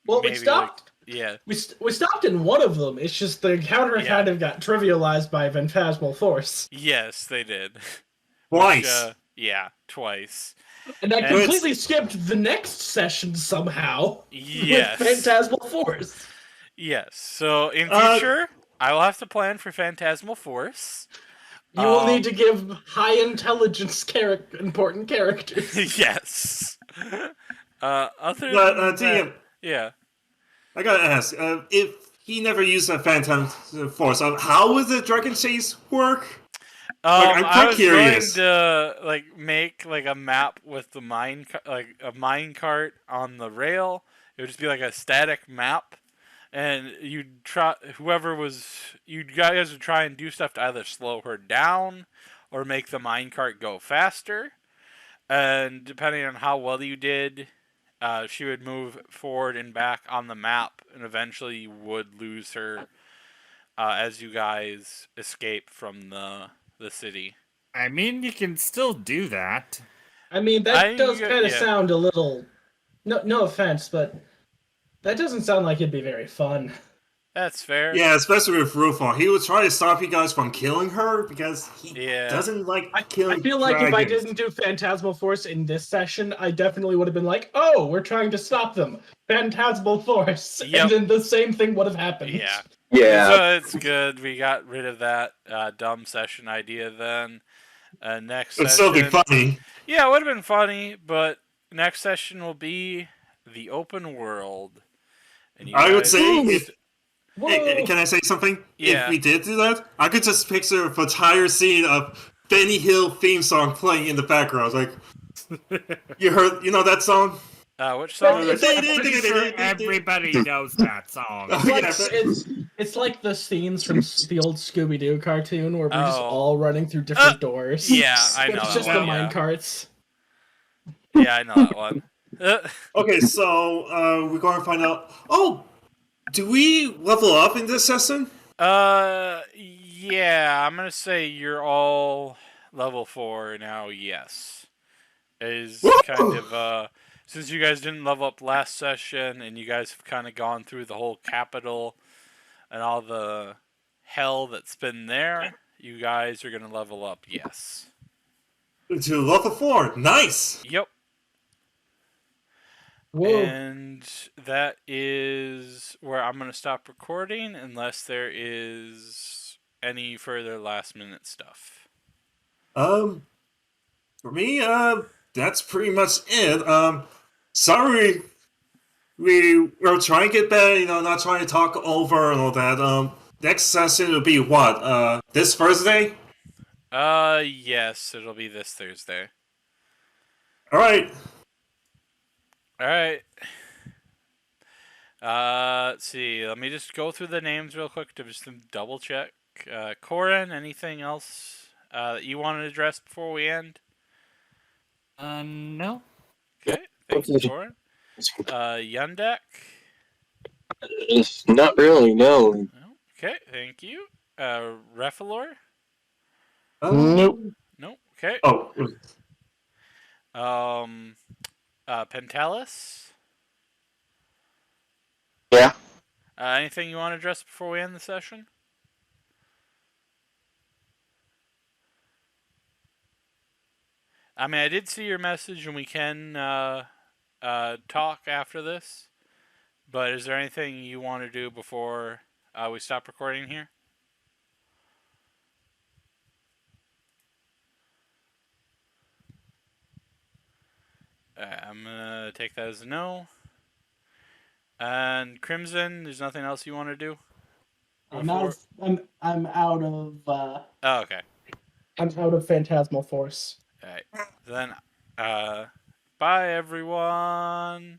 Well, maybe, we stopped. Yeah. We stopped in one of them. It's just the encounter kind of got trivialized by Phantasmal Force. Yes, they did. Twice. Yeah, twice. And I completely skipped the next session somehow. Yes. With Phantasmal Force. Yes. So in future, I will have to plan for Phantasmal Force. You will need to give high intelligence important characters. Yes. Other than that, yeah. I gotta ask, if he never used a Phantom Force, how would the Dragon Chase work? I'm quite curious. Going to make a map with the a minecart on the rail. It would just be like a static map, and you guys would try and do stuff to either slow her down or make the minecart go faster. And depending on how well you did, she would move forward and back on the map, and eventually you would lose her as you guys escape from the city. I mean, you can still do that. I mean, that does kind of sound a little... No offense, but That doesn't sound like it'd be very fun. That's fair. Yeah, especially with Ruxoth. He would try to stop you guys from killing her because he Yeah. doesn't like I killing feel like if I dragons. didn't do Phantasmal Force in this session, I definitely would have been like, oh, we're trying to stop them. Phantasmal Force. Yep. And then the same thing would have happened. Yeah. Yeah. So it's good. We got rid of that dumb session idea then. Next It'd session. still be funny. Yeah, it would have been funny, but next session will be the open world. And you I would guys- say if Whoa! Hey, can I say something? Yeah. If we did do that, I could just picture the entire scene of Benny Hill theme song playing in the background. Like, you know that song? Which song? It's I'm pretty sure everybody knows that song. It's like, Yeah, it's like the scenes from the old Scooby Doo cartoon where we're just Oh. all running through different doors. Yeah, I know It's that just one, the yeah. mine carts. Yeah, I know that one. Okay, so we're going to find out. Oh, do we level up in this session? Yeah, I'm gonna say you're all level 4 now. Yes, is Woo! kind of since you guys didn't level up last session and you guys have kind of gone through the whole capital and all the hell that's been there. You guys are gonna level up. Yes. To level 4. Nice. Yep. Whoa. And that is where I'm going to stop recording unless there is any further last minute stuff. For me, that's pretty much it. Sorry, we were trying to get better, not trying to talk over and all that. Next session will be what? This Thursday? Yes, it'll be this Thursday. Alright. Alright. Let's see. Let me just go through the names real quick to just double check. Corin, anything else that you want to address before we end? No. Okay, thank you, Corin. Yundek? Not really, no. Okay, thank you. Refilor? Nope. Nope. Okay. Oh, Pentalis? Yeah. Anything you want to address before we end the session? I mean, I did see your message, and we can talk after this. But is there anything you want to do before we stop recording here? I'm gonna take that as a no. And Crimson, there's nothing else you want to do? I'm out of Oh, okay. I'm out of Phantasmal Force. Alright. Then, bye everyone!